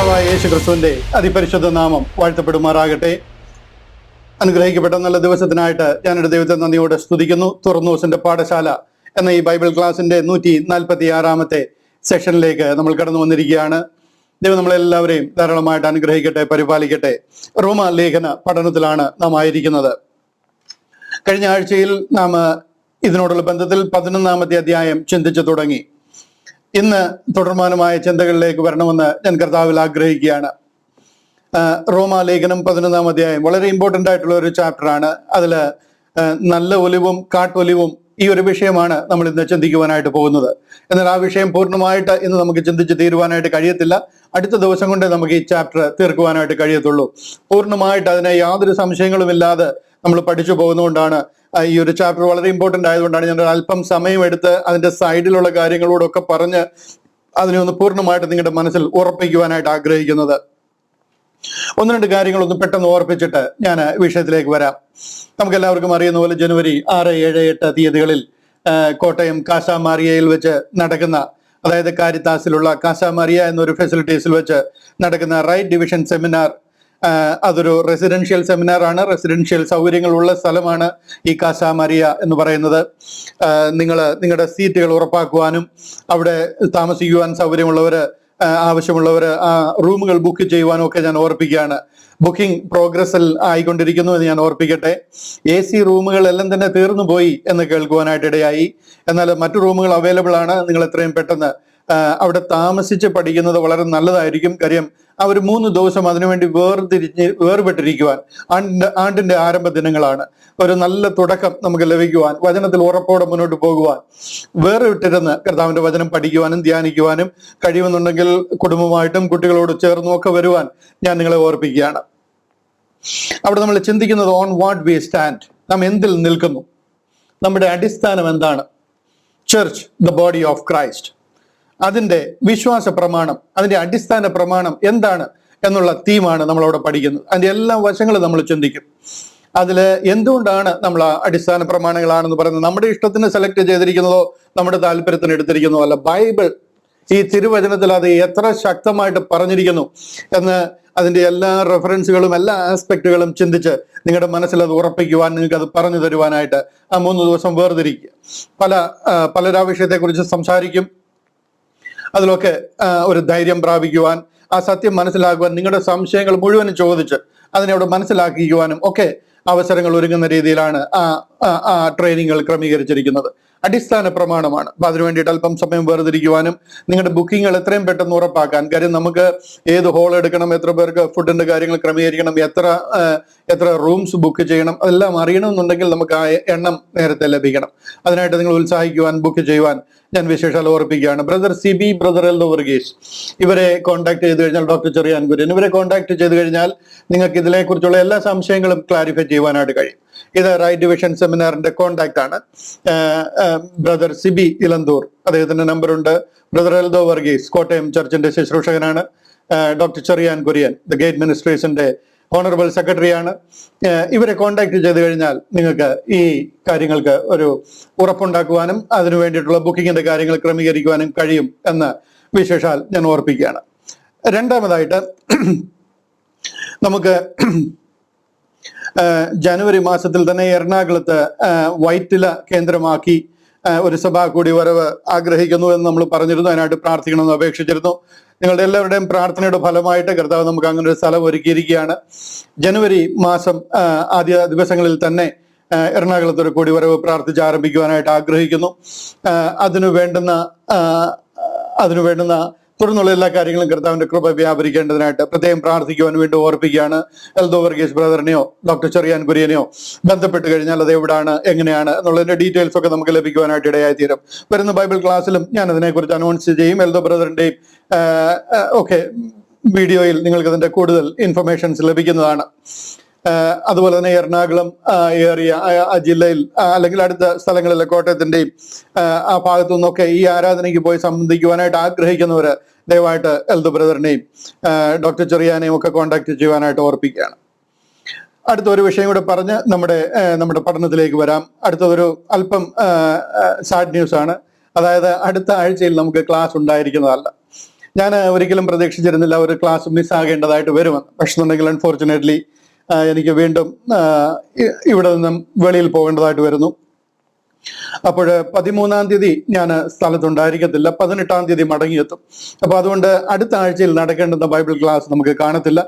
കർത്താവായ യേശു ക്രിസ്തുവിന്റെ അതിപരിശുദ്ധ നാമം വാഴ്ത്തപ്പെടുമാറാകട്ടെ. അനുഗ്രഹിക്കപ്പെട്ട നല്ല ദിവസത്തിനായിട്ട് ഞാനൊരു ദൈവത്തെ നന്ദിയോടെ സ്തുതിക്കുന്നു. തുറന്നു ദിവസന്റെ പാഠശാല എന്ന ഈ ബൈബിൾ ക്ലാസിന്റെ 146 സെഷനിലേക്ക് നമ്മൾ കടന്നു വന്നിരിക്കുകയാണ്. ദൈവം നമ്മളെല്ലാവരെയും ധാരാളമായിട്ട് അനുഗ്രഹിക്കട്ടെ, പരിപാലിക്കട്ടെ. റോമ ലേഖന പഠനത്തിലാണ് നാം ആയിരിക്കുന്നത്. കഴിഞ്ഞ ആഴ്ചയിൽ നാം ഇതിനോടുള്ള ബന്ധത്തിൽ 11 അധ്യായം ചിന്തിച്ചു തുടങ്ങി. ഇന്ന് തുടർമാനമായ ചിന്തകളിലേക്ക് വരണമെന്ന് ഞാൻ കർത്താവിൽ ആഗ്രഹിക്കുകയാണ്. റോമാലേഖനം 11 അധ്യായം വളരെ ഇമ്പോർട്ടൻ്റ് ആയിട്ടുള്ള ഒരു ചാപ്റ്ററാണ്. അതിൽ നല്ല ഒലിവും കാട്ടൊലിവും ഈ ഒരു വിഷയമാണ് നമ്മൾ ഇന്ന് ചിന്തിക്കുവാനായിട്ട് പോകുന്നത്. എന്നാൽ ആ വിഷയം പൂർണ്ണമായിട്ട് ഇന്ന് നമുക്ക് ചിന്തിച്ച് തീരുവാനായിട്ട് കഴിയത്തില്ല. അടുത്ത ദിവസം കൊണ്ട് നമുക്ക് ഈ ചാപ്റ്റർ തീർക്കുവാനായിട്ട് കഴിയത്തുള്ളൂ. പൂർണ്ണമായിട്ട് അതിനെ യാതൊരു സംശയങ്ങളുമില്ലാതെ നമ്മൾ പഠിച്ചു പോകുന്നതുകൊണ്ടാണ് ഈ ഒരു ചാപ്റ്റർ വളരെ ഇമ്പോർട്ടൻ്റ് ആയതുകൊണ്ടാണ് ഞാൻ അല്പം സമയമെടുത്ത് അതിൻ്റെ സൈഡിലുള്ള കാര്യങ്ങളോടൊക്കെ പറഞ്ഞ് അതിനെ ഒന്ന് പൂർണ്ണമായിട്ട് നിങ്ങളുടെ മനസ്സിൽ ഉറപ്പിക്കുവാനായിട്ട് ആഗ്രഹിക്കുന്നത്. ഒന്ന് രണ്ട് കാര്യങ്ങളൊന്ന് പെട്ടെന്ന് ഓർപ്പിച്ചിട്ട് ഞാൻ വിഷയത്തിലേക്ക് വരാം. നമുക്കെല്ലാവർക്കും അറിയുന്ന പോലെ ജനുവരി 6, 7, 8 തീയതികളിൽ കോട്ടയം കാസാമാരിയയിൽ വെച്ച് നടക്കുന്ന, അതായത് കാരിത്താസിലുള്ള കാസാമാരിയ എന്നൊരു ഫെസിലിറ്റീസിൽ വെച്ച് നടക്കുന്ന റൈറ്റ് ഡിവിഷൻ സെമിനാർ, അതൊരു റെസിഡൻഷ്യൽ സെമിനാർ ആണ്. റെസിഡൻഷ്യൽ സൗകര്യങ്ങളുള്ള സ്ഥലമാണ് ഈ കാസാമാരിയ എന്ന് പറയുന്നത്. നിങ്ങളുടെ സീറ്റുകൾ ഉറപ്പാക്കുവാനും അവിടെ താമസിക്കുവാൻ സൗകര്യമുള്ളവർ, ആവശ്യമുള്ളവർ ആ റൂമുകൾ ബുക്ക് ചെയ്യുവാനും ഒക്കെ ഞാൻ ഓർപ്പിക്കുകയാണ്. ബുക്കിംഗ് പ്രോഗ്രസ്സിൽ ആയിക്കൊണ്ടിരിക്കുന്നു എന്ന് ഞാൻ ഓർപ്പിക്കട്ടെ. AC റൂമുകളെല്ലാം തന്നെ തീർന്നു പോയി എന്ന് കേൾക്കുവാനായിട്ട് ഇടയായി. എന്നാൽ മറ്റു റൂമുകൾ അവൈലബിൾ ആണ്. നിങ്ങൾ എത്രയും പെട്ടെന്ന് അവിടെ താമസിച്ച് പഠിക്കുന്നത് വളരെ നല്ലതായിരിക്കും. കാര്യം ആ ഒരു 3 ദിവസം അതിനുവേണ്ടി വേർപെട്ടിരിക്കുവാൻ, ആണ്ടിന്റെ ആരംഭ ദിനങ്ങളാണ്. ഒരു നല്ല തുടക്കം നമുക്ക് ലഭിക്കുവാൻ, വചനത്തിൽ ഉറപ്പോടെ മുന്നോട്ട് പോകുവാൻ, വേർവിട്ടിരുന്ന് കർത്താവിന്റെ വചനം പഠിക്കുവാനും ധ്യാനിക്കുവാനും കഴിയുമെന്നുണ്ടെങ്കിൽ കുടുംബമായിട്ടും കുട്ടികളോട് ചേർന്നും ഒക്കെ വരുവാൻ ഞാൻ നിങ്ങളെ ഓർപ്പിക്കുകയാണ്. അവിടെ നമ്മൾ ചിന്തിക്കുന്നത് ഓൺ വാട്ട് വി സ്റ്റാൻഡ്, നാം എന്തിൽ നിൽക്കുന്നു, നമ്മുടെ അടിസ്ഥാനം എന്താണ്, church the body of Christ, അതിൻ്റെ വിശ്വാസ പ്രമാണം, അതിൻ്റെ അടിസ്ഥാന പ്രമാണം എന്താണ് എന്നുള്ള തീമാണ് നമ്മളവിടെ പഠിക്കുന്നത്. അതിൻ്റെ എല്ലാ വശങ്ങളും നമ്മൾ ചിന്തിക്കും. അതിൽ എന്തുകൊണ്ടാണ് നമ്മൾ ആ അടിസ്ഥാന പ്രമാണങ്ങളാണെന്ന് പറയുന്നത് നമ്മുടെ ഇഷ്ടത്തിന് സെലക്ട് ചെയ്തിരിക്കുന്നതോ നമ്മുടെ താല്പര്യത്തിന് എടുത്തിരിക്കുന്നതോ അല്ല. ബൈബിൾ, ഈ തിരുവചനത്തിൽ അത് എത്ര ശക്തമായിട്ട് പറഞ്ഞിരിക്കുന്നു എന്ന് അതിൻ്റെ എല്ലാ റെഫറൻസുകളും എല്ലാ ആസ്പെക്റ്റുകളും ചിന്തിച്ച് നിങ്ങളുടെ മനസ്സിൽ അത് ഉറപ്പിക്കുവാൻ, നിങ്ങൾക്ക് അത് പറഞ്ഞു തരുവാനായിട്ട് ആ 3 ദിവസം വേർതിരിക്കുക. പലരാ വിഷയത്തെക്കുറിച്ച് സംസാരിക്കും. അതിലൊക്കെ ഒരു ധൈര്യം പ്രാപിക്കുവാൻ, ആ സത്യം മനസ്സിലാക്കുവാൻ, നിങ്ങളുടെ സംശയങ്ങൾ മുഴുവനും ചോദിച്ച് അതിനെ അവിടെ മനസ്സിലാക്കിക്കുവാനും ഒക്കെ അവസരങ്ങൾ ഒരുങ്ങുന്ന രീതിയിലാണ് ആ ട്രെയിനിങ്ങുകൾ ക്രമീകരിച്ചിരിക്കുന്നത്. അടിസ്ഥാന പ്രമാണമാണ്. അപ്പൊ അതിനു വേണ്ടിയിട്ട് അല്പം സമയം വേർതിരിക്കുവാനും നിങ്ങളുടെ ബുക്കിങ്ങുകൾ എത്രയും പെട്ടെന്ന് ഉറപ്പാക്കാൻ. കാര്യം നമുക്ക് ഏത് ഹോൾ എടുക്കണം, എത്ര പേർക്ക് ഫുഡിന്റെ കാര്യങ്ങൾ ക്രമീകരിക്കണം, എത്ര റൂംസ് ബുക്ക് ചെയ്യണം, അതെല്ലാം അറിയണമെന്നുണ്ടെങ്കിൽ നമുക്ക് ആ എണ്ണം നേരത്തെ ലഭിക്കണം. അതിനായിട്ട് നിങ്ങൾ ഉത്സാഹിക്കുവാൻ, ബുക്ക് ചെയ്യുവാൻ ഞാൻ വിശേഷാൽ ഓർപ്പിക്കുകയാണ്. ബ്രദർ സിബി, ബ്രദർ എൽദോ വർഗീസ്, ഇവരെ കോൺടാക്ട് ചെയ്ത് കഴിഞ്ഞാൽ, ഡോക്ടർ ചെറിയാൻ കുര്യൻ, ഇവരെ കോൺടാക്ട് ചെയ്ത് കഴിഞ്ഞാൽ നിങ്ങൾക്ക് ഇതിനെക്കുറിച്ചുള്ള എല്ലാ സംശയങ്ങളും ക്ലാരിഫൈ ചെയ്യുവാനായിട്ട് കഴിയും. ഇത് റൈറ്റ് ഡിവിഷൻ സെമിനാറിന്റെ കോൺടാക്ട് ആണ്. ബ്രദർ സിബി ഇലന്തൂർ, അദ്ദേഹത്തിന്റെ നമ്പറുണ്ട്. ബ്രദർ എൽദോ വർഗീസ് കോട്ടയം ചർച്ചിന്റെ ശുശ്രൂഷകനാണ്. Doctor Cherian Kurian the gate മിനിസ്ട്രീസിന്റെ ഓണറബിൾ സെക്രട്ടറിയാണ്. ഇവരെ കോൺടാക്ട് ചെയ്ത് കഴിഞ്ഞാൽ നിങ്ങൾക്ക് ഈ കാര്യങ്ങൾക്ക് ഒരു ഉറപ്പുണ്ടാക്കുവാനും അതിനു വേണ്ടിയിട്ടുള്ള ബുക്കിങ്ങിന്റെ കാര്യങ്ങൾ ക്രമീകരിക്കുവാനും കഴിയും എന്ന് വിശേഷാൽ ഞാൻ ഓർപ്പിക്കുകയാണ്. രണ്ടാമതായിട്ട് നമുക്ക് ജനുവരി മാസത്തിൽ തന്നെ എറണാകുളത്ത് വൈറ്റില കേന്ദ്രമാക്കി ഒരു സഭാ കൂടി വരവ് ആഗ്രഹിക്കുന്നു എന്ന് നമ്മൾ പറഞ്ഞിരുന്നു. അതിനായിട്ട് പ്രാർത്ഥിക്കണമെന്ന് അപേക്ഷിച്ചിരുന്നു. നിങ്ങളുടെ എല്ലാവരുടെയും പ്രാർത്ഥനയുടെ ഫലമായിട്ട് കർത്താവ് നമുക്ക് അങ്ങനെ ഒരു സ്ഥലം ഒരുക്കിയിരിക്കുകയാണ്. ജനുവരി മാസം ആദ്യ ദിവസങ്ങളിൽ തന്നെ എറണാകുളത്ത് ഒരു കൂടി വരവ് പ്രാർത്ഥിച്ച് ആരംഭിക്കുവാനായിട്ട് ആഗ്രഹിക്കുന്നു. അതിനു വേണ്ടുന്ന തുടർന്നുള്ള എല്ലാ കാര്യങ്ങളും കർത്താവിന്റെ കൃപ വ്യാപരിക്കേണ്ടതിനായിട്ട് പ്രത്യേകം പ്രാർത്ഥിക്കുവാൻ വേണ്ടി ഓർപ്പിക്കുകയാണ്. എൽദോ വർഗീസ് ബ്രദറിനെയോ ഡോക്ടർ ചെറിയാൻ കുര്യനെയോ ബന്ധപ്പെട്ട് കഴിഞ്ഞാൽ അത് എവിടാണ്, എങ്ങനെയാണ് എന്നുള്ളതിന്റെ ഡീറ്റെയിൽസ് ഒക്കെ നമുക്ക് ലഭിക്കുവാനായിട്ട് ഇടയായി തീരും. വരുന്ന ബൈബിൾ ക്ലാസ്സിലും ഞാൻ അതിനെക്കുറിച്ച് അനൗൺസ് ചെയ്യും. എൽദോ ബ്രദറിന്റെയും ഒക്കെ വീഡിയോയിൽ നിങ്ങൾക്ക് അതിന്റെ കൂടുതൽ ഇൻഫർമേഷൻസ് ലഭിക്കുന്നതാണ്. അതുപോലെ തന്നെ എറണാകുളം ഏറിയ ആ ജില്ലയിൽ അല്ലെങ്കിൽ അടുത്ത സ്ഥലങ്ങളിലെ കോട്ടയത്തിന്റെയും ആ ഭാഗത്തു നിന്നൊക്കെ ഈ ആരാധനയ്ക്ക് പോയി സംബന്ധിക്കുവാനായിട്ട് ആഗ്രഹിക്കുന്നവർ ദയവായിട്ട് എൽദോ ബ്രദറിനെയും ഡോക്ടർ ചെറിയാനെയും ഒക്കെ കോൺടാക്ട് ചെയ്യുവാനായിട്ട് ഓർപ്പിക്കുകയാണ്. അടുത്ത ഒരു വിഷയം കൂടെ പറഞ്ഞ് നമ്മുടെ പഠനത്തിലേക്ക് വരാം. അടുത്തതൊരു അല്പം സാഡ് ന്യൂസ് ആണ്. അതായത് അടുത്ത ആഴ്ചയിൽ നമുക്ക് ക്ലാസ് ഉണ്ടായിരിക്കുന്നതല്ല. ഞാൻ ഒരിക്കലും പ്രതീക്ഷിച്ചിരുന്നില്ല ഒരു ക്ലാസ് മിസ്സാകേണ്ടതായിട്ട് വരുമെന്ന്. പക്ഷെ എന്നുണ്ടെങ്കിൽ അൺഫോർച്ചുനേറ്റ്ലി എനിക്ക് വീണ്ടും ഇവിടെ നിന്നും വെളിയിൽ പോകേണ്ടതായിട്ട് വരുന്നു. അപ്പോൾ 13-ാം തീയതി ഞാൻ സ്ഥലത്തുണ്ടായിരിക്കത്തില്ല, 18-ാം തീയതി മടങ്ങിയെത്തും. അപ്പൊ അതുകൊണ്ട് അടുത്ത ആഴ്ചയിൽ നടക്കേണ്ടുന്ന ബൈബിൾ ക്ലാസ് നമുക്ക് കാണത്തില്ല.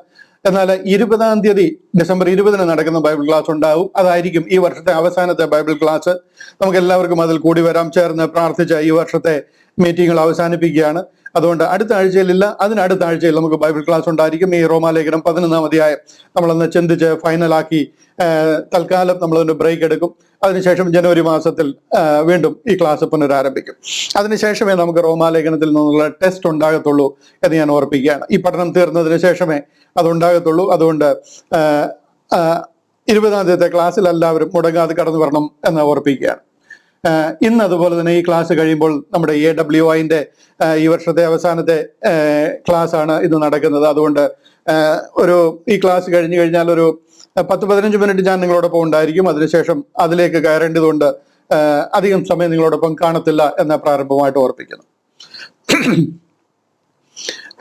എന്നാൽ 20-ാം തീയതി ഡിസംബർ 20-ന് നടക്കുന്ന ബൈബിൾ ക്ലാസ് ഉണ്ടാവും. അതായിരിക്കും ഈ വർഷത്തെ അവസാനത്തെ ബൈബിൾ ക്ലാസ്. നമുക്ക് എല്ലാവർക്കും അതിൽ കൂടി വരാം, ചേർന്ന് പ്രാർത്ഥിച്ച ഈ വർഷത്തെ മീറ്റിങ്ങുകൾ അവസാനിപ്പിക്കുകയാണ്. അതുകൊണ്ട് അടുത്ത ആഴ്ചയിലില്ല, അതിനടുത്ത ആഴ്ചയിൽ നമുക്ക് ബൈബിൾ ക്ലാസ് ഉണ്ടായിരിക്കും. ഈ റോമാലേഖനം 11-ാം അധ്യായം നമ്മളൊന്ന് ചിന്തിച്ച് ഫൈനലാക്കി തൽക്കാലം നമ്മളൊന്ന് ബ്രേക്ക് എടുക്കും. അതിനുശേഷം ജനുവരി മാസത്തിൽ വീണ്ടും ഈ ക്ലാസ് പുനരാരംഭിക്കും. അതിനുശേഷമേ നമുക്ക് റോമാലേഖനത്തിൽ നിന്നുള്ള ടെസ്റ്റ് ഉണ്ടാകത്തുള്ളൂ എന്ന് ഞാൻ ഓർപ്പിക്കുകയാണ്. ഈ പഠനം തീർന്നതിന് ശേഷമേ അതുണ്ടാകത്തുള്ളൂ. അതുകൊണ്ട് 20-ാം തീയതിത്തെ ക്ലാസ്സിൽ എല്ലാവരും മുടങ്ങാതെ കടന്നു വരണം എന്ന് ഓർപ്പിക്കുകയാണ്. ഇന്ന് അതുപോലെ തന്നെ ഈ ക്ലാസ് കഴിയുമ്പോൾ നമ്മുടെ AWIന്റെ ഈ വർഷത്തെ അവസാനത്തെ ക്ലാസ് ആണ് ഇന്ന് നടക്കുന്നത്. അതുകൊണ്ട് ഈ ക്ലാസ് കഴിഞ്ഞു കഴിഞ്ഞാൽ ഒരു 10-15 മിനിറ്റ് ഞാൻ നിങ്ങളോടൊപ്പം ഉണ്ടായിരിക്കും. അതിനുശേഷം അതിലേക്ക് കയറേണ്ടതുകൊണ്ട് അധികം സമയം നിങ്ങളോടൊപ്പം കാണത്തില്ല എന്ന പ്രാരംഭമായിട്ട് ഓർപ്പിക്കുന്നു.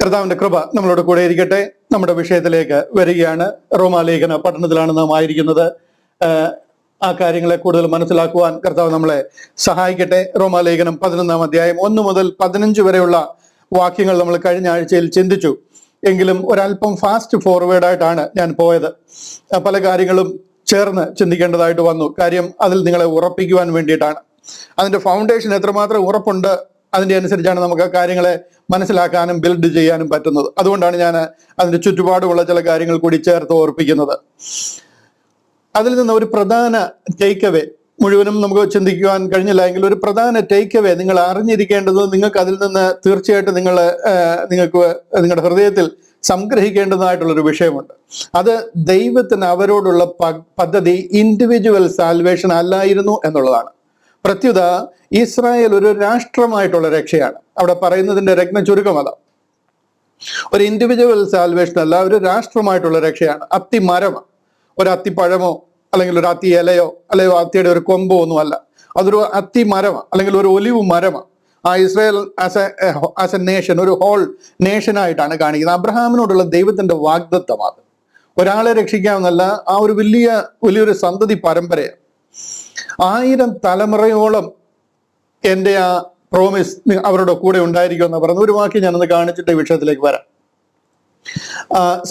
കർത്താവിന്റെ കൃപ നമ്മളോട് കൂടെ ഇരിക്കട്ടെ. നമ്മുടെ വിഷയത്തിലേക്ക് വരികയാണ്. റോമാലേഖന പഠനത്തിലാണ് നാം ആയിരിക്കുന്നത്. ആ കാര്യങ്ങളെ കൂടുതൽ മനസ്സിലാക്കുവാൻ കർത്താവ് നമ്മളെ സഹായിക്കട്ടെ. റോമാലേഖനം 11-ാം അധ്യായം 1 മുതൽ 15 വരെയുള്ള വാക്യങ്ങൾ നമ്മൾ കഴിഞ്ഞ ആഴ്ചയിൽ ചിന്തിച്ചു. എങ്കിലും ഒരല്പം ഫാസ്റ്റ് ഫോർവേഡായിട്ടാണ് ഞാൻ പോയത്. പല കാര്യങ്ങളും ചേർന്ന് ചിന്തിക്കേണ്ടതായിട്ട് വന്നു. കാര്യം അതിൽ നിങ്ങളെ ഉറപ്പിക്കുവാൻ വേണ്ടിയിട്ടാണ്. അതിന്റെ ഫൗണ്ടേഷൻ എത്രമാത്രം ഉറപ്പുണ്ട് അതിന്റെ അനുസരിച്ചാണ് നമുക്ക് ആ കാര്യങ്ങളെ മനസ്സിലാക്കാനും ബിൽഡ് ചെയ്യാനും പറ്റുന്നത്. അതുകൊണ്ടാണ് ഞാൻ അതിന്റെ ചുറ്റുപാടുമുള്ള ചില കാര്യങ്ങൾ കൂടി ചേർത്ത് ഓർപ്പിക്കുന്നത്. അതിൽ നിന്ന് ഒരു പ്രധാന ടേക്ക് അവേ, മുഴുവനും നമുക്ക് ചിന്തിക്കുവാൻ കഴിഞ്ഞില്ല എങ്കിൽ ഒരു പ്രധാന ടേക്ക് അവേ നിങ്ങൾ അറിഞ്ഞിരിക്കേണ്ടത്, നിങ്ങൾക്ക് അതിൽ നിന്ന് തീർച്ചയായിട്ടും നിങ്ങൾക്ക് നിങ്ങളുടെ ഹൃദയത്തിൽ സംഗ്രഹിക്കേണ്ടതായിട്ടുള്ളൊരു വിഷയമുണ്ട്. അത് ദൈവത്തിന് അവരോടുള്ള പദ്ധതി ഇൻഡിവിജ്വൽ സാൽവേഷൻ അല്ലായിരുന്നു എന്നുള്ളതാണ്. പ്രത്യുത ഇസ്രായേൽ ഒരു രാഷ്ട്രമായിട്ടുള്ള രക്ഷയാണ്. അവിടെ പറയുന്നതിന്റെ രത്ന ചുരുക്കം അതാ. ഒരു ഇൻഡിവിജ്വൽ സാൽവേഷൻ അല്ല, ഒരു രാഷ്ട്രമായിട്ടുള്ള രക്ഷയാണ്. അത്തിമരമാണ്, ഒരു അത്തിപ്പഴമോ അല്ലെങ്കിൽ ഒരു അത്തി ഇലയോ അല്ലെങ്കിൽ അത്തിയുടെ ഒരു കൊമ്പോ ഒന്നും അല്ല. അതൊരു അത്തി മരമാണ്, അല്ലെങ്കിൽ ഒരു ഒലിവ് മരമാണ്. ആ ഇസ്രായേൽ ആസ് എ നേഷൻ, ഒരു ഹോൾ നേഷനായിട്ടാണ് കാണിക്കുന്നത്. അബ്രഹാമിനോടുള്ള ദൈവത്തിന്റെ വാഗ്ദത്തമാണ്. ഒരാളെ രക്ഷിക്കാമെന്നല്ല, ആ ഒരു വലിയൊരു സന്തതി പരമ്പരയാണ്. 1000 തലമുറയോളം എൻ്റെ ആ പ്രോമിസ് അവരുടെ കൂടെ ഉണ്ടായിരിക്കുമെന്ന് പറഞ്ഞു. ഒരു വാക്യം ഞാനൊന്ന് കാണിച്ചിട്ട് ഈ വിഷയത്തിലേക്ക് വരാം.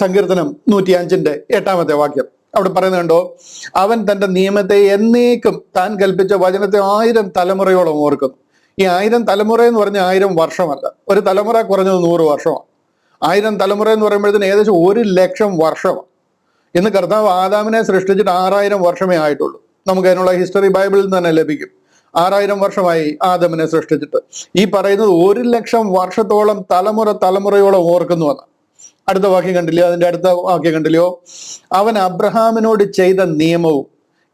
സങ്കീർത്തനം 105-ന്റെ 8-ാമത്തെ വാക്യം അവിടെ പറയുന്നുണ്ടോ, അവൻ തന്റെ നിയമത്തെ എന്നേക്കും താൻ കൽപ്പിച്ച വചനത്തെ 1000 തലമുറയോളം ഓർക്കുന്നു. ഈ 1000 തലമുറ എന്ന് പറഞ്ഞ 1000 വർഷമല്ല, ഒരു തലമുറ കുറഞ്ഞത് 100 വർഷമാണ്. 1000 തലമുറ എന്ന് പറയുമ്പോഴത്തേന് ഏകദേശം 1,00,000 വർഷമാണ്. ഇന്ന് കർത്താവ് ആദാമിനെ സൃഷ്ടിച്ചിട്ട് 6000 വർഷമേ ആയിട്ടുള്ളൂ. നമുക്ക് അതിനുള്ള ഹിസ്റ്ററി ബൈബിളിൽ നിന്ന് തന്നെ ലഭിക്കും. 6000 വർഷമായി ആദമിനെ സൃഷ്ടിച്ചിട്ട്. ഈ പറയുന്നത് 1,00,000 വർഷത്തോളം തലമുറയോളം ഓർക്കുന്നുവെന്ന്. അടുത്ത വാക്യം കണ്ടില്ലയോ? അതിന്റെ അടുത്ത വാക്യം കണ്ടില്ലയോ? അവൻ അബ്രഹാമിനോട് ചെയ്ത നിയമവും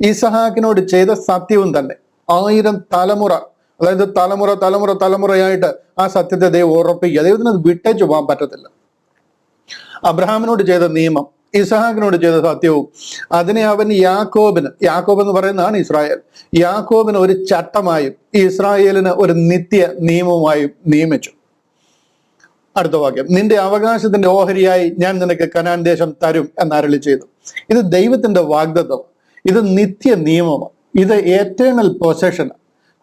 ഇസഹാക്കിനോട് ചെയ്ത സത്യവും തന്നെ 1000 തലമുറ, അതായത് തലമുറയായിട്ട് ആ സത്യത്തെ ദൈവം ഉറപ്പിക്കുക. ദൈവത്തിന് അത് വിട്ടേച്ചു പോകാൻ പറ്റത്തില്ല. അബ്രഹാമിനോട് ചെയ്ത നിയമം, ഇസഹാക്കിനോട് ചെയ്ത സത്യവും അതിനെ അവൻ യാക്കോബ് എന്ന് പറയുന്നതാണ് ഇസ്രായേൽ, യാക്കോബിന് ഒരു ചട്ടമായും ഇസ്രായേലിന് ഒരു നിത്യ നിയമമായും നിയമിച്ചു. അടുത്ത വാക്യം, നിന്റെ അവകാശത്തിന്റെ ഓഹരിയായി ഞാൻ നിനക്ക് കനാൻ ദേശം തരും എന്ന് അരുളി ചെയ്തു. ഇത് ദൈവത്തിന്റെ വാഗ്ദത്തം, ഇത് നിത്യ നിയമമാണ്, ഇത് എറ്റേണൽ പൊസഷൻ.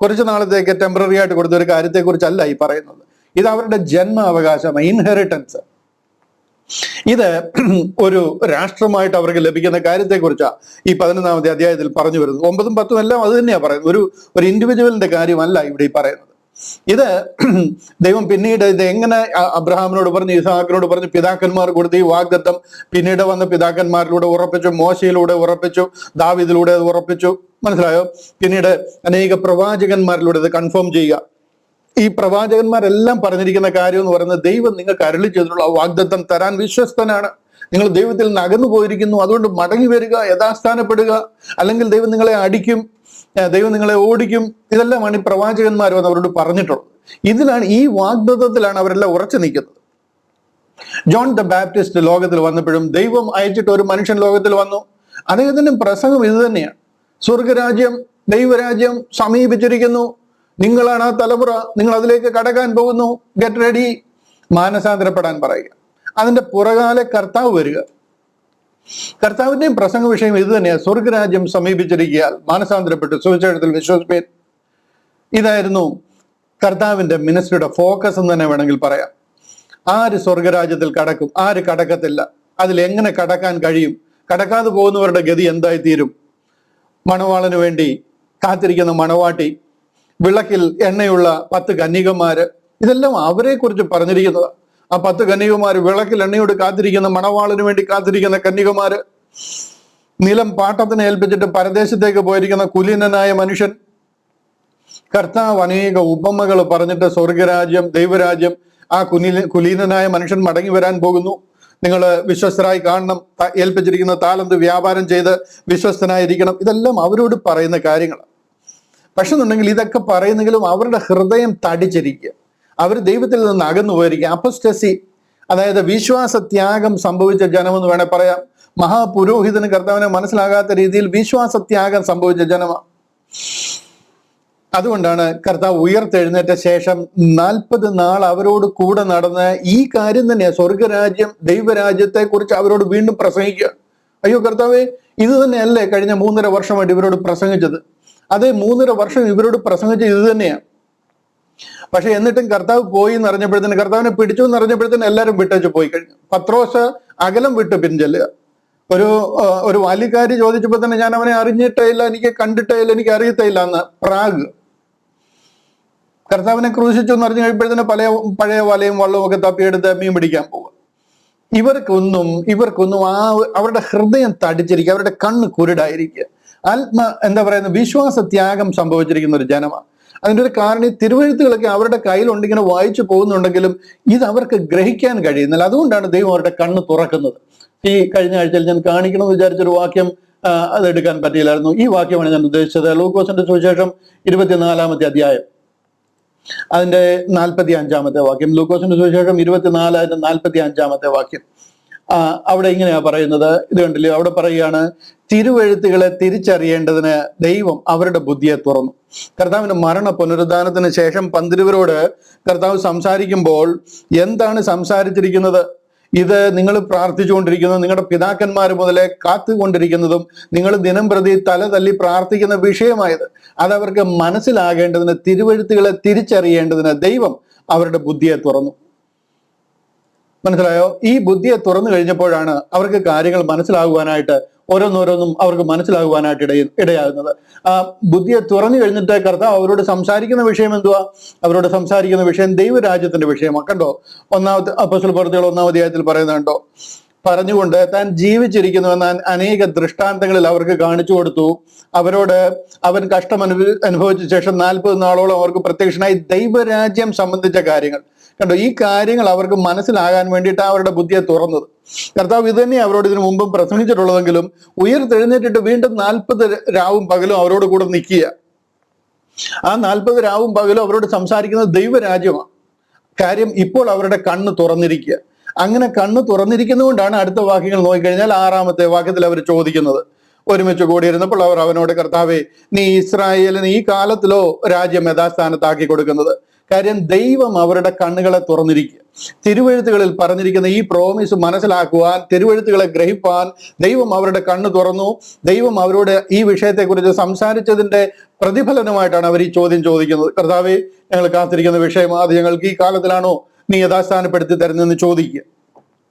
കുറച്ചു നാളത്തേക്ക് ടെമ്പററി ആയിട്ട് കൊടുത്ത ഒരു കാര്യത്തെക്കുറിച്ചല്ല ഈ പറയുന്നത്. ഇത് അവരുടെ ജന്മ അവകാശമാണ്, ഇൻഹെറിറ്റൻസ്. ഇത് ഒരു രാഷ്ട്രമായിട്ട് അവർക്ക് ലഭിക്കുന്ന കാര്യത്തെക്കുറിച്ചാണ് ഈ 11-ാമത്തെ അധ്യായത്തിൽ പറഞ്ഞു വരുന്നത്. 9ഉം 10ഉം എല്ലാം അത് തന്നെയാണ് പറയുന്നത്. ഒരു ഇൻഡിവിജ്വലിന്റെ കാര്യമല്ല ഇവിടെ ഈ പറയുന്നത്. ഇത് ദൈവം പിന്നീട് ഇത് എങ്ങനെ അബ്രഹാമിനോട് പറഞ്ഞു, ഇസഹാക്കിനോട് പറഞ്ഞു, പിതാക്കന്മാർ കൊടുത്ത ഈ വാഗ്ദത്തം പിന്നീട് വന്ന പിതാക്കന്മാരിലൂടെ ഉറപ്പിച്ചു, മോശയിലൂടെ ഉറപ്പിച്ചു, ദാവീദിലൂടെ അത് ഉറപ്പിച്ചു. മനസ്സിലായോ? പിന്നീട് അനേക പ്രവാചകന്മാരിലൂടെ ഇത് കൺഫേം ചെയ്യുക. ഈ പ്രവാചകന്മാരെല്ലാം പറഞ്ഞിരിക്കുന്ന കാര്യം എന്ന് പറയുന്നത്, ദൈവം നിങ്ങൾക്ക് അരുളി ചെയ്തിട്ടുള്ള വാഗ്ദത്തം തരാൻ വിശ്വസ്തനാണ്. നിങ്ങൾ ദൈവത്തിൽ നിന്ന് അകന്നു പോയിരിക്കുന്നു, അതുകൊണ്ട് മടങ്ങി വരിക, യഥാസ്ഥാനപ്പെടുക, അല്ലെങ്കിൽ ദൈവം നിങ്ങളെ അടിക്കും, ദൈവം നിങ്ങളെ ഓടിക്കും. ഇതെല്ലാമാണ് ഈ പ്രവാചകന്മാർ വന്ന് അവരോട് പറഞ്ഞിട്ടുള്ളത്. ഇതിലാണ്, ഈ വാഗ്ദത്തത്തിലാണ് അവരെല്ലാം ഉറച്ചു നിൽക്കുന്നത്. ജോൺ ദ ബാപ്റ്റിസ്റ്റ് ലോകത്തിൽ വന്നപ്പോഴും ദൈവം അയച്ചിട്ട് ഒരു മനുഷ്യൻ ലോകത്തിൽ വന്നു. അദ്ദേഹത്തിന്റെ പ്രസംഗം ഇത് തന്നെയാണ്. സ്വർഗരാജ്യം, ദൈവരാജ്യം സമീപിച്ചിരിക്കുന്നു, നിങ്ങളാണ് ആ തലമുറ, നിങ്ങൾ അതിലേക്ക് കടക്കാൻ പോകുന്നു, ഗെറ്റ് റെഡി. മാനസാന്തരപ്പെടാൻ പറയുക. അതിന്റെ പുറകാലെ കർത്താവ് വരിക. കർത്താവിന്റെയും പ്രസംഗ വിഷയം ഇത് തന്നെയാണ്. സ്വർഗരാജ്യം സമീപിച്ചിരിക്കാൻ മാനസാന്തരപ്പെട്ട് സുവിശേഷത്തിൽ വിശ്വസിപ്പീൻ. ഇതായിരുന്നു കർത്താവിന്റെ മിനിസ്ട്രിയുടെ ഫോക്കസ് എന്ന് തന്നെ വേണമെങ്കിൽ പറയാം. ആര് സ്വർഗരാജ്യത്തിൽ കടക്കും, ആര് കടക്കത്തില്ല, അതിലെങ്ങനെ കടക്കാൻ കഴിയും, കടക്കാതെ പോകുന്നവരുടെ ഗതി എന്തായി തീരും, മണവാളന് വേണ്ടി കാത്തിരിക്കുന്ന മണവാട്ടി, വിളക്കിൽ എണ്ണയുള്ള 10 കന്യകമാര്, ഇതെല്ലാം അവരെ കുറിച്ച് പറഞ്ഞിരിക്കുന്നത്. ആ 10 കന്യകമാര്, വിളക്കിൽ എണ്ണയോട് കാത്തിരിക്കുന്ന മണവാളന് വേണ്ടി കാത്തിരിക്കുന്ന കന്യകമാര്, നിലം പാട്ടത്തിന് ഏൽപ്പിച്ചിട്ട് പരദേശത്തേക്ക് പോയിരിക്കുന്ന കുലീനനായ മനുഷ്യൻ. കർത്താവ് അനേക ഉപമകൾ പറഞ്ഞിട്ട് സ്വർഗരാജ്യം, ദൈവരാജ്യം, ആ കുലീനനായ മനുഷ്യൻ മടങ്ങി വരാൻ പോകുന്നു, നിങ്ങൾ വിശ്വസ്തരായി കാണണം, ഏൽപ്പിച്ചിരിക്കുന്ന താലന്ത് വ്യാപാരം ചെയ്ത് വിശ്വസ്തനായിരിക്കണം, ഇതെല്ലാം അവരോട് പറയുന്ന കാര്യങ്ങൾ. പക്ഷെ എന്നുണ്ടെങ്കിൽ ഇതൊക്കെ പറയുന്നെങ്കിലും അവരുടെ ഹൃദയം തടിച്ചിരിക്കുക, അവർ ദൈവത്തിൽ നിന്ന് അകന്നു പോയിരിക്കുക. അപ്പസ്റ്റസി, അതായത് വിശ്വാസത്യാഗം സംഭവിച്ച ജനമെന്ന് വേണേൽ പറയാം. മഹാപുരോഹിതന് കർത്താവിനെ മനസ്സിലാകാത്ത രീതിയിൽ വിശ്വാസത്യാഗം സംഭവിച്ച ജനമാണ്. അതുകൊണ്ടാണ് കർത്താവ് ഉയർത്തെഴുന്നേറ്റ ശേഷം 40 നാൾ അവരോട് കൂടെ നടന്ന് ഈ കാര്യം തന്നെയാണ്, സ്വർഗരാജ്യം, ദൈവരാജ്യത്തെ കുറിച്ച് അവരോട് വീണ്ടും പ്രസംഗിക്കുക. അയ്യോ കർത്താവേ, ഇത് തന്നെയല്ലേ കഴിഞ്ഞ 3.5 വർഷമായിട്ട് ഇവരോട് പ്രസംഗിച്ചത്? അതേ, 3.5 വർഷം ഇവരോട് പ്രസംഗിച്ചത് ഇത് തന്നെയാണ്. പക്ഷെ എന്നിട്ടും കർത്താവ് പോയി എന്നറിഞ്ഞപ്പോഴത്തേന്, കർത്താവിനെ പിടിച്ചു എന്നറിഞ്ഞപ്പോഴത്തേന് എല്ലാവരും വിട്ടേച്ച് പോയി കഴിഞ്ഞു. പത്രോസ് അകലം വിട്ട് പിൻചെല്ലുക. ഒരു ബാല്യക്കാരി ചോദിച്ചപ്പോൾ തന്നെ ഞാൻ അവനെ അറിഞ്ഞിട്ടേ ഇല്ല, എനിക്ക് കണ്ടിട്ടേ ഇല്ല, എനിക്ക് അറിയത്തേ ഇല്ല എന്ന് പ്രാഗ്. കർത്താവിനെ ക്രൂശിച്ചു എന്ന് അറിഞ്ഞു കഴിയുമ്പോഴത്തേന് പഴയ വലയും വള്ളവും ഒക്കെ തപ്പിയെടുത്ത് മീൻ പിടിക്കാൻ പോകുക. ഇവർക്കൊന്നും അവരുടെ ഹൃദയം തടിച്ചിരിക്കുക, അവരുടെ കണ്ണ് കുരുടായിരിക്കുക, എന്താ പറയുന്നത്, വിശ്വാസത്യാഗം സംഭവിച്ചിരിക്കുന്ന ഒരു ജനമാണ്. അതിൻ്റെ ഒരു കാരണം ഈ തിരുവെഴുത്തുകളൊക്കെ അവരുടെ കയ്യിലുണ്ട്, ഇങ്ങനെ വായിച്ചു പോകുന്നുണ്ടെങ്കിലും ഇത് അവർക്ക് ഗ്രഹിക്കാൻ കഴിയുന്നില്ല. അതുകൊണ്ടാണ് ദൈവം അവരുടെ കണ്ണ് തുറക്കുന്നത്. ഈ കഴിഞ്ഞ ആഴ്ചയിൽ ഞാൻ കാണിക്കണമെന്ന് വിചാരിച്ചൊരു വാക്യം അതെടുക്കാൻ പറ്റിയില്ലായിരുന്നു. ഈ വാക്യമാണ് ഞാൻ ഉദ്ദേശിച്ചത്. ലൂക്കോസിന്റെ സുവിശേഷം 24-ാമത്തെ അധ്യായം, അതിന്റെ 45-ാമത്തെ വാക്യം. ലൂക്കോസിന്റെ സുവിശേഷം 24-45 വാക്യം. അവിടെ ഇങ്ങനെയാ പറയുന്നത്. ഇത് കണ്ടില്ലേ, അവിടെ പറയുകയാണ്, തിരുവെഴുത്തുകളെ തിരിച്ചറിയേണ്ടതിന് ദൈവം അവരുടെ ബുദ്ധിയെ തുറന്നു. കർത്താവിന്റെ മരണ പുനരുദ്ധാനത്തിന് ശേഷം പന്തിരുവരോട് കർത്താവ് സംസാരിക്കുമ്പോൾ എന്താണ് സംസാരിച്ചിരിക്കുന്നത്? ഇത് നിങ്ങൾ പ്രാർത്ഥിച്ചുകൊണ്ടിരിക്കുന്നത്, നിങ്ങളുടെ പിതാക്കന്മാർ മുതലേ കാത്തുകൊണ്ടിരിക്കുന്നതും നിങ്ങൾ ദിനം പ്രതി തല തല്ലി പ്രാർത്ഥിക്കുന്ന വിഷയമായത്. അതവർക്ക് മനസ്സിലാകേണ്ടതിന്, തിരുവെഴുത്തുകളെ തിരിച്ചറിയേണ്ടതിന് ദൈവം അവരുടെ ബുദ്ധിയെ തുറന്നു. മനസ്സിലായോ? ഈ ബുദ്ധിയെ തുറന്നു കഴിഞ്ഞപ്പോഴാണ് അവർക്ക് കാര്യങ്ങൾ മനസ്സിലാകുവാനായിട്ട്, ഓരോന്നോരോന്നും അവർക്ക് മനസ്സിലാകുവാനായിട്ട് ഇടയാകുന്നത്. ആ ബുദ്ധിയെ തുറന്നു കഴിഞ്ഞിട്ട് കർത്താവ് അവരോട് സംസാരിക്കുന്ന വിഷയം എന്തുവാ? അവരോട് സംസാരിക്കുന്ന വിഷയം ദൈവരാജ്യത്തിന്റെ വിഷയമാണ്. കണ്ടോ, അപ്പോസ്തല പ്രവൃത്തികൾ 1-ാം അധ്യായത്തിൽ പറയുന്നുണ്ടോ? പറഞ്ഞുകൊണ്ട് താൻ ജീവിച്ചിരിക്കുന്നുവെന്ന അനേക ദൃഷ്ടാന്തങ്ങളിൽ അവർക്ക് കാണിച്ചു കൊടുത്തു. അവൻ കഷ്ടം അനുഭവിച്ച ശേഷം 40 നാളോളം അവർക്ക് പ്രത്യക്ഷനായി ദൈവരാജ്യം സംബന്ധിച്ച കാര്യങ്ങൾ. കണ്ടോ, ഈ കാര്യങ്ങൾ അവർക്ക് മനസ്സിലാകാൻ വേണ്ടിയിട്ട് അവരുടെ ബുദ്ധിയെ തുറന്നത്. കർത്താവ് ഇത് തന്നെ അവരോട് ഇതിനു മുമ്പും പ്രസംഗിച്ചിട്ടുള്ളതെങ്കിലും ഉയർത്തെഴുന്നേറ്റിട്ട് വീണ്ടും 40 രാവും പകലും അവരോട് കൂടെ നിൽക്കുക. ആ 40 രാവും പകലും അവരോട് സംസാരിക്കുന്നത് ദൈവരാജ്യമാണ്. കാര്യം ഇപ്പോൾ അവരുടെ കണ്ണ് തുറന്നിരിക്കുക. അങ്ങനെ കണ്ണ് തുറന്നിരിക്കുന്നതുകൊണ്ടാണ് അടുത്ത വാക്യങ്ങൾ നോക്കിക്കഴിഞ്ഞാൽ 6-ാമത്തെ വാക്യത്തിൽ അവർ ചോദിക്കുന്നത്, ഒരുമിച്ച് കൂടിയിരുന്നപ്പോൾ അവർ അവനോട്, കർത്താവേ, നീ ഇസ്രായേലിന് ഈ കാലത്തിലോ രാജ്യം യഥാസ്ഥാനത്താക്കി കൊടുക്കുന്നത്? കാര്യം ദൈവം അവരുടെ കണ്ണുകളെ തുറന്നിരിക്കുക. തിരുവെഴുത്തുകളിൽ പറഞ്ഞിരിക്കുന്ന ഈ പ്രോമിസ് മനസ്സിലാക്കുവാൻ, തിരുവെഴുത്തുകളെ ഗ്രഹിപ്പാൻ ദൈവം അവരുടെ കണ്ണ് തുറന്നു. ദൈവം അവരോട് ഈ വിഷയത്തെക്കുറിച്ച് സംസാരിച്ചതിന്റെ പ്രതിഫലനമായിട്ടാണ് അവർ ഈ ചോദ്യം ചോദിക്കുന്നത്. കർത്താവേ, ഞങ്ങൾ കാത്തിരിക്കുന്ന വിഷയം അത് ഞങ്ങൾക്ക് ഈ കാലത്തിലാണോ നീ യഥാസ്ഥാനപ്പെടുത്തി തരുന്നതെന്ന് ചോദിക്കുക.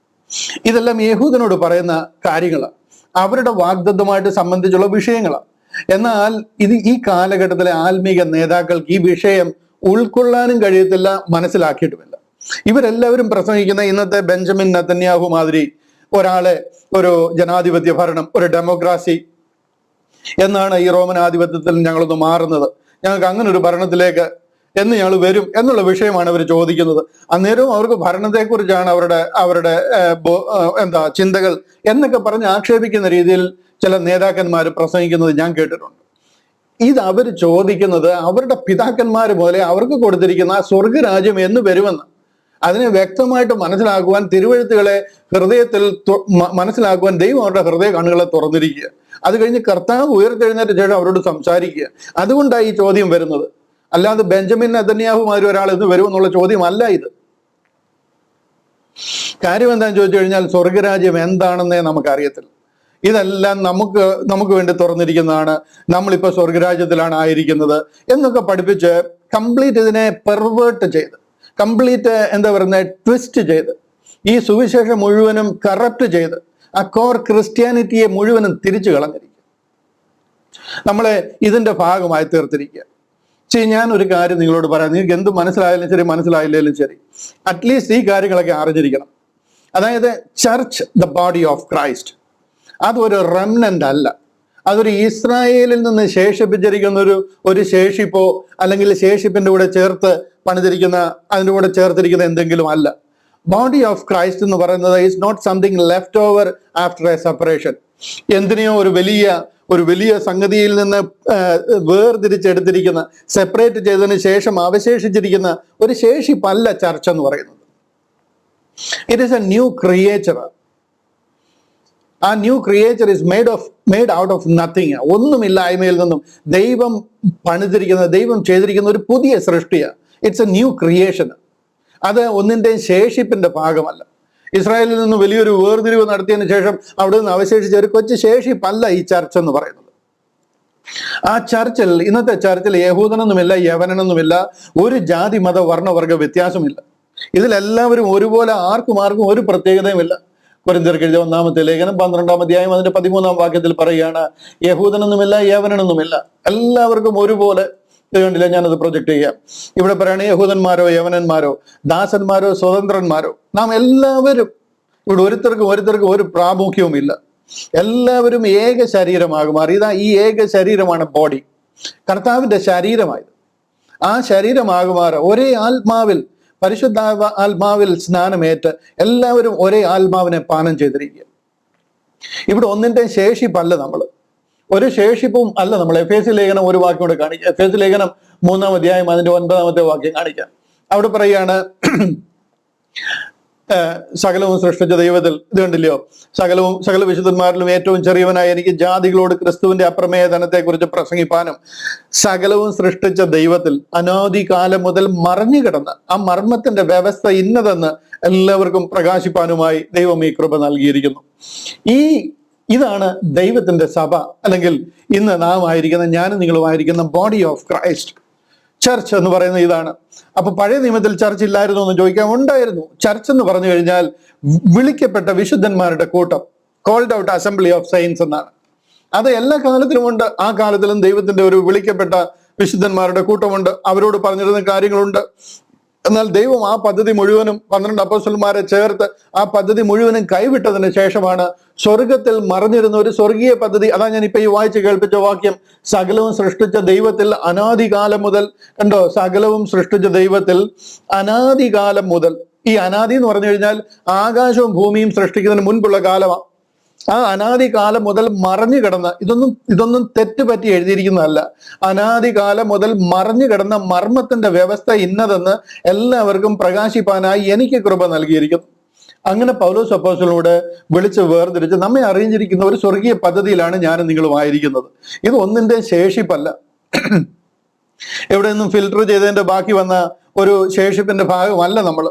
ഇതെല്ലാം യഹൂദനോട് പറയുന്ന കാര്യങ്ങളാണ്, അവരുടെ വാഗ്ദത്തമായിട്ട് സംബന്ധിച്ചുള്ള വിഷയങ്ങളാണ്. എന്നാൽ ഈ കാലഘട്ടത്തിലെ ആത്മീക നേതാക്കൾക്ക് ഈ വിഷയം ഉൾക്കൊള്ളാനും കഴിയത്തില്ല, മനസ്സിലാക്കിയിട്ടുമില്ല. ഇവരെല്ലാവരും പ്രസംഗിക്കുന്ന ഇന്നത്തെ ബെഞ്ചമിൻ നെതന്യാഹു മാതിരി ഒരു ജനാധിപത്യ ഭരണം, ഒരു ഡെമോക്രാസി എന്നാണ് ഈ റോമൻ ആധിപത്യത്തിൽ ഞങ്ങളൊന്ന് മാറുന്നത്, ഞങ്ങൾക്ക് അങ്ങനെ ഒരു ഭരണത്തിലേക്ക് എന്ന് ഞങ്ങൾ വരും എന്നുള്ള വിഷയമാണ് അവർ ചോദിക്കുന്നത്. അന്നേരവും അവർക്ക് ഭരണത്തെക്കുറിച്ചാണ് അവരുടെ ചിന്തകൾ എന്നൊക്കെ പറഞ്ഞ് ആക്ഷേപിക്കുന്ന രീതിയിൽ ചില നേതാക്കന്മാർ പ്രസംഗിക്കുന്നത് ഞാൻ കേട്ടിട്ടുണ്ട്. ഇത് അവർ ചോദിക്കുന്നത് അവരുടെ പിതാക്കന്മാർ പോലെ അവർക്ക് കൊടുത്തിരിക്കുന്ന സ്വർഗരാജ്യം എന്ന് വരുമെന്ന്. അതിനെ വ്യക്തമായിട്ട് മനസ്സിലാക്കുവാൻ, തിരുവെഴുത്തുകളെ ഹൃദയത്തിൽ മനസ്സിലാക്കുവാൻ ദൈവം അവരുടെ ഹൃദയ കണ്ണുകളെ തുറന്നിരിക്കുക. അത് കഴിഞ്ഞ് കർത്താവ് ഉയർത്തെഴുന്നേറ്റ ശേഷം അവരോട് സംസാരിക്കുക. അതുകൊണ്ടാണ് ഈ ചോദ്യം വരുന്നത്. അല്ലാതെ ബെഞ്ചമിൻ നെതന്യാഹു മാതിരി ഒരാൾ എന്ന് വരുമെന്നുള്ള ചോദ്യമല്ല ഇത്. കാര്യം എന്താണെന്ന് ചോദിച്ചു കഴിഞ്ഞാൽ സ്വർഗരാജ്യം എന്താണെന്നേ നമുക്കറിയത്തില്ല. ഇതെല്ലാം നമുക്ക് വേണ്ടി തുറന്നിരിക്കുന്നതാണ്. നമ്മളിപ്പോൾ സ്വർഗരാജ്യത്തിലാണ് ആയിരിക്കുന്നത് എന്നൊക്കെ പഠിപ്പിച്ച് കംപ്ലീറ്റ് ഇതിനെ പെർവേർട്ട് ചെയ്ത്, കംപ്ലീറ്റ് എന്താ പറയുന്നത്, ട്വിസ്റ്റ് ചെയ്ത്, ഈ സുവിശേഷം മുഴുവനും കറപ്റ്റ് ചെയ്ത് ആ കോർ ക്രിസ്ത്യാനിറ്റിയെ മുഴുവനും തിരിച്ചു കളഞ്ഞിരിക്കുക, നമ്മളെ ഇതിന്റെ ഭാഗമായി തീർത്തിരിക്കുക. ഞാൻ ഒരു കാര്യം നിങ്ങളോട് പറയാം, നിങ്ങൾക്ക് എന്ത് മനസ്സിലായാലും ശരി മനസ്സിലായില്ലെങ്കിലും ശരി, അറ്റ്ലീസ്റ്റ് ഈ കാര്യങ്ങളൊക്കെ അറിഞ്ഞിരിക്കണം. അതായത് church, the body of Christ, അതൊരു റെമനന്റ് അല്ല, അതൊരു ഇസ്രായേലിൽ നിന്ന് ശേഷിപ്പിച്ചിരിക്കുന്ന ഒരു ശേഷിപ്പോ അല്ലെങ്കിൽ ശേഷിപ്പിന്റെ കൂടെ ചേർത്ത് പണിതിരിക്കുന്ന, അതിൻ്റെ കൂടെ ചേർത്തിരിക്കുന്ന എന്തെങ്കിലും അല്ല. ബോഡി ഓഫ് ക്രൈസ്റ്റ് എന്ന് പറയുന്നത് is not something left over after a separation. എന്തിനെയോ ഒരു വലിയ സംഗതിയിൽ നിന്ന് വേർതിരിച്ചെടുത്തിരിക്കുന്ന, സെപ്പറേറ്റ് ചെയ്തതിന് ശേഷം അവശേഷിച്ചിരിക്കുന്ന ഒരു ശേഷിപ്പല്ല ചർച്ച് എന്ന് പറയുന്നത്. It is a new creature. ആ new creature is made out of nothing. ഒന്നുമില്ലായ്മയിൽ നിന്നും ദൈവം പണിതിരിക്കുന്ന, ദൈവം ചെയ്തിരിക്കുന്ന ഒരു പുതിയ സൃഷ്ടിയാണ്. It's a new creation. അത് ഒന്നിൻ്റെ ശേഷിപ്പിന്റെ ഭാഗമല്ല. ഇസ്രായേലിൽ നിന്ന് വലിയൊരു വേർതിരിവ് നടത്തിയതിനു ശേഷം അവിടെ നിന്ന് അവശേഷിച്ച ഒരു കൊച്ചു ശേഷിപ്പല്ല ഈ ചർച്ച് എന്ന് പറയുന്നത്. ആ ചർച്ചിൽ, ഇന്നത്തെ ചർച്ചിൽ യഹൂദനൊന്നുമില്ല, യവനനൊന്നുമില്ല, ഒരു ജാതി മത വർണ്ണവർഗ വ്യത്യാസമില്ല. ഇതിലെല്ലാവരും ഒരുപോലെ, ആർക്കും ഒരു പ്രത്യേകതയുമില്ല. കൊരിന്ത്യർക്ക് എഴുതിയ 1-ാമത്തെ ലേഖനം 12-ാം അധ്യായം അതിന്റെ 13-ാം വാക്യത്തിൽ പറയുകയാണ്, യഹൂദനൊന്നുമില്ല, യവനനൊന്നുമില്ല, എല്ലാവർക്കും ഒരുപോലെ. ഇത് കണ്ടില്ല, ഞാനത് പ്രൊജക്ട് ചെയ്യാം. ഇവിടെ പറയണേ, യഹൂദന്മാരോ യവനന്മാരോ, ദാസന്മാരോ സ്വതന്ത്രന്മാരോ, നാം എല്ലാവരും ഇവിടെ ഒരുത്തർക്കും ഒരു പ്രാമുഖ്യവുമില്ല. എല്ലാവരും ഏക ശരീരമാകും. ഇതാ, ഈ ഏക ശരീരമാണ് ബോഡി, കർത്താവിന്റെ ശരീരമായത്. ആ ശരീരമാകുമാറ് ഒരേ ആത്മാവിൽ, പരിശുദ്ധ ആത്മാവിൽ സ്നാനമേറ്റ് എല്ലാവരും ഒരേ ആത്മാവിനെ പാനം ചെയ്തിരിക്കുക. ഇവിടെ ഒന്നിന്റെ ശേഷിപ്പല്ല നമ്മൾ, ഒരു ശേഷിപ്പും അല്ല നമ്മൾ. എഫേസ്യ ലേഖനം ഒരു വാക്യം കൂടെ കാണിക്കാം. എഫേസ്യ ലേഖനം 3-ാം അധ്യായം അതിന്റെ 9-ാമത്തെ വാക്യം കാണിക്കാം. അവിടെ പറയുകയാണ്, സകലവും സൃഷ്ടിച്ച ദൈവത്തിൽ, ഇത് കണ്ടില്ലയോ, സകല വിശുദ്ധന്മാരിലും ഏറ്റവും ചെറിയവനായ എനിക്ക് ജാതികളോട് ക്രിസ്തുവിന്റെ അപ്രമേയ ധനത്തെ കുറിച്ച് പ്രസംഗിപ്പാനും, സകലവും സൃഷ്ടിച്ച ദൈവത്തിൽ അനാദികാലം മുതൽ മറഞ്ഞു കിടന്ന ആ മർമ്മത്തിന്റെ വ്യവസ്ഥ ഇന്നതെന്ന് എല്ലാവർക്കും പ്രകാശിപ്പാനുമായി ദൈവം ഈ കൃപ നൽകിയിരിക്കുന്നു. ഇതാണ് ദൈവത്തിന്റെ സഭ, അല്ലെങ്കിൽ ഇന്ന് നാം ആയിരിക്കുന്ന, ഞാനും നിങ്ങളുമായിരിക്കുന്ന ബോഡി ഓഫ് ക്രൈസ്റ്റ്, ചർച്ച് എന്ന് പറയുന്നത് ഇതാണ്. അപ്പൊ പഴയ നിയമത്തിൽ ചർച്ച് ഇല്ലായിരുന്നു എന്ന് ചോദിക്കാൻ, ഉണ്ടായിരുന്നു. ചർച്ച് എന്ന് പറഞ്ഞു കഴിഞ്ഞാൽ വിളിക്കപ്പെട്ട വിശുദ്ധന്മാരുടെ കൂട്ടം, called out assembly of saints എന്നാണ്. അത് എല്ലാ കാലത്തിലും ഉണ്ട്. ആ കാലത്തിലും ദൈവത്തിന്റെ ഒരു വിളിക്കപ്പെട്ട വിശുദ്ധന്മാരുടെ കൂട്ടമുണ്ട്, അവരോട് പറഞ്ഞിരുന്ന കാര്യങ്ങളുണ്ട്. എന്നാൽ ദൈവം ആ പദ്ധതി മുഴുവനും 12 അപ്പോസ്തലന്മാരെ ചേർത്ത് ആ പദ്ധതി മുഴുവനും കൈവിട്ടതിന് ശേഷമാണ് സ്വർഗത്തിൽ മറഞ്ഞിരുന്ന ഒരു സ്വർഗീയ പദ്ധതി. അതാ ഞാൻ ഇപ്പൊ ഈ വായിച്ച് കേൾപ്പിച്ച വാക്യം, സകലവും സൃഷ്ടിച്ച ദൈവത്തിൽ അനാദികാലം മുതൽ. കണ്ടോ, സകലവും സൃഷ്ടിച്ച ദൈവത്തിൽ അനാദികാലം മുതൽ. ഈ അനാദി എന്ന് പറഞ്ഞു കഴിഞ്ഞാൽ ആകാശവും ഭൂമിയും സൃഷ്ടിക്കുന്നതിന് മുൻപുള്ള കാലമാണ്. ആ അനാദികാലം മുതൽ മറഞ്ഞു കിടന്ന, ഇതൊന്നും തെറ്റുപറ്റി എഴുതിയിരിക്കുന്നതല്ല, അനാദികാലം മുതൽ മറഞ്ഞു കിടന്ന മർമ്മത്തിന്റെ വ്യവസ്ഥ ഇന്നതെന്ന് എല്ലാവർക്കും പ്രകാശിപ്പാനായി എനിക്ക് കൃപ നൽകിയിരിക്കുന്നു. അങ്ങനെ പൗലോസ് അപ്പോസ്തലനോട് വിളിച്ച് വേർതിരിച്ച് നമ്മെ അറിയിച്ചിരിക്കുന്ന ഒരു സ്വർഗീയ പദ്ധതിയിലാണ് ഞാനും നിങ്ങളും ആയിരിക്കുന്നത്. ഇത് ഒന്നിന്റെ ശേഷിപ്പല്ല, എവിടെ നിന്നും ഫിൽട്ടർ ചെയ്തതിന്റെ ബാക്കി വന്ന ഒരു ശേഷിപ്പിന്റെ ഭാഗമല്ല നമ്മൾ.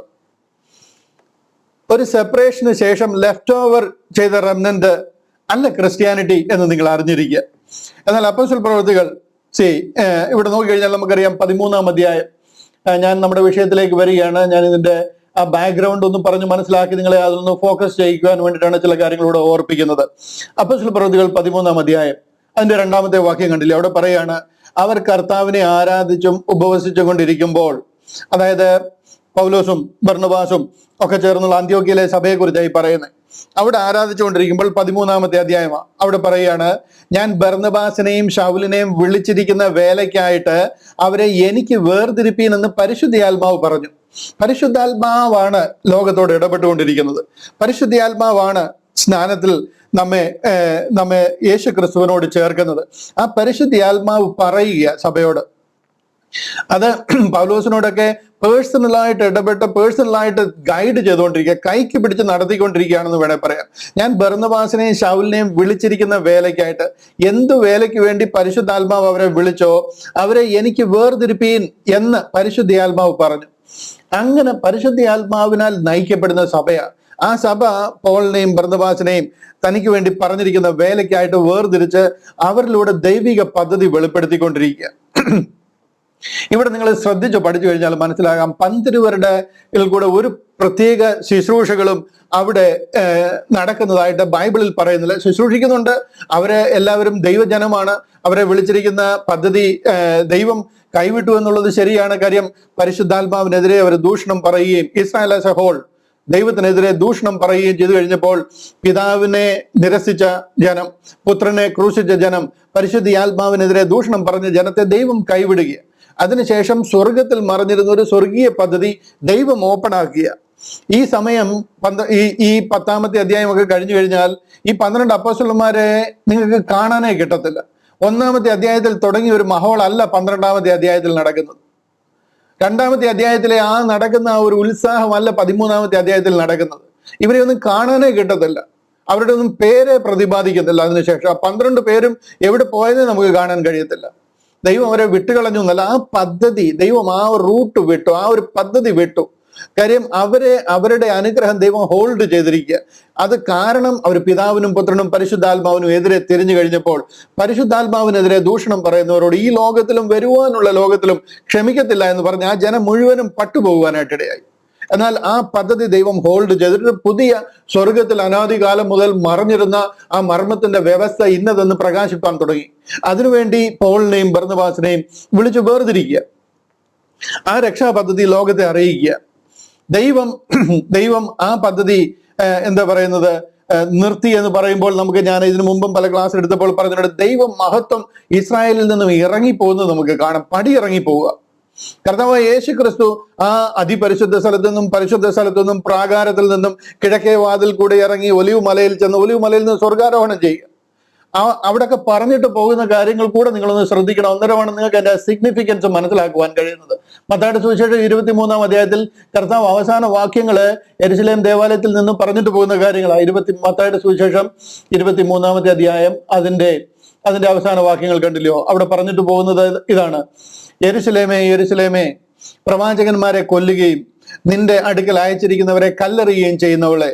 ഒരു സെപ്പറേഷന് ശേഷം ലെഫ്റ്റ് ഓവർ ചെയ്ത റെമനന്റ് അല്ല ക്രിസ്ത്യാനിറ്റി എന്ന് നിങ്ങൾ അറിഞ്ഞിരിക്കുക. എന്നാൽ അപ്പോസ്തല പ്രവൃത്തികൾ ഇവിടെ നോക്കിക്കഴിഞ്ഞാൽ നമുക്കറിയാം 13-ാം അധ്യായം. ഞാൻ നമ്മുടെ വിഷയത്തിലേക്ക് വരികയാണ്. ഞാൻ ഇതിന്റെ ആ ബാക്ക്ഗ്രൗണ്ട് ഒന്ന് പറഞ്ഞ് മനസ്സിലാക്കി നിങ്ങളെ അതൊന്ന് ഫോക്കസ് ചെയ്യിക്കുവാൻ വേണ്ടിയിട്ടാണ് ചില കാര്യങ്ങളോട് ഓർപ്പിക്കുന്നത്. അപ്പോസ്തല പ്രവൃത്തികൾ 13-ാം അധ്യായം അതിന്റെ 2-ാമത്തെ വാക്യം കണ്ടില്ലേ, അവിടെ പറയാണ്, അവർ കർത്താവിനെ ആരാധിച്ചും ഉപവസിച്ചും കൊണ്ടിരിക്കുമ്പോൾ, അതായത് പൗലോസും ബർന്നബാസും ഒക്കെ ചേർന്നുള്ള അന്ത്യോക്യയിലെ സഭയെക്കുറിച്ചായി പറയുന്നത്. അവിടെ ആരാധിച്ചുകൊണ്ടിരിക്കുമ്പോൾ 13-ാമത്തെ അധ്യായമാണ്. അവിടെ പറയുകയാണ്, ഞാൻ ബർന്നബാസിനെയും ശൗലിനെയും വിളിച്ചിരിക്കുന്ന വേലയ്ക്കായിട്ട് അവരെ എനിക്ക് വേർതിരിപ്പീൻ എന്ന് പരിശുദ്ധാത്മാവ് പറഞ്ഞു. പരിശുദ്ധാത്മാവാണ് ലോകത്തോട് ഇടപെട്ടുകൊണ്ടിരിക്കുന്നത്. പരിശുദ്ധാത്മാവാണ് സ്നാനത്തിൽ നമ്മെ യേശു ക്രിസ്തുവിനോട് ചേർക്കുന്നത്. ആ പരിശുദ്ധാത്മാവ് പറയുക സഭയോട്. അത് പൗലോസിനോടൊക്കെ പേഴ്സണലായിട്ട് ഇടപെട്ട് പേഴ്സണലായിട്ട് ഗൈഡ് ചെയ്തുകൊണ്ടിരിക്കുക, കൈക്ക് പിടിച്ച് നടത്തിക്കൊണ്ടിരിക്കുകയാണെന്ന് വേണേൽ പറയാം. ഞാൻ ബർന്നബാസിനെയും ശൗലിനെയും വിളിച്ചിരിക്കുന്ന വേലയ്ക്കായിട്ട്, എന്തു വേലയ്ക്ക് വേണ്ടി പരിശുദ്ധാത്മാവ് അവരെ വിളിച്ചോ അവരെ എനിക്ക് വേർതിരിപ്പീൻ എന്ന് പരിശുദ്ധാത്മാവ് പറഞ്ഞു. അങ്ങനെ പരിശുദ്ധാത്മാവിനാൽ നയിക്കപ്പെടുന്ന സഭയാണ്. ആ സഭ പോളിനെയും ബർന്നബാസിനെയും തനിക്ക് വേണ്ടി പറഞ്ഞിരിക്കുന്ന വേലയ്ക്കായിട്ട് വേർതിരിച്ച് അവരിലൂടെ ദൈവിക പദ്ധതി വെളിപ്പെടുത്തിക്കൊണ്ടിരിക്കുക. ഇവിടെ നിങ്ങൾ ശ്രദ്ധിച്ച് പഠിച്ചു കഴിഞ്ഞാൽ മനസ്സിലാകാം, പന്തിരുവരുടെ കൂടെ ഒരു പ്രത്യേക ശുശ്രൂഷകളും അവിടെ നടക്കുന്നതായിട്ട് ബൈബിളിൽ പറയുന്നില്ല. ശുശ്രൂഷിക്കുന്നുണ്ട്, അവരെ എല്ലാവരും ദൈവജനമാണ്, അവരെ വിളിച്ചിരിക്കുന്ന പദ്ധതി ദൈവം കൈവിട്ടു എന്നുള്ളത് ശരിയാണ്. കാര്യം പരിശുദ്ധാത്മാവിനെതിരെ അവർ ദൂഷണം പറയുകയും ഇസ്രായേൽ ആസ് എ ഹോൾ ദൈവത്തിനെതിരെ ദൂഷണം പറയുകയും ചെയ്തു കഴിഞ്ഞപ്പോൾ പിതാവിനെ നിരസിച്ച ജനം, പുത്രനെ ക്രൂശിച്ച ജനം, പരിശുദ്ധാത്മാവിനെതിരെ ദൂഷണം പറഞ്ഞ ജനത്തെ ദൈവം കൈവിടുക. അതിനുശേഷം സ്വർഗത്തിൽ മറഞ്ഞിരുന്ന ഒരു സ്വർഗീയ പദ്ധതി ദൈവം ഓപ്പൺ ആക്കുക. ഈ സമയം ഈ 10-ാമത്തെ അധ്യായമൊക്കെ കഴിഞ്ഞു കഴിഞ്ഞാൽ ഈ 12 അപ്പോസ്തലന്മാരെ നിങ്ങൾക്ക് കാണാനേ കിട്ടത്തില്ല. 1-ാമത്തെ അധ്യായത്തിൽ തുടങ്ങിയ ഒരു മഹോൾ അല്ല 12-ാമത്തെ അധ്യായത്തിൽ നടക്കുന്നത്. 2-ാമത്തെ അധ്യായത്തിലെ നടക്കുന്ന ആ ഒരു ഉത്സാഹമല്ല 13-ാമത്തെ അധ്യായത്തിൽ നടക്കുന്നത്. ഇവരെ ഒന്നും കാണാനേ കിട്ടത്തില്ല, അവരുടെ ഒന്നും പേരെ പ്രതിപാദിക്കത്തില്ല. അതിനുശേഷം 12 പേരും എവിടെ പോയതേ നമുക്ക് കാണാൻ കഴിയത്തില്ല. ദൈവം അവരെ വിട്ടുകളഞ്ഞു എന്നല്ല, ആ പദ്ധതി ദൈവം ആ റൂട്ട് വിട്ടു, ആ ഒരു പദ്ധതി വിട്ടു. കാര്യം അവരുടെ അനുഗ്രഹം ദൈവം ഹോൾഡ് ചെയ്തിരിക്കുക. അത് കാരണം അവർ പിതാവിനും പുത്രനും പരിശുദ്ധാത്മാവിനും എതിരെ തിരിഞ്ഞു കഴിഞ്ഞപ്പോൾ പരിശുദ്ധാത്മാവിനെതിരെ ദൂഷണം പറയുന്നവരോട് ഈ ലോകത്തിലും വരുവാനുള്ള ലോകത്തിലും ക്ഷമിക്കത്തില്ല എന്ന് പറഞ്ഞ് ആ ജനം മുഴുവനും പട്ടുപോകുവാനായിട്ടിടയായി. എന്നാൽ ആ പദ്ധതി ദൈവം ഹോൾഡ് ചെയ്തിട്ട് പുതിയ സ്വർഗത്തിൽ അനാദികാലം മുതൽ മറഞ്ഞിരുന്ന ആ മർമ്മത്തിന്റെ വ്യവസ്ഥ ഇന്നതെന്ന് പ്രകാശിപ്പാൻ തുടങ്ങി. അതിനുവേണ്ടി പൗളിനെയും ബർന്നബാസിനെയും വിളിച്ചു വേർതിരിക്കുക, ആ രക്ഷാ പദ്ധതി ലോകത്തെ അറിയിക്കുക. ദൈവം ആ പദ്ധതി എന്താ പറയുന്നത് നിർത്തി എന്ന് പറയുമ്പോൾ ഞാൻ ഇതിനു മുമ്പും പല ക്ലാസ് എടുത്തപ്പോൾ പറഞ്ഞിട്ടുണ്ട്, ദൈവം മഹത്വം ഇസ്രായേലിൽ നിന്നും ഇറങ്ങിപ്പോകുന്നത് നമുക്ക് കാണാം, പടി ഇറങ്ങിപ്പോവുക. കർത്താവായ യേശു ക്രിസ്തു ആ അതിപരിശുദ്ധ സ്ഥലത്തു നിന്നും പരിശുദ്ധ സ്ഥലത്തു നിന്നും പ്രാകാരത്തിൽ നിന്നും കിഴക്കേ വാതിൽ കൂടെ ഇറങ്ങി ഒലിവ് മലയിൽ ചെന്ന് ഒലിവ് മലയിൽ നിന്ന് സ്വർഗാരോഹണം ചെയ്യുക. അവിടെയൊക്കെ പറഞ്ഞിട്ട് പോകുന്ന കാര്യങ്ങൾ കൂടെ നിങ്ങളൊന്ന് ശ്രദ്ധിക്കണം. അന്നേരമാണ് നിങ്ങൾക്ക് അതിന്റെ സിഗ്നിഫിക്കൻസ് മനസ്സിലാക്കുവാൻ കഴിയുന്നത്. മത്തായിയുടെ സുവിശേഷം 23-ാം അധ്യായത്തിൽ കർത്താവ് അവസാന വാക്യങ്ങള് യെരുശലേം ദേവാലയത്തിൽ നിന്നും പറഞ്ഞിട്ട് പോകുന്ന കാര്യങ്ങളാണ്. മത്തായിയുടെ സുവിശേഷം 23-ാമത്തെ അധ്യായം അതിന്റെ അവസാന വാക്യങ്ങൾ കണ്ടില്ലയോ? അവിടെ പറഞ്ഞിട്ട് പോകുന്നത് ഇതാണ്: യെരുശലേമേ യെരുശലേമേ, പ്രവാചകന്മാരെ കൊല്ലുകയും നിന്റെ അടുക്കൽ അയച്ചിരിക്കുന്നവരെ കല്ലെറിയുകയും ചെയ്യുന്നവളെ,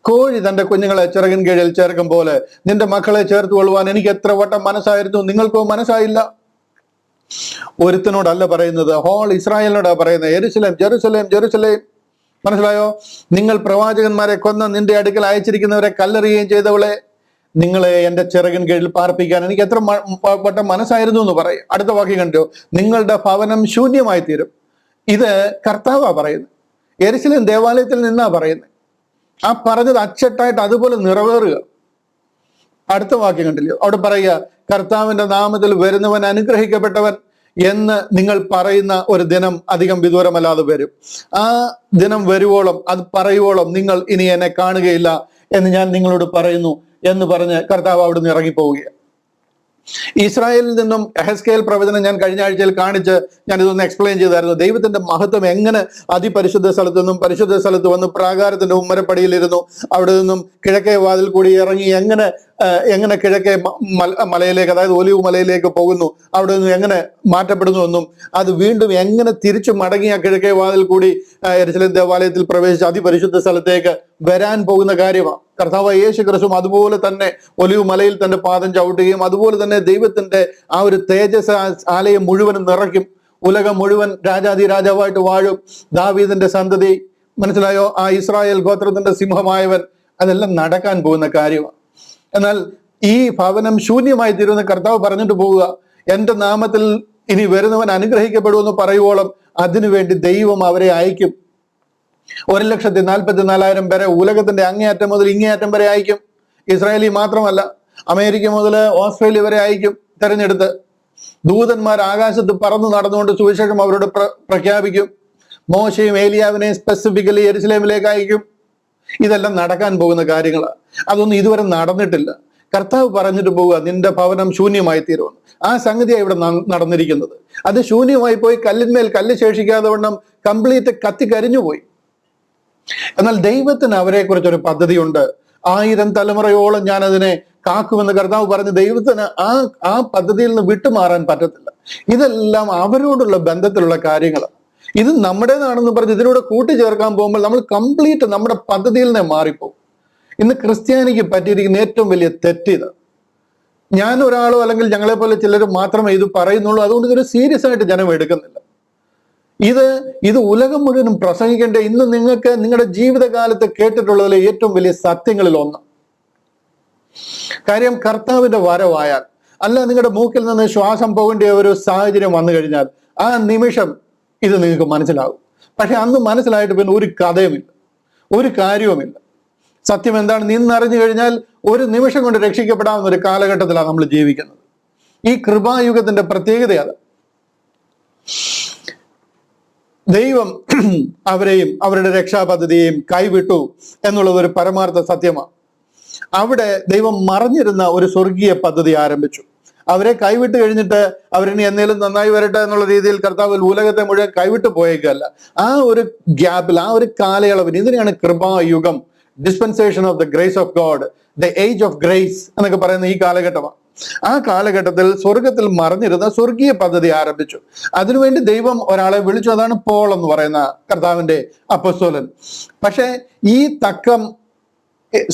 കോഴി തന്റെ കുഞ്ഞുങ്ങളെ ചിറകിൻ കീഴിൽ ചേർക്കും പോലെ നിന്റെ മക്കളെ ചേർത്ത് കൊള്ളുവാൻ എനിക്ക് എത്ര വട്ടം മനസ്സായിരുന്നു, നിങ്ങൾക്കോ മനസ്സായില്ല. ഒരുത്തനോടല്ല പറയുന്നത്, ഹോൾ ഇസ്രായേലിനോടാ പറയുന്നത്. യെരുശലേം ജെറുസലേം ജെറുസലേം, മനസ്സിലായോ? നിങ്ങൾ പ്രവാചകന്മാരെ കൊന്ന നിന്റെ അടുക്കൽ അയച്ചിരിക്കുന്നവരെ കല്ലെറിയുകയും ചെയ്തവളെ, നിങ്ങളെ എന്റെ ചിറകിൻ കീഴിൽ പാർപ്പിക്കാൻ എനിക്ക് എത്ര വട്ടം മനസ്സായിരുന്നു എന്ന് പറയും. അടുത്ത വാക്യം കണ്ടോ, നിങ്ങളുടെ ഭവനം ശൂന്യമായി തീരും. ഇത് കർത്താവാ പറയുന്നത്, യെരുശലേം ദേവാലയത്തിൽ നിന്നാ പറയുന്നത്. ആ പറഞ്ഞത് അച്ചട്ടായിട്ട് അതുപോലെ നിറവേറുക. അടുത്ത വാക്യം കണ്ടില്ലയോ? അവിടെ പറയുക, കർത്താവിന്റെ നാമത്തിൽ വരുന്നവൻ അനുഗ്രഹിക്കപ്പെട്ടവൻ എന്ന് നിങ്ങൾ പറയുന്ന ഒരു ദിനം അധികം വിദൂരമല്ലാതെ വരും. ആ ദിനം വരുവോളം, അത് പറയുവോളം നിങ്ങൾ ഇനി എന്നെ കാണുകയില്ല എന്ന് ഞാൻ നിങ്ങളോട് പറയുന്നു എന്ന് പറഞ്ഞ് കർത്താവ് അവിടുന്ന് ഇറങ്ങിപ്പോവുകയാണ്. ഇസ്രായേലിൽ നിന്നും എഹെസ്കേൽ പ്രവചനം ഞാൻ കഴിഞ്ഞ ആഴ്ചയിൽ കാണിച്ച് ഞാൻ ഇതൊന്ന് എക്സ്പ്ലെയിൻ ചെയ്തായിരുന്നു. ദൈവത്തിന്റെ മഹത്വം എങ്ങനെ അതിപരിശുദ്ധ സ്ഥലത്തു നിന്നും പരിശുദ്ധ സ്ഥലത്ത് വന്ന് പ്രാകാരത്തിന്റെ ഉമ്മരപ്പടിയിലിരുന്നു, അവിടെ നിന്നും കിഴക്കേ വാതിൽ കൂടി ഇറങ്ങി എങ്ങനെ കിഴക്കേ മലയിലേക്ക്, അതായത് ഒലിവ് മലയിലേക്ക് പോകുന്നു, അവിടെ നിന്ന് എങ്ങനെ മാറ്റപ്പെടുന്നു എന്നും അത് വീണ്ടും എങ്ങനെ തിരിച്ചു മടങ്ങിയ കിഴക്കേ വാതിൽ കൂടി യെരുശലേം ദേവാലയത്തിൽ പ്രവേശിച്ച് അതിപരിശുദ്ധ സ്ഥലത്തേക്ക് വരാൻ പോകുന്ന കാര്യമാണ്. കർത്താവ് യേശു ക്രിസ്തു അതുപോലെ തന്നെ ഒലിവ് മലയിൽ തന്റെ പാദം ചവിട്ടുകയും അതുപോലെ തന്നെ ദൈവത്തിന്റെ ആ ഒരു തേജസ് ആലയം മുഴുവനും നിറയ്ക്കും. ഉലകം മുഴുവൻ രാജാതി രാജാവായിട്ട് വാഴും. ദാവീദിന്റെ സന്തതി, മനസ്സിലായോ? ആ ഇസ്രായേൽ ഗോത്രത്തിന്റെ സിംഹമായവൻ, അതെല്ലാം നടക്കാൻ പോകുന്ന കാര്യമാണ്. എന്നാൽ ഈ ഭവനം ശൂന്യമായി തീരുന്ന കർത്താവ് പറഞ്ഞിട്ട് പോവുക, എന്റെ നാമത്തിൽ ഇനി വരുന്നവൻ അനുഗ്രഹിക്കപ്പെടുമെന്ന് പറയുവോളം അതിനുവേണ്ടി ദൈവം അവരെ അയക്കും. 1,44,000 പേരെ ഉലകത്തിന്റെ അങ്ങേയറ്റം മുതൽ ഇങ്ങേയറ്റം വരെ അയക്കും. ഇസ്രായേലി മാത്രമല്ല, അമേരിക്ക മുതൽ ഓസ്ട്രേലിയ വരെ അയക്കും. തെരഞ്ഞെടുത്ത് ദൂതന്മാർ ആകാശത്ത് പറന്നു നടന്നുകൊണ്ട് സുവിശേഷം അവരോട് പ്രഖ്യാപിക്കും. മോശയും ഏലിയാവിനെയും സ്പെസിഫിക്കലി യെരുശലേമിലേക്ക് അയക്കും. ഇതെല്ലാം നടക്കാൻ പോകുന്ന കാര്യങ്ങളാണ്. അതൊന്നും ഇതുവരെ നടന്നിട്ടില്ല. കർത്താവ് പറഞ്ഞിട്ട് പോവുക, നിന്റെ ഭവനം ശൂന്യമായി തീരുമെന്ന്. ആ സംഗതിയാണ് ഇവിടെ നടന്നിരിക്കുന്നത്. അത് ശൂന്യമായി പോയി, കല്ലിന്മേൽ കല്ല് ശേഷിക്കാതെ വണ്ണം കംപ്ലീറ്റ് കത്തിക്കരിഞ്ഞുപോയി. എന്നാൽ ദൈവത്തിന് അവരെ കുറിച്ചൊരു പദ്ധതിയുണ്ട്. 1000 തലമുറയോളം ഞാൻ അതിനെ കാക്കുമെന്ന് കർത്താവ് പറഞ്ഞ് ദൈവത്തിന് ആ പദ്ധതിയിൽ നിന്ന് വിട്ടുമാറാൻ പറ്റത്തില്ല. ഇതെല്ലാം അവരോടുള്ള ബന്ധത്തിലുള്ള കാര്യങ്ങളാണ്. ഇത് നമ്മുടേതാണെന്ന് പറഞ്ഞ് ഇതിലൂടെ കൂട്ടിച്ചേർക്കാൻ പോകുമ്പോൾ നമ്മൾ കംപ്ലീറ്റ് നമ്മുടെ പദ്ധതിയിൽ നിന്ന് മാറിപ്പോകും. ഇന്ന് ക്രിസ്ത്യാനിക്ക് പറ്റിയിരിക്കുന്ന ഏറ്റവും വലിയ തെറ്റിത്, ഞാൻ ഒരാളോ അല്ലെങ്കിൽ ഞങ്ങളെ പോലെ ചിലർ മാത്രമേ ഇത് പറയുന്നുള്ളൂ, അതുകൊണ്ട് ഇതൊരു സീരിയസ് ആയിട്ട് ജനം എടുക്കുന്നില്ല. ഇത് ഉലകം മുഴുവനും പ്രസംഗിക്കേണ്ട, ഇന്ന് നിങ്ങൾക്ക് നിങ്ങളുടെ ജീവിതകാലത്ത് കേട്ടിട്ടുള്ളതിലെ ഏറ്റവും വലിയ സത്യങ്ങളിൽ ഒന്ന്. കാര്യം കർത്താവിന്റെ വരവായാൽ, അല്ല നിങ്ങളുടെ മൂക്കിൽ നിന്ന് ശ്വാസം പോകേണ്ട ഒരു സാഹചര്യം വന്നു കഴിഞ്ഞാൽ ആ നിമിഷം ഇത് നിങ്ങൾക്ക് മനസ്സിലാകും. പക്ഷെ അന്ന് മനസ്സിലായിട്ട് പിന്നെ ഒരു കഥയുമില്ല, ഒരു കാര്യവുമില്ല. സത്യം എന്താണ് നിന്നറിഞ്ഞു കഴിഞ്ഞാൽ ഒരു നിമിഷം കൊണ്ട് രക്ഷിക്കപ്പെടാവുന്ന ഒരു കാലഘട്ടത്തിലാണ് നമ്മൾ ജീവിക്കുന്നത്. ഈ കൃപായുഗത്തിന്റെ പ്രത്യേകതയാണ്. ദൈവം അവരെയും അവരുടെ രക്ഷാപദ്ധതിയെയും കൈവിട്ടു എന്നുള്ളത് ഒരു പരമാർത്ഥ സത്യമാണ്. അവിടെ ദൈവം മറഞ്ഞിരുന്ന ഒരു സ്വർഗീയ പദ്ധതി ആരംഭിച്ചു. അവരെ കൈവിട്ട് കഴിഞ്ഞിട്ട് അവരിനി എന്നേലും നന്നായി വരട്ടെ എന്നുള്ള രീതിയിൽ കർത്താവ് ഉലകത്തെ മുഴുവൻ കൈവിട്ട് പോയേക്കല്ല. ആ ഒരു ഗ്യാപ്പിൽ, ആ ഒരു കാലയളവിന്, ഇതിനെയാണ് കൃപായുഗം, dispensation of the grace of God, the age of grace എന്നൊക്കെ പറയുന്ന ഈ കാലഘട്ടമാണ്. ആ കാലഘട്ടത്തിൽ സ്വർഗത്തിൽ മറഞ്ഞിരുന്ന സ്വർഗീയ പദ്ധതി ആരംഭിച്ചു. അതിനുവേണ്ടി ദൈവം ഒരാളെ വിളിച്ചു. അതാണ് പോൾ എന്ന് പറയുന്ന കർത്താവിന്റെ അപ്പോസ്തലൻ. പക്ഷെ ഈ തക്കം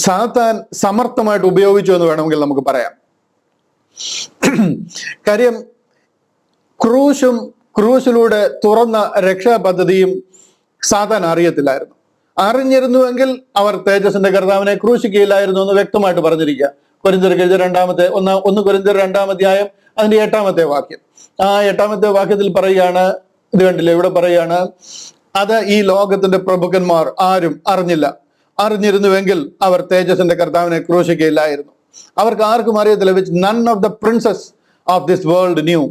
സാത്താൻ സമർത്ഥമായിട്ട് ഉപയോഗിച്ചു എന്ന് വേണമെങ്കിൽ നമുക്ക് പറയാം. കാര്യം ക്രൂശിലൂടെ തുറന്ന രക്ഷാ പദ്ധതിയും സാത്താൻ അറിയത്തില്ലായിരുന്നു. അറിഞ്ഞിരുന്നുവെങ്കിൽ അവർ തേജസ്സിന്റെ കർത്താവിനെ ക്രൂശിക്കുകയില്ലായിരുന്നു എന്ന് വ്യക്തമായിട്ട് പറഞ്ഞിരിക്കുക. കൊരിന്ത്യർക്ക് എഴുതിയ ഒന്ന് കൊരിന്ത്യർ 2-ാം അധ്യായം അതിന്റെ 8-ാമത്തെ വാക്യം. ആ 8-ാമത്തെ വാക്യത്തിൽ പറയുകയാണ്, ഇത് കണ്ടില്ലേ, ഇവിടെ പറയുകയാണ്, അത് ഈ ലോകത്തിന്റെ പ്രഭുക്കന്മാർ ആരും അറിഞ്ഞില്ല, അറിഞ്ഞിരുന്നുവെങ്കിൽ അവർ തേജസ്സിന്റെ കർത്താവിനെ ക്രൂശിക്കുകയില്ലായിരുന്നു. അവർക്ക് ആർക്കും അറിയത്തില്ല. which none of the princes of this world knew,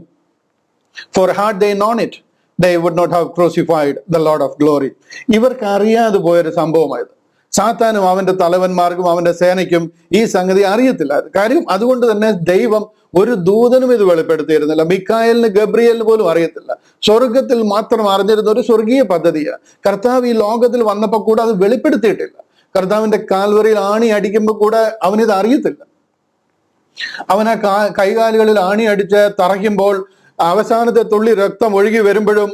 for had they known it they would not have crucified the Lord of glory. ഇവർക്ക് അറിയാതെ പോയൊരു സംഭവമായത്. സാത്താനും അവന്റെ തലവന്മാർക്കും അവന്റെ സേനയ്ക്കും ഈ സംഗതി അറിയത്തില്ല. കാര്യം അതുകൊണ്ട് തന്നെ ദൈവം ഒരു ദൂതനും ഇത് വെളിപ്പെടുത്തിയിരുന്നില്ല. മിക്കായേലിന് ഗബ്രിയേലിന് പോലും അറിയത്തില്ല. സ്വർഗത്തിൽ മാത്രം അറിഞ്ഞിരുന്ന ഒരു സ്വർഗീയ പദ്ധതിയാണ്. കർത്താവ് ഈ ലോകത്തിൽ വന്നപ്പോൾ കൂടെ അത് വെളിപ്പെടുത്തിയിട്ടില്ല. കർത്താവിന്റെ കാൽവറിയിൽ ആണി അടിക്കുമ്പോൾ കൂടെ അവനിത് അറിയത്തില്ല. അവൻ ആ കൈകാലുകളിൽ ആണി അടിച്ച് തറയ്ക്കുമ്പോൾ അവസാനത്തെ തുള്ളി രക്തം ഒഴുകി വരുമ്പോഴും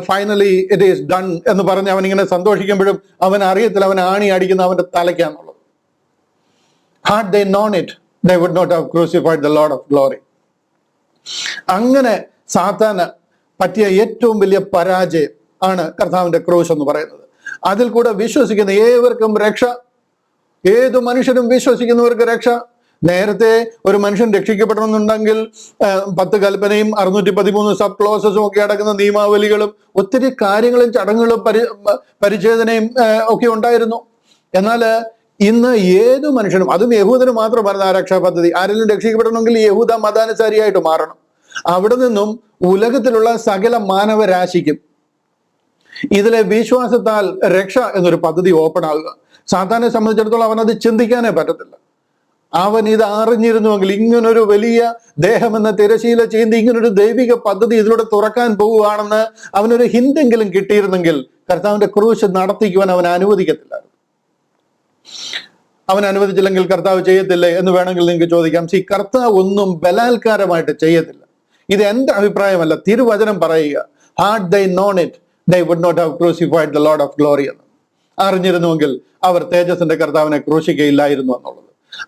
ഫൈനലി ഇറ്റ് ഈസ് ഡൺ എന്ന് പറഞ്ഞ് അവൻ ഇങ്ങനെ സന്തോഷിക്കുമ്പോഴും അവൻ അറിയത്തില്ല അവൻ ആണി അടിക്കുന്ന അവന്റെ തലയ്ക്കാന്നുള്ളത്. Had they known it they would not have crucified the Lord of glory. അങ്ങനെ സാത്താന് പറ്റിയ ഏറ്റവും വലിയ പരാജയം ആണ് കർത്താവിന്റെ ക്രൂശ് എന്ന് പറയുന്നത്. അതിൽ കൂടെ വിശ്വസിക്കുന്ന ഏവർക്കും രക്ഷ, ഏതു മനുഷ്യരും വിശ്വസിക്കുന്നവർക്ക് രക്ഷ. നേരത്തെ ഒരു മനുഷ്യൻ രക്ഷിക്കപ്പെടണമെന്നുണ്ടെങ്കിൽ 10 കൽപ്പനയും 613 സബ് ക്ലോസസും ഒക്കെ അടങ്ങുന്ന നിയമാവലികളും ഒത്തിരി കാര്യങ്ങളും ചടങ്ങുകളും പരിച്ഛേദനയും ഒക്കെ ഉണ്ടായിരുന്നു. എന്നാൽ ഇന്ന് ഏതു മനുഷ്യനും, അതും യഹൂദന് മാത്രമായിരുന്നു ആ രക്ഷാ പദ്ധതി. ആരെങ്കിലും രക്ഷിക്കപ്പെടണമെങ്കിൽ യഹൂദ മതാനുസാരിയായിട്ട് മാറണം. അവിടെ നിന്നും ഉലകത്തിലുള്ള സകല മാനവരാശിക്കും ഇതിലെ വിശ്വാസത്താൽ രക്ഷ എന്നൊരു പദ്ധതി ഓപ്പൺ ആകുക. സാത്താനെ സംബന്ധിച്ചിടത്തോളം അവനത് ചിന്തിക്കാനേ പറ്റത്തില്ല. അവൻ ഇത് അറിഞ്ഞിരുന്നുവെങ്കിൽ, ഇങ്ങനൊരു വലിയ ദേഹം എന്ന തിരശീല ചെയ്യുന്ന ഇങ്ങനൊരു ദൈവിക പദ്ധതി ഇതിലൂടെ തുറക്കാൻ പോവുകയാണെന്ന് അവനൊരു ഹിന്റെങ്കിലും കിട്ടിയിരുന്നെങ്കിൽ കർത്താവിന്റെ ക്രൂശ് നടത്തിക്കുവാൻ അവൻ അനുവദിക്കത്തില്ലായിരുന്നു. അവൻ അനുവദിച്ചില്ലെങ്കിൽ കർത്താവ് ചെയ്യത്തില്ലേ എന്ന് വേണമെങ്കിൽ നിങ്ങൾക്ക് ചോദിക്കാം. കർത്താവ് ഒന്നും ബലാത്കാരമായിട്ട് ചെയ്യത്തില്ല. ഇത് എന്റെ അഭിപ്രായമല്ല, തിരുവചനം പറയുക. Had they known it they would not have crucified the Lord of glory എന്ന്. അറിഞ്ഞിരുന്നുവെങ്കിൽ അവർ തേജസ്സിന്റെ കർത്താവിനെ ക്രൂശിക്കയില്ലായിരുന്നു എന്നുള്ളത്.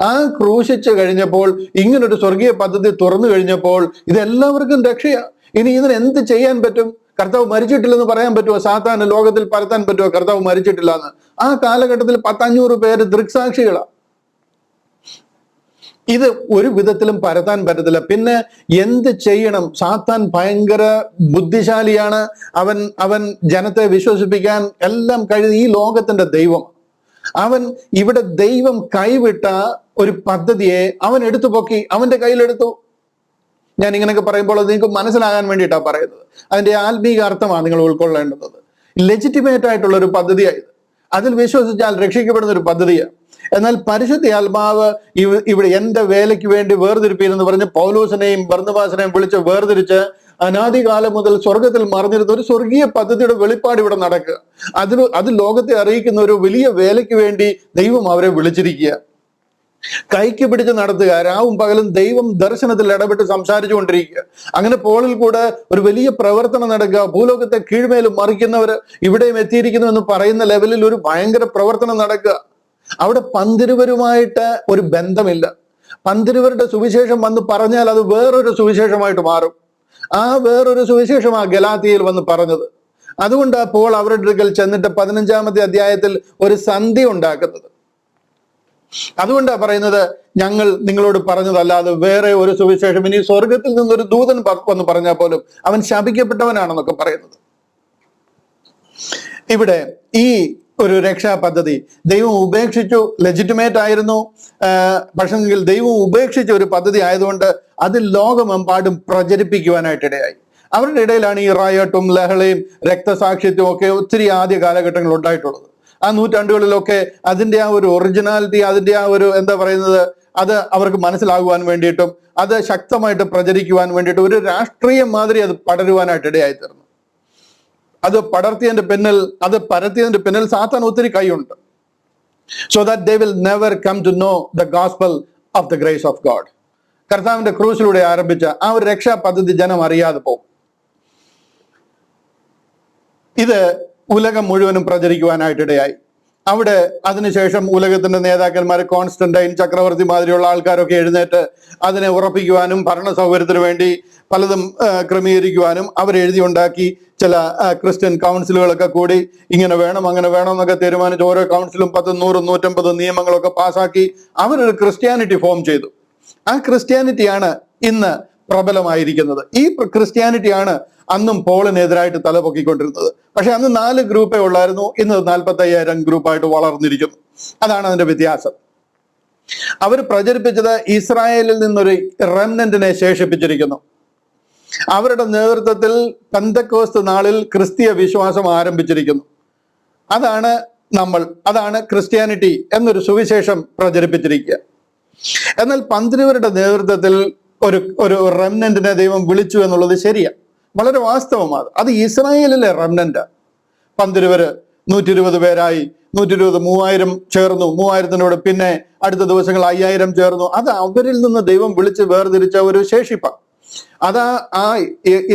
ആ ക്രൂശിച്ച് കഴിഞ്ഞപ്പോൾ, ഇങ്ങനൊരു സ്വർഗീയ പദ്ധതി തുറന്നു കഴിഞ്ഞപ്പോൾ ഇതെല്ലാവർക്കും രക്ഷയാ. ഇനി ഇതിന് എന്ത് ചെയ്യാൻ പറ്റും? കർത്താവ് മരിച്ചിട്ടില്ലെന്ന് പറയാൻ പറ്റുമോ? സാത്താന് ലോകത്തിൽ പരത്താൻ പറ്റുമോ കർത്താവ് മരിച്ചിട്ടില്ല എന്ന്? ആ കാലഘട്ടത്തിൽ 500 പേര് ദൃക്സാക്ഷികളാണ്. ഇത് ഒരു വിധത്തിലും പരത്താൻ പറ്റത്തില്ല. പിന്നെ എന്ത് ചെയ്യണം? സാത്താൻ ഭയങ്കര ബുദ്ധിശാലിയാണ്. അവൻ ജനത്തെ വിശ്വസിപ്പിക്കാൻ എല്ലാം കഴിയുന്ന ഈ ലോകത്തിന്റെ ദൈവം. അവൻ ഇവിടെ ദൈവം കൈവിട്ട ഒരു പദ്ധതിയെ അവൻ എടുത്തു പൊക്കി അവന്റെ കയ്യിലെടുത്തു. ഞാൻ ഇങ്ങനെയൊക്കെ പറയുമ്പോൾ അത് നിങ്ങൾക്ക് മനസ്സിലാകാൻ വേണ്ടിയിട്ടാണ് പറയുന്നത്. അതിന്റെ ആത്മീക അർത്ഥമാണ് നിങ്ങൾ ഉൾക്കൊള്ളേണ്ടുന്നത്. ലെജിറ്റിമേറ്റ് ആയിട്ടുള്ള ഒരു പദ്ധതിയായത്. അതിൽ വിശ്വസിച്ചാൽ രക്ഷിക്കപ്പെടുന്ന ഒരു പദ്ധതിയാണ്. എന്നാൽ പരിശുദ്ധ ആത്മാവ് ഇവിടെ എന്റെ വേലയ്ക്ക് വേണ്ടി വേർതിരിപ്പില്ലെന്ന് പറഞ്ഞ് പൗലോസിനെയും ബർന്നബാസിനെയും വിളിച്ച് വേർതിരിച്ച് അനാദികാലം മുതൽ സ്വർഗത്തിൽ മറഞ്ഞിരുന്ന ഒരു സ്വർഗീയ പദ്ധതിയുടെ വെളിപ്പാട് ഇവിടെ നടക്കുക. അത് ലോകത്തെ അറിയിക്കുന്ന ഒരു വലിയ വേലയ്ക്ക് വേണ്ടി ദൈവം അവരെ വിളിച്ചിരിക്കുക. കൈക്ക് പിടിച്ച് നടത്തുക, രാവും പകലും ദൈവം ദർശനത്തിൽ ഇടപെട്ട് സംസാരിച്ചു കൊണ്ടിരിക്കുക. അങ്ങനെ പോളിൽ കൂടെ ഒരു വലിയ പ്രവർത്തനം നടക്കുക. ഭൂലോകത്തെ കീഴ്മേലും മറിക്കുന്നവർ ഇവിടെയും എത്തിയിരിക്കുന്നു എന്ന് പറയുന്ന ലെവലിൽ ഒരു ഭയങ്കര പ്രവർത്തനം നടക്കുക. അവിടെ പന്തിരുവരുമായിട്ട് ഒരു ബന്ധമില്ല. പന്തിരുവരുടെ സുവിശേഷം വന്ന് പറഞ്ഞാൽ അത് വേറൊരു സുവിശേഷമായിട്ട് മാറും. ആ വേറൊരു സുവിശേഷമാണ് ഗലാത്യയിൽ വന്ന് പറഞ്ഞത്. അതുകൊണ്ട് പോൾ അവരുടെ അടുക്കൽ ചെന്നിട്ട് 15-ാമത്തെ അധ്യായത്തിൽ ഒരു സന്ധി ഉണ്ടാക്കുന്നത്. അതുകൊണ്ടാണ് പറയുന്നത്, ഞങ്ങൾ നിങ്ങളോട് പറഞ്ഞതല്ലാതെ വേറെ ഒരു സുവിശേഷം, ഇനി സ്വർഗത്തിൽ നിന്നൊരു ദൂതൻ വന്ന് പറഞ്ഞാൽ പോലും അവൻ ശപിക്കപ്പെട്ടവനാണെന്നൊക്കെ പറയുന്നത്. ഇവിടെ ഈ ഒരു രക്ഷാ പദ്ധതി ദൈവം ഉപേക്ഷിച്ചു. ലെജിറ്റിമേറ്റ് ആയിരുന്നു, പക്ഷെങ്കിൽ ദൈവം ഉപേക്ഷിച്ച ഒരു പദ്ധതി ആയതുകൊണ്ട് അത് ലോകമെമ്പാടും പ്രചരിപ്പിക്കുവാനായിട്ടിടയായി. അവരുടെ ഇടയിലാണ് ഈ റയോട്ടും ലഹളയും രക്തസാക്ഷിത്വം ഒക്കെ ഒത്തിരി ആദ്യ കാലഘട്ടങ്ങൾ ഉണ്ടായിട്ടുള്ളത്. ആ നൂറ്റാണ്ടുകളിലൊക്കെ അതിൻ്റെ ആ ഒരു ഒറിജിനാലിറ്റി, അതിൻ്റെ ആ ഒരു എന്താ പറയുന്നത്, അത് അവർക്ക് മനസ്സിലാകുവാൻ വേണ്ടിയിട്ടും അത് ശക്തമായിട്ട് പ്രചരിക്കുവാൻ വേണ്ടിയിട്ടും ഒരു രാഷ്ട്രീയം മാതിരി അത് പടരുവാനായിട്ട് ഇടയായി തീർന്നു. അത് പരത്തിയതിന്റെ പിന്നിൽ സാത്താൻ ഒത്തിരി കൈയുണ്ട്. So that they will never come to know the gospel of the grace of God. കർത്താവിന്റെ ക്രൂസിലൂടെ ആരംഭിച്ച ആ ഒരു രക്ഷാ പദ്ധതി ജനം അറിയാതെ പോകും. ഇത് ഉലകം മുഴുവനും പ്രചരിക്കുവാനായിട്ടിടയായി. അവിടെ അതിനുശേഷം ഉലകത്തിന്റെ നേതാക്കന്മാർ, കോൺസ്റ്റന്റൈൻ ചക്രവർത്തി മാതിരിയുള്ള ആൾക്കാരൊക്കെ എഴുന്നേറ്റ് അതിനെ ഉറപ്പിക്കുവാനും ഭരണ സൗകര്യത്തിന് വേണ്ടി പലതും ക്രമീകരിക്കുവാനും അവരെഴുതി ഉണ്ടാക്കി. ചില ക്രിസ്ത്യൻ കൗൺസിലുകളൊക്കെ കൂടി ഇങ്ങനെ വേണം അങ്ങനെ വേണം എന്നൊക്കെ തീരുമാനിച്ച് ഓരോ കൗൺസിലും 10, 100, 150 നിയമങ്ങളൊക്കെ പാസ്സാക്കി അവരൊരു ക്രിസ്ത്യാനിറ്റി ഫോം ചെയ്തു. ആ ക്രിസ്ത്യാനിറ്റിയാണ് ഇന്ന് പ്രബലമായിരിക്കുന്നത്. ഈ ക്രിസ്ത്യാനിറ്റിയാണ് അന്നും പോളിനെതിരായിട്ട് തലപൊക്കിക്കൊണ്ടിരുന്നത്. പക്ഷെ അന്ന് 4 ഗ്രൂപ്പേ ഉള്ളായിരുന്നു, ഇന്ന് 45,000 ഗ്രൂപ്പായിട്ട് വളർന്നിരിക്കുന്നു. അതാണ് അതിന്റെ വ്യത്യാസം. അവർ പ്രചരിപ്പിച്ചത് ഇസ്രായേലിൽ നിന്നൊരു റെമനന്റിനെ ശേഷിപ്പിച്ചിരിക്കുന്നു. അവരുടെ നേതൃത്വത്തിൽ പെന്തക്കോസ്ത് നാളിൽ ക്രിസ്തീയ വിശ്വാസം ആരംഭിച്ചിരിക്കുന്നു. അതാണ് ക്രിസ്ത്യാനിറ്റി എന്നൊരു സുവിശേഷം പ്രചരിപ്പിച്ചിരിക്കുക. എന്നാൽ പന്തിരുവരുടെ നേതൃത്വത്തിൽ ഒരു റെമനന്റിനെ ദൈവം വിളിച്ചു എന്നുള്ളത് ശരിയാണ്, വളരെ വാസ്തവമാണ്. അത് ഇസ്രായേലിലെ റെമനന്റ്. പന്തിരുവര് 120 പേരായി, 120 3000 ചേർന്നു. 3000-നോട് പിന്നെ അടുത്ത ദിവസങ്ങൾ 5000 ചേർന്നു. അത് അവരിൽ നിന്ന് ദൈവം വിളിച്ച് വേർതിരിച്ച ഒരു ശേഷിപ്പാണ്. അതാ ആ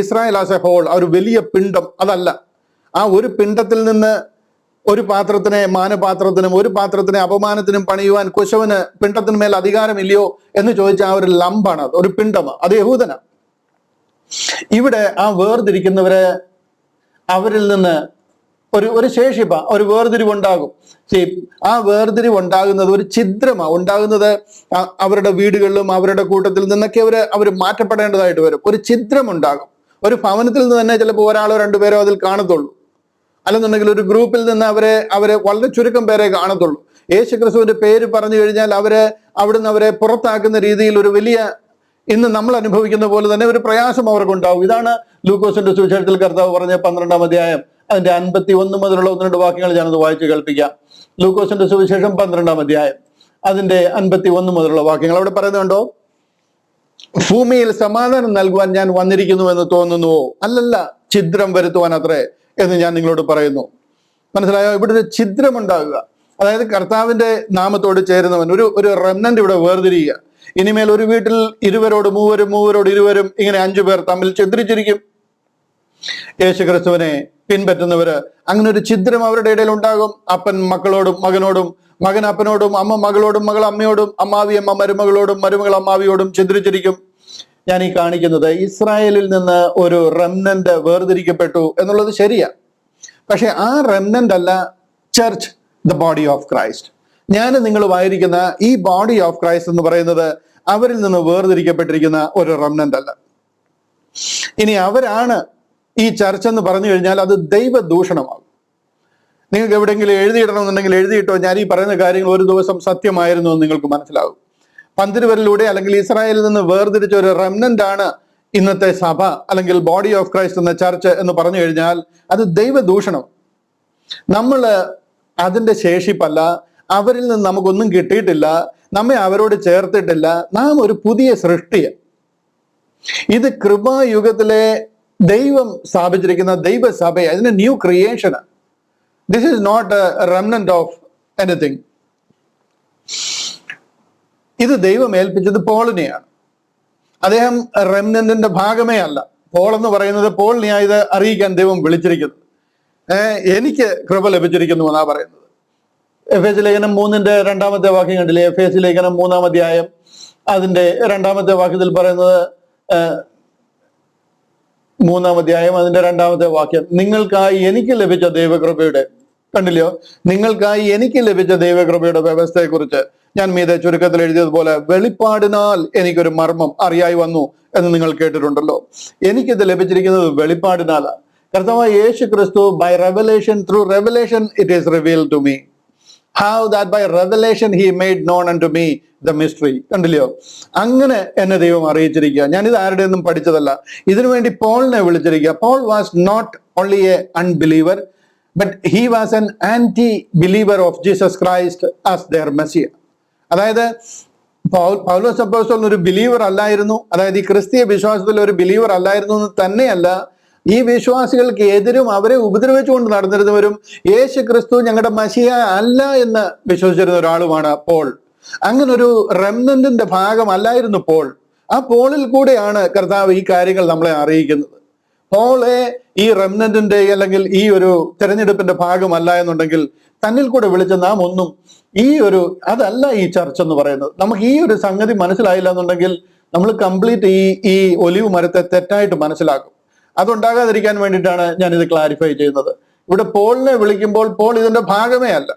ഇസ്രായേൽ ആസ് എ ഹോൾ, ആ ഒരു വലിയ പിണ്ഡം അതല്ല. ആ ഒരു പിണ്ഡത്തിൽ നിന്ന് ഒരു പാത്രത്തിനെ മാനപാത്രത്തിനും ഒരു പാത്രത്തിനെ അപമാനത്തിനും പണിയുവാൻ കുശവന് പിണ്ഡത്തിന് മേൽ അധികാരമില്ലയോ എന്ന് ചോദിച്ച ആ ഒരു ലംബാണ് അത്, ഒരു പിണ്ഡമാണ്. അത് യഹൂദനാണ്. ഇവിടെ ആ വേർതിരിക്കുന്നവരെ അവരിൽ നിന്ന് ഒരു ശേഷിപ്പ, ഒരു വേർതിരിവുണ്ടാകും. ആ വേർതിരിവ് ഉണ്ടാകുന്നത് ഒരു ഛിദ്രമാണ് ഉണ്ടാകുന്നത്. അവരുടെ വീടുകളിലും അവരുടെ കൂട്ടത്തിൽ നിന്നൊക്കെ അവർ മാറ്റപ്പെടേണ്ടതായിട്ട് വരും. ഒരു ഛിദ്രമുണ്ടാകും. ഒരു ഭവനത്തിൽ നിന്ന് തന്നെ ചിലപ്പോൾ 1-2 പേരോ അതിൽ കാണത്തുള്ളൂ. അല്ലെന്നുണ്ടെങ്കിൽ ഒരു ഗ്രൂപ്പിൽ നിന്ന് അവരെ വളരെ ചുരുക്കം പേരെ കാണത്തുള്ളൂ. യേശുക്രിസ്തുവിന്റെ പേര് പറഞ്ഞു കഴിഞ്ഞാൽ അവിടുന്ന് അവരെ പുറത്താക്കുന്ന രീതിയിൽ ഒരു വലിയ, ഇന്ന് നമ്മൾ അനുഭവിക്കുന്ന പോലെ തന്നെ ഒരു പ്രയാസം അവർക്കുണ്ടാവും. ഇതാണ് ലൂക്കോസിന്റെ സുവിശേഷത്തിൽ കർത്താവ് പറഞ്ഞ 12-ാം അധ്യായം അതിന്റെ 51 മുതലുള്ള 1-2 വാക്യങ്ങൾ ഞാനത് വായിച്ച് കേൾപ്പിക്കാം. ലൂക്കോസിന്റെ സുവിശേഷം 12-ാം അധ്യായം അതിന്റെ 51 മുതലുള്ള വാക്യങ്ങൾ. അവിടെ പറയുന്നുണ്ടോ, ഭൂമിയിൽ സമാധാനം നൽകുവാൻ ഞാൻ വന്നിരിക്കുന്നു എന്ന് തോന്നുന്നുവോ? അല്ലല്ല, ഛിദ്രം വരുത്തുവാൻ അത്രേ എന്ന് ഞാൻ നിങ്ങളോട് പറയുന്നു. മനസ്സിലായോ? ഇവിടെ ഒരു ഛിദ്രമുണ്ടാകുക, അതായത് കർത്താവിന്റെ നാമത്തോട് ചേരുന്നവൻ, ഒരു റെമനന്റ് ഇവിടെ വേർതിരിയുക. ഇനിമേൽ ഒരു വീട്ടിൽ 2 മൂവരോട് 2 ഇങ്ങനെ 5 പേർ തമ്മിൽ ഛിദ്രിച്ചിരിക്കും. യേശുക്രിസ്തുവിനെ പിൻപറ്റുന്നവര് അങ്ങനെ ഒരു ഛിദ്രം അവരുടെ ഇടയിൽ ഉണ്ടാകും. അപ്പൻ മക്കളോടും മകനോടും, മകൻ അപ്പനോടും, അമ്മ മകളോടും, മകൾ അമ്മയോടും, അമ്മാവി അമ്മ മരുമകളോടും, മരുമകൾ അമ്മാവിയോടും ഛിദ്രിച്ചിരിക്കും. ഞാൻ ഈ കാണിക്കുന്നത് ഇസ്രായേലിൽ നിന്ന് ഒരു റെമനന്റ് വേർതിരിക്കപ്പെട്ടു എന്നുള്ളത് ശരിയാ. പക്ഷെ ആ റെമനന്റ് അല്ല church, the body of Christ. ഞാൻ നിങ്ങളുമായിരിക്കുന്ന ഈ ബോഡി ഓഫ് ക്രൈസ്റ്റ് എന്ന് പറയുന്നത് അവരിൽ നിന്ന് വേർതിരിക്കപ്പെട്ടിരിക്കുന്ന ഒരു റെമനന്റ് അല്ല. ഇനി അവരാണ് ഈ ചർച്ച് എന്ന് പറഞ്ഞു കഴിഞ്ഞാൽ അത് ദൈവദൂഷണമാകും. നിങ്ങൾക്ക് എവിടെയെങ്കിലും എഴുതിയിടണമെന്നുണ്ടെങ്കിൽ എഴുതിയിട്ടോ, ഞാൻ ഈ പറയുന്ന കാര്യങ്ങൾ ഒരു ദിവസം സത്യമായിരുന്നു എന്ന് നിങ്ങൾക്ക് മനസ്സിലാകും. പന്തിരുവരിലൂടെ അല്ലെങ്കിൽ ഇസ്രായേലിൽ നിന്ന് വേർതിരിച്ച ഒരു റെമനന്റ് ആണ് ഇന്നത്തെ സഭ അല്ലെങ്കിൽ ബോഡി ഓഫ് ക്രൈസ്റ്റ് എന്ന ചർച്ച് എന്ന് പറഞ്ഞു കഴിഞ്ഞാൽ അത് ദൈവദൂഷണം. നമ്മൾ അതിന്റെ ശേഷിപ്പല്ല, അവരിൽ നിന്ന് നമുക്കൊന്നും കിട്ടിയിട്ടില്ല, നമ്മെ അവരോട് ചേർത്തിട്ടില്ല. നാം ഒരു പുതിയ സൃഷ്ടിയാണ്. ഇത് കൃപായുഗത്തിലെ ദൈവം സ്ഥാപിച്ചിരിക്കുന്ന ദൈവസഭ, അതിന് ന്യൂ ക്രിയേഷനാണ്. This is not a remnant of anything. ഇത് ദൈവം ഏൽപ്പിച്ചത് പോളിനെയാണ്. അദ്ദേഹം റെംനന്റിന്റെ ഭാഗമേ അല്ല. പോൾ എന്ന് പറയുന്നത് പോളിനെയാ ഇത് അറിയിക്കാൻ ദൈവം വിളിച്ചിരിക്കുന്നത്. എനിക്ക് കൃപ ലഭിച്ചിരിക്കുന്നു എന്നാ പറയുന്നത്. എഫേസ് ലേഖനം 3:2 വാക്യം കണ്ടില്ലേ? എഫേസ് ലേഖനം 3 അധ്യായം അതിന്റെ 2 വാക്യത്തിൽ പറയുന്നത്, 3 അധ്യായം അതിന്റെ 2 വാക്യം, നിങ്ങൾക്കായി എനിക്ക് ലഭിച്ച ദൈവകൃപയുടെ, കണ്ടില്ലയോ, നിങ്ങൾക്കായി എനിക്ക് ലഭിച്ച ദൈവകൃപയുടെ വ്യവസ്ഥയെക്കുറിച്ച് ഞാൻ മീതെ ചുരുക്കത്തിൽ എഴുതിയതുപോലെ വെളിപ്പാടിനാൽ എനിക്കൊരു മർമ്മം അറിയായി വന്നു എന്ന് നിങ്ങൾ കേട്ടിട്ടുണ്ടല്ലോ. എനിക്കിത് ലഭിച്ചിരിക്കുന്നത് വെളിപ്പാടിനാലാണ്. കർത്താവായ Yesu Kristu, by revelation, through revelation it is revealed to me. How that by revelation he made known unto me the mystery. കണ്ടില്ലയോ, അങ്ങനെ എന്നെ ദൈവം അറിയിച്ചിരിക്കുക. ഞാനിത് ആരുടെ ഒന്നും പഠിച്ചതല്ല. ഇതിനു വേണ്ടി പോളിനെ വിളിച്ചിരിക്കുക. Paul was not only a unbeliever, but he was an anti-believer of Jesus Christ as their Messiah. അതായത് പൗലോസ് അപ്പോസ്തലൻ ഒരു ബിലീവർ അല്ലായിരുന്നു, അതായത് ഈ ക്രിസ്തീയ വിശ്വാസത്തിൽ ഒരു ബിലീവർ അല്ലായിരുന്നു എന്ന് തന്നെയല്ല, ഈ വിശ്വാസികൾക്ക് എതിരും അവരെ ഉപദ്രവിച്ചുകൊണ്ട് നടന്നിരുന്നവരും യേശു ക്രിസ്തു ഞങ്ങളുടെ മശിഹ അല്ല എന്ന് വിശ്വസിച്ചിരുന്ന ഒരാളുമാണ് പോൾ. അങ്ങനെ ഒരു റെംനന്റിന്റെ ഭാഗമല്ലായിരുന്നു പോൾ. ആ പോളിൽ കൂടെയാണ് കർത്താവ് ഈ കാര്യങ്ങൾ നമ്മളെ അറിയിക്കുന്നത്. പോളെ ഈ റെംനന്റിന്റെ അല്ലെങ്കിൽ ഈ ഒരു തെരഞ്ഞെടുപ്പിന്റെ ഭാഗമല്ല എന്നുണ്ടെങ്കിൽ തന്നിൽ കൂടെ വിളിച്ച നാം ഒന്നും അതല്ല ഈ ചർച്ച എന്ന് പറയുന്നത്. നമുക്ക് ഈ ഒരു സംഗതി മനസ്സിലായില്ല എന്നുണ്ടെങ്കിൽ നമ്മൾ കംപ്ലീറ്റ് ഈ ഒലിവ് മരത്തെ തെറ്റായിട്ട് മനസ്സിലാക്കും. അതുണ്ടാകാതിരിക്കാൻ വേണ്ടിയിട്ടാണ് ഞാൻ ഇത് ക്ലാരിഫൈ ചെയ്യുന്നത്. ഇവിടെ പോളിനെ വിളിക്കുമ്പോൾ പോൾ ഇതിന്റെ ഭാഗമേ അല്ല.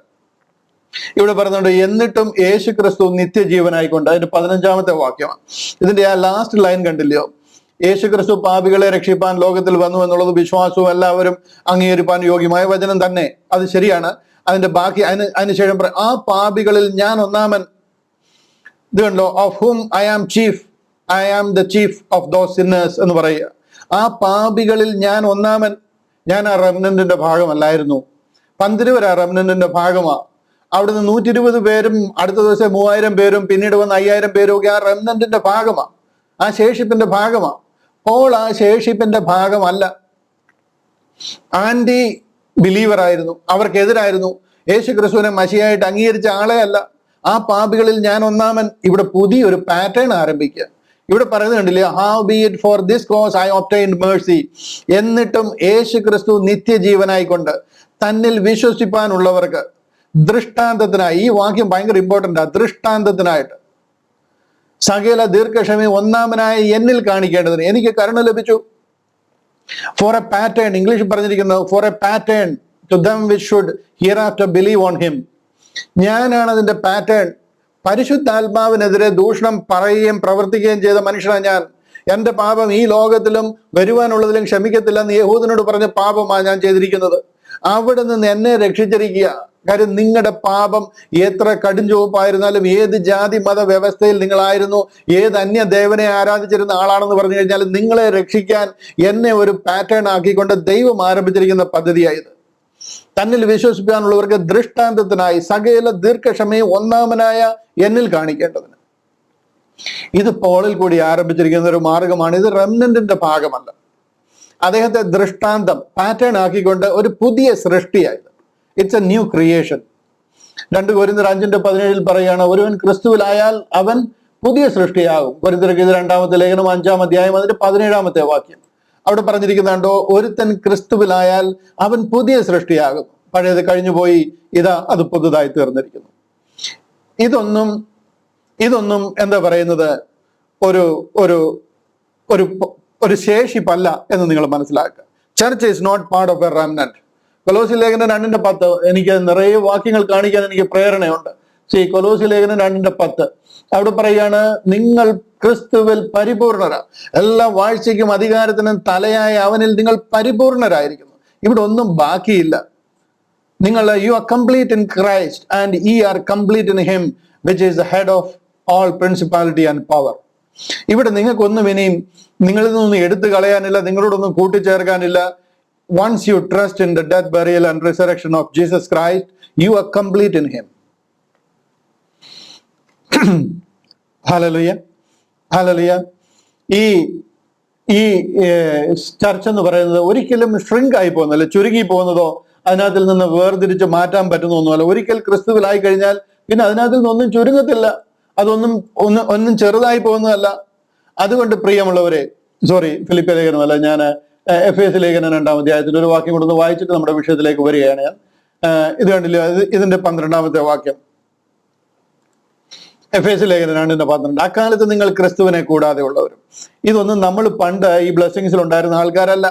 ഇവിടെ പറയുന്നുണ്ട്, എന്നിട്ടും യേശു ക്രിസ്തു നിത്യജീവനായിക്കൊണ്ട്, അതിന്റെ 15 വാക്യമാണ്. ഇതിന്റെ ആ ലാസ്റ്റ് ലൈൻ കണ്ടില്ലയോ? യേശു ക്രിസ്തു പാപികളെ രക്ഷിപ്പാൻ ലോകത്തിൽ വന്നു എന്നുള്ളത് വിശ്വാസവും എല്ലാവരും അംഗീകരിപ്പാൻ യോഗ്യമായ വചനം തന്നെ. അത് ശരിയാണ്. അതിന്റെ ബാക്കി അതിനുശേഷം ആ പാപികളിൽ ഞാൻ ഒന്നാമൻ, ഇത് കണ്ടോ, of whom I am chief, I am the chief of those sinners എന്ന് പറയുക. ആ പാപികളിൽ ഞാൻ ഒന്നാമൻ. ഞാൻ ആ റെമനന്റിന്റെ ഭാഗമല്ലായിരുന്നു. 12 പേര് ആ റെമനന്റിന്റെ ഭാഗമാ. അവിടുന്ന് 120 പേരും അടുത്ത ദിവസം 3000 പേരും പിന്നീട് വന്ന് 5000 പേരും ഒക്കെ ആ റെമനന്റിന്റെ ഭാഗമാ, ആ ശേഷിപ്പിന്റെ ഭാഗമാ. പോൾ ആ ശേഷിപ്പിന്റെ ഭാഗമല്ല. ആന്റി ബിലീവർ ആയിരുന്നു, അവർക്കെതിരായിരുന്നു. യേശു ക്രിസ്തുവിനെ മശിയായിട്ട് അംഗീകരിച്ച ആളെ അല്ല. ആ പാപികളിൽ ഞാൻ ഒന്നാമൻ. ഇവിടെ പുതിയൊരു പാറ്റേൺ ആരംഭിക്കുക. ഇവിടെ പറയുന്നത് കണ്ടില്ലേ, how B it for this cos I obtained Mercy. എന്നിട്ടും യേശു ക്രിസ്തു നിത്യജീവനായിക്കൊണ്ട് തന്നിൽ വിശ്വസിപ്പാനുള്ളവർക്ക് ദൃഷ്ടാന്തത്തിനായി, ഈ വാക്യം ഭയങ്കര ഇമ്പോർട്ടൻ്റ് ആ, ദൃഷ്ടാന്തത്തിനായിട്ട് സകല ദീർഘക്ഷമയും ഒന്നാമനായി എന്നിൽ കാണിക്കേണ്ടതിന് എനിക്ക് കരുണ ലഭിച്ചു. ഫോർ എ പാറ്റേൺ, ഇംഗ്ലീഷിൽ പറഞ്ഞിരിക്കുന്നത് for a pattern to them which should hereafter believe on him. ഞാനാണ് അതിന്റെ പാറ്റേൺ. പരിശുദ്ധാത്മാവിനെതിരെ ദൂഷണം പറയുകയും പ്രവർത്തിക്കുകയും ചെയ്ത മനുഷ്യനാണ് ഞാൻ. എൻ്റെ പാപം ഈ ലോകത്തിലും വരുവാനുള്ളതിലും ക്ഷമിക്കത്തില്ലെന്ന് യഹൂദനോട് പറഞ്ഞ പാപമാണ് ഞാൻ ചെയ്തിരിക്കുന്നത്. അവിടെ നിന്ന് എന്നെ രക്ഷിച്ചിരിക്കുക. കാര്യം നിങ്ങളുടെ പാപം എത്ര കടുംചുവപ്പായിരുന്നാലും, ഏത് ജാതി മത വ്യവസ്ഥയിൽ നിങ്ങളായിരുന്നു, ഏത് അന്യദേവനെ ആരാധിച്ചിരുന്ന ആളാണെന്ന് പറഞ്ഞു കഴിഞ്ഞാൽ നിങ്ങളെ രക്ഷിക്കാൻ എന്നെ ഒരു പാറ്റേൺ ആക്കിക്കൊണ്ട് ദൈവം ആരംഭിച്ചിരിക്കുന്ന പദ്ധതിയായത്. തന്നിൽ വിശ്വസിക്കാനുള്ളവർക്ക് ദൃഷ്ടാന്തത്തിനായി സകല ദീർഘക്ഷമയും ഒന്നാമനായ എന്നിൽ കാണിക്കേണ്ടതിന്. ഇത് പോളിൽ കൂടി ആരംഭിച്ചിരിക്കുന്ന ഒരു മാർഗമാണ്. ഇത് റെമനന്റിന്റെ ഭാഗമല്ല. അദ്ദേഹത്തെ ദൃഷ്ടാന്തം, പാറ്റേൺ ആക്കിക്കൊണ്ട് ഒരു പുതിയ സൃഷ്ടിയായത്. It's a new creation. 2 കൊരിന്ത്യർ 5:17 പറയുകയാണ്, ഒരുവൻ ക്രിസ്തുവിലായാൽ അവൻ പുതിയ സൃഷ്ടിയാകും. കൊരിന്ത്യർക്ക് ഇത് 2 ലേഖനം 5 അധ്യായം അതിന്റെ 17 വാക്യം. അവിടെ പറഞ്ഞിരിക്കുന്നുണ്ടോ, ഒരുത്തൻ ക്രിസ്തുവിലായാൽ അവൻ പുതിയ സൃഷ്ടിയാകും, പഴയത് കഴിഞ്ഞുപോയി, അത് പുതുതായി തീർന്നിരിക്കുന്നു. ഇതൊന്നും എന്താ പറയുന്നത്, ഒരു ഒരു ഒരു ഒരു ശേഷിപ്പല്ല എന്ന് നിങ്ങൾ മനസ്സിലാക്കുക. Church is not part of a remnant. കൊലോസ്യ ലേഖനം 2:10, എനിക്ക് നിറയെ വാക്യങ്ങൾ കാണിക്കാൻ എനിക്ക് പ്രേരണയുണ്ട്. കൊലോസ്യ ലേഖനം 2:10 അവിടെ പറയുകയാണ്, നിങ്ങൾ ക്രിസ്തുവിൽ പരിപൂർണരാ, എല്ലാ വാഴ്ചയ്ക്കും അധികാരത്തിനും തലയായ അവനിൽ നിങ്ങൾ പരിപൂർണരായിരിക്കുന്നു. ഇവിടെ ഒന്നും ബാക്കിയില്ല. you are complete in Christ and ye are complete in him which is the head of all principality and power. ഇവിടെ നിങ്ങൾക്കൊന്നും ഇനിയും നിങ്ങളിൽ നിന്നൊന്നും എടുത്തു കളയാനില്ല, നിങ്ങളോടൊന്നും കൂട്ടിച്ചേർക്കാനില്ല. Once you trust in the death, burial and resurrection of Jesus Christ, you are complete in him. Hallelujah, hallelujah. ഈ church എന്ന് പറയുന്നത് ഒരിക്കലും ഷ്രിങ്ക് ആയി പോകുന്നതല്ല, ചുരുങ്ങി പോകുന്നതോ അതിനകത്തിൽ നിന്ന് വേർതിരിച്ച് മാറ്റാൻ പറ്റുന്നൊന്നുമല്ല. ഒരിക്കൽ ക്രിസ്തുവിലായി കഴിഞ്ഞാൽ പിന്നെ അതിനകത്തിൽ നിന്നൊന്നും ചുരുങ്ങത്തില്ല. ഒന്നും ചെറുതായി പോകുന്നതല്ല. അതുകൊണ്ട് പ്രിയമുള്ളവരെ, ഫിലിപ്പിയ ലേഖനമല്ല, ഞാൻ എഫേസ്യ ലേഖനം 2-ാം അധ്യായത്തിൽ ഒരു വാക്യം കൊണ്ടൊന്ന് വായിച്ചിട്ട് നമ്മുടെ വിഷയത്തിലേക്ക് വരികയാണ് ഞാൻ. ഇത് കണ്ടില്ല, ഇതിന്റെ 12-ാമത്തെ വാക്യം, എഫേസ്യ ലേഖനം 2:12. അക്കാലത്ത് നിങ്ങൾ ക്രിസ്തുവിനെ കൂടാതെ ഉള്ളവരും. ഇതൊന്നും നമ്മൾ പണ്ട് ഈ ബ്ലെസ്സിങ്സിൽ ഉണ്ടായിരുന്ന ആൾക്കാരല്ല.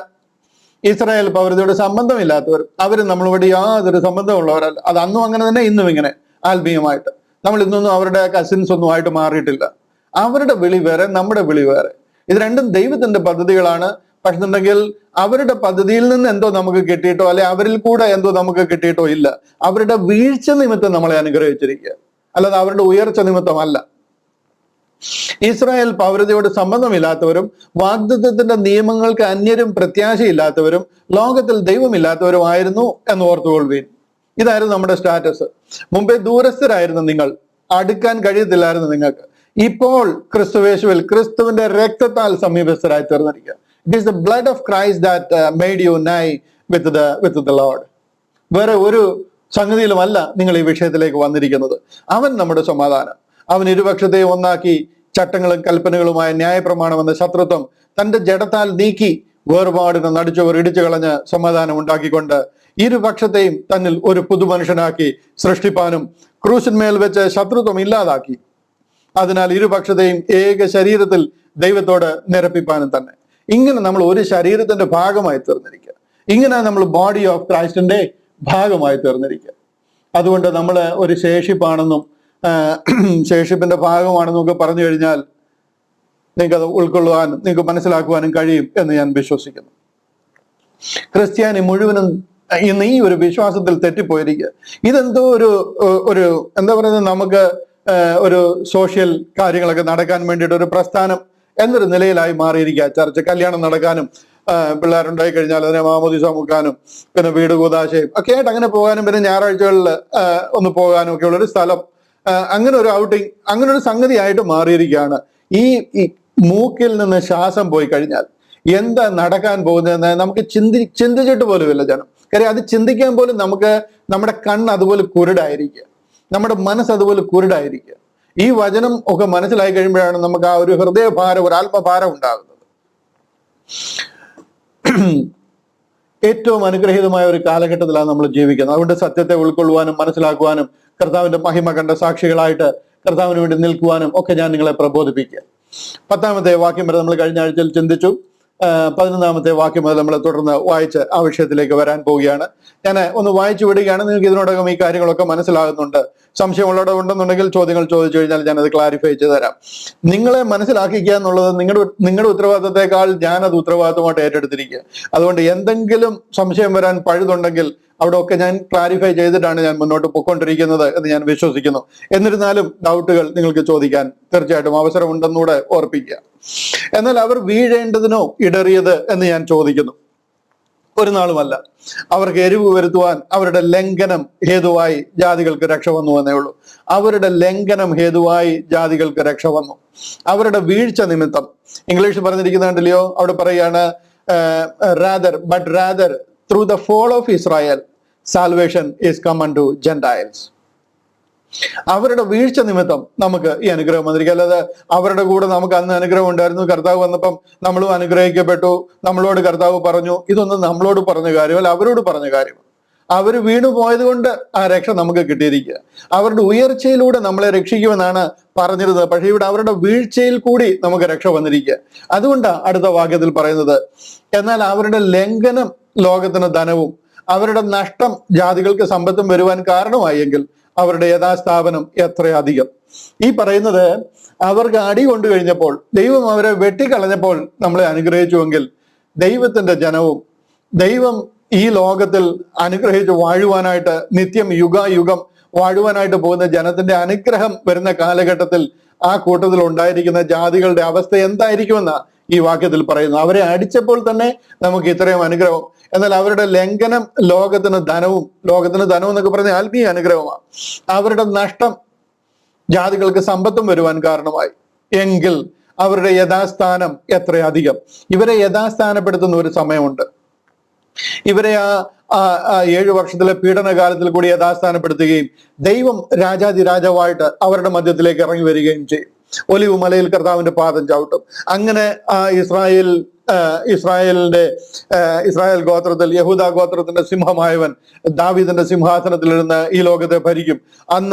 ഇസ്രായേൽ പൗരതയോട് സംബന്ധമില്ലാത്തവരും, അവർ നമ്മളുടെ യാതൊരു സംബന്ധമുള്ളവരല്ല. അത് അന്നും അങ്ങനെ തന്നെ, ഇന്നും ഇങ്ങനെ ആത്മീയമായിട്ട്. നമ്മൾ ഇന്നൊന്നും അവരുടെ കസിൻസ് ഒന്നും ആയിട്ട് മാറിയിട്ടില്ല. അവരുടെ വിളി വേറെ, നമ്മുടെ വിളി വേറെ. ഇത് രണ്ടും ദൈവത്തിന്റെ പദ്ധതികളാണ്. പക്ഷെന്നുണ്ടെങ്കിൽ അവരുടെ പദ്ധതിയിൽ നിന്ന് എന്തോ നമുക്ക് കിട്ടിയിട്ടോ, അല്ലെ അവരിൽ കൂടെ എന്തോ നമുക്ക് കിട്ടിയിട്ടോ ഇല്ല. അവരുടെ വീഴ്ച നിമിത്തം നമ്മളെ അനുഗ്രഹിച്ചിരിക്കുക, അല്ലാതെ അവരുടെ ഉയർച്ച നിമിത്തമല്ല. ഇസ്രായേൽ പൗരതയോട് സംബന്ധമില്ലാത്തവരും വാഗ്ദത്തത്തിന്റെ നിയമങ്ങൾക്ക് അന്യരും പ്രത്യാശയില്ലാത്തവരും ലോകത്തിൽ ദൈവമില്ലാത്തവരുമായിരുന്നു എന്ന് ഓർത്തുകൊള്ളുവീൻ. ഇതായിരുന്നു നമ്മുടെ സ്റ്റാറ്റസ്. മുമ്പേ ദൂരസ്ഥരായിരുന്നു നിങ്ങൾ, അടുക്കാൻ കഴിയത്തില്ലായിരുന്നു നിങ്ങൾക്ക്. ഇപ്പോൾ ക്രിസ്തുവേശുവിൽ, ക്രിസ്തുവിന്റെ രക്തത്താൽ സമീപസ്ഥരായി തീർന്നിരിക്കുക. It is the blood of Christ that made you nigh with the Lord. വേറെ ഒരു സംഗതിയിലുമല്ല നിങ്ങൾ ഈ വിഷയത്തിലേക്ക് വന്നിരിക്കുന്നത്. അവൻ നമ്മുടെ സമാധാനം. അവൻ ഇരുപക്ഷത്തെയും ഒന്നാക്കി ചട്ടങ്ങളും കൽപ്പനകളുമായ ന്യായപ്രമാണം എന്ന ശത്രുത്വം തന്റെ ജഡത്താൽ നീക്കി വേർപാടിന് നടിച്ചവർ ഇടിച്ചു കളഞ്ഞ് സമാധാനം ഉണ്ടാക്കിക്കൊണ്ട് ഇരുപക്ഷത്തെയും തന്നിൽ ഒരു പുതുമനുഷ്യനാക്കി സൃഷ്ടിപ്പാനും ക്രൂശിന്മേൽ വെച്ച് ശത്രുത്വം ഇല്ലാതാക്കി. അതിനാൽ ഇരുപക്ഷത്തെയും ഏക ശരീരത്തിൽ ദൈവത്തോട് നിരപ്പിപ്പാനും തന്നെ. ഇങ്ങനെ നമ്മൾ ഒരു ശരീരത്തിന്റെ ഭാഗമായി തീർന്നിരിക്കുക. ഇങ്ങനെ നമ്മൾ ബോഡി ഓഫ് ക്രൈസ്റ്റിന്റെ ഭാഗമായി തീർന്നിരിക്കുക. അതുകൊണ്ട് നമ്മൾ ഒരു ശേഷിപ്പാണെന്നും ശേഷിപ്പിന്റെ ഭാഗമാണെന്നും ഒക്കെ പറഞ്ഞു കഴിഞ്ഞാൽ നിങ്ങൾക്ക് അത് ഉൾക്കൊള്ളുവാനും നിങ്ങൾക്ക് മനസ്സിലാക്കുവാനും കഴിയും എന്ന് ഞാൻ വിശ്വസിക്കുന്നു. ക്രിസ്ത്യാനി മുഴുവനും ഇന്ന് ഈ ഒരു വിശ്വാസത്തിൽ തെറ്റിപ്പോയിരിക്കുക. ഇതെന്തോ ഒരു എന്താ പറയുന്നത്, നമുക്ക് ഒരു സോഷ്യൽ കാര്യങ്ങളൊക്കെ നടക്കാൻ വേണ്ടിയിട്ട് ഒരു പ്രസ്ഥാനം എന്നൊരു നിലയിലായി മാറിയിരിക്കുക. ചർച്ച, കല്യാണം നടക്കാനും പിള്ളേരുണ്ടായി കഴിഞ്ഞാൽ അതിനെ മാമോദിസ മുക്കാനും പിന്നെ വീട് കൂതാശയും ഒക്കെ ആയിട്ട് അങ്ങനെ പോകാനും പിന്നെ ഞായറാഴ്ചകളിൽ ഒന്ന് പോകാനും ഒക്കെ ഉള്ളൊരു സ്ഥലം, അങ്ങനെ ഒരു ഔട്ടിങ്, അങ്ങനെ ഒരു സംഗതിയായിട്ട് മാറിയിരിക്കുകയാണ്. ഈ മൂക്കിൽ നിന്ന് ശ്വാസം പോയി കഴിഞ്ഞാൽ എന്താ നടക്കാൻ പോകുന്നതെന്ന് നമുക്ക് ചിന്തിച്ചിട്ട് പോലുമില്ല ജനം. കാര്യം അത് ചിന്തിക്കാൻ പോലും നമുക്ക് നമ്മുടെ കണ്ണ് അതുപോലെ കുരുടായിരിക്കുക, നമ്മുടെ മനസ്സ് അതുപോലെ കുരുടായിരിക്കുക. ഈ വചനം ഒക്കെ മനസ്സിലായി കഴിയുമ്പോഴാണ് നമുക്ക് ആ ഒരു ഹൃദയഭാരം, ഒരു ആത്മഭാരം ഉണ്ടാകുന്നത്. ഏറ്റവും അനുഗ്രഹീതമായ ഒരു കാലഘട്ടത്തിലാണ് നമ്മൾ ജീവിക്കുന്നത്. അതുകൊണ്ട് സത്യത്തെ ഉൾക്കൊള്ളുവാനും മനസ്സിലാക്കുവാനും കർത്താവിന്റെ മഹിമ കണ്ട സാക്ഷികളായിട്ട് കർത്താവിന് വേണ്ടി നിൽക്കുവാനും ഒക്കെ ഞാൻ നിങ്ങളെ പ്രബോധിപ്പിക്കുക. 10-ാമത്തെ വാക്യം വരെ നമ്മൾ കഴിഞ്ഞ ആഴ്ചയിൽ ചിന്തിച്ചു. 11-ാമത്തെ വാക്യം മുതൽ നമ്മൾ തുടർന്ന് വായിച്ച് ആ വിഷയത്തിലേക്ക് വരാൻ പോവുകയാണ്. ഞാൻ ഒന്ന് വായിച്ചു വിടുകയാണ്. നിങ്ങൾക്ക് ഇതിനോടകം ഈ കാര്യങ്ങളൊക്കെ മനസ്സിലാകുന്നുണ്ട്. സംശയമുള്ളവരുണ്ടെന്നുണ്ടെങ്കിൽ ചോദ്യങ്ങൾ ചോദിച്ചു കഴിഞ്ഞാൽ ഞാനത് ക്ലാരിഫൈ ചെയ്ത് തരാം. നിങ്ങളെ മനസ്സിലാക്കിക്കുക എന്നുള്ളത് നിങ്ങളുടെ ഉത്തരവാദിത്തത്തെക്കാൾ ഞാനത് ഉത്തരവാദിത്തമായിട്ട് ഏറ്റെടുത്തിരിക്കുക. അതുകൊണ്ട് എന്തെങ്കിലും സംശയം വരാൻ പഴുതുണ്ടെങ്കിൽ അവിടെ ഒക്കെ ഞാൻ ക്ലാരിഫൈ ചെയ്തിട്ടാണ് ഞാൻ മുന്നോട്ട് പോയിക്കൊണ്ടിരിക്കുന്നത് എന്ന് ഞാൻ വിശ്വസിക്കുന്നു. എന്നിരുന്നാലും ഡൗട്ടുകൾ നിങ്ങൾക്ക് ചോദിക്കാൻ തീർച്ചയായിട്ടും അവസരമുണ്ടെന്നൂടെ ഓർപ്പിക്കുക. എന്നാൽ അവർ വീഴേണ്ടതിനോ ഇടറിയത് എന്ന് ഞാൻ ചോദിക്കുന്നു. ഒരു നാളുമല്ല. അവർക്ക് എരിവ് വരുത്തുവാൻ അവരുടെ ലംഘനം ഹേതുവായി ജാതികൾക്ക് രക്ഷ വന്നു എന്നേ ഉള്ളൂ. അവരുടെ ലംഘനം ഹേതുവായി ജാതികൾക്ക് രക്ഷ വന്നു. അവരുടെ വീഴ്ച നിമിത്തം, ഇംഗ്ലീഷിൽ പറഞ്ഞിരിക്കുന്നത് കണ്ടില്ലയോ, അവിടെ പറയാണ് rather through the fall of Israel salvation is come unto Gentiles. അവരുടെ വീഴ്ച നിമിത്തം നമുക്ക് ഈ അനുഗ്രഹം വന്നിരിക്കുക. അല്ലാതെ അവരുടെ കൂടെ നമുക്ക് അന്ന് അനുഗ്രഹം ഉണ്ടായിരുന്നു, കർത്താവ് വന്നപ്പം നമ്മളും അനുഗ്രഹിക്കപ്പെട്ടു, നമ്മളോട് കർത്താവ് പറഞ്ഞു, ഇതൊന്നും നമ്മളോട് പറഞ്ഞ കാര്യമല്ല, അവരോട് പറഞ്ഞ കാര്യം. അവർ വീണു പോയത് കൊണ്ട് ആ രക്ഷ നമുക്ക് കിട്ടിയിരിക്കുക. അവരുടെ ഉയർച്ചയിലൂടെ നമ്മളെ രക്ഷിക്കുമെന്നാണ് പറഞ്ഞിരുന്നത്. പക്ഷേ ഇവിടെ അവരുടെ വീഴ്ചയിൽ കൂടി നമുക്ക് രക്ഷ വന്നിരിക്കുക. അതുകൊണ്ടാണ് അടുത്ത വാക്യത്തിൽ പറയുന്നത്, എന്നാൽ അവരുടെ ലംഘനം ലോകത്തിന് ധനവും അവരുടെ നഷ്ടം ജാതികൾക്ക് സമ്പത്തും വരുവാൻ കാരണമായി എങ്കിൽ അവരുടെ യഥാസ്ഥാപനം എത്രയധികം. ഈ പറയുന്നത് അവർക്ക് അടി കൊണ്ടു കഴിഞ്ഞപ്പോൾ, ദൈവം അവരെ വെട്ടിക്കളഞ്ഞപ്പോൾ നമ്മളെ അനുഗ്രഹിച്ചുവെങ്കിൽ ദൈവത്തിന്റെ ജനവും ദൈവം ഈ ലോകത്തിൽ അനുഗ്രഹിച്ച് വാഴുവാനായിട്ട് നിത്യം യുഗായുഗം വാഴുവാനായിട്ട് പോകുന്ന ജനത്തിന്റെ അനുഗ്രഹം വരുന്ന കാലഘട്ടത്തിൽ ആ കൂട്ടത്തിൽ ഉണ്ടായിരിക്കുന്ന ജാതികളുടെ അവസ്ഥ എന്തായിരിക്കുമെന്നാ ഈ വാക്യത്തിൽ പറയുന്നു. അവരെ അടിച്ചപ്പോൾ തന്നെ നമുക്ക് ഇത്രയും അനുഗ്രഹം. എന്നാൽ അവരുടെ ലംഘനം ലോകത്തിന് ധനവും എന്നൊക്കെ പറഞ്ഞ ആത്മീയ അനുഗ്രഹമാണ്. അവരുടെ നഷ്ടം ജാതികൾക്ക് സമ്പത്തും വരുവാൻ കാരണമായി എങ്കിൽ അവരുടെ യഥാസ്ഥാനം എത്രയധികം. ഇവരെ യഥാസ്ഥാനപ്പെടുത്തുന്ന ഒരു സമയമുണ്ട്. ഇവരെ ആ 7 വർഷത്തിലെ പീഡനകാലത്തിൽ കൂടി യഥാസ്ഥാനപ്പെടുത്തുകയും ദൈവം രാജാതിരാജാവായിട്ട് അവരുടെ മധ്യത്തിലേക്ക് ഇറങ്ങി വരികയും ചെയ്യും. ഒലിവ് മലയിൽ കർത്താവിന്റെ പാദം ചവിട്ടും. അങ്ങനെ ഇസ്രായേൽ ഗോത്രത്തിൽ യഹൂദ ഗോത്രത്തിന്റെ സിംഹമായവൻ ദാവീദിന്റെ സിംഹാസനത്തിൽ ഇരുന്ന് ഈ ലോകത്തെ ഭരിക്കും.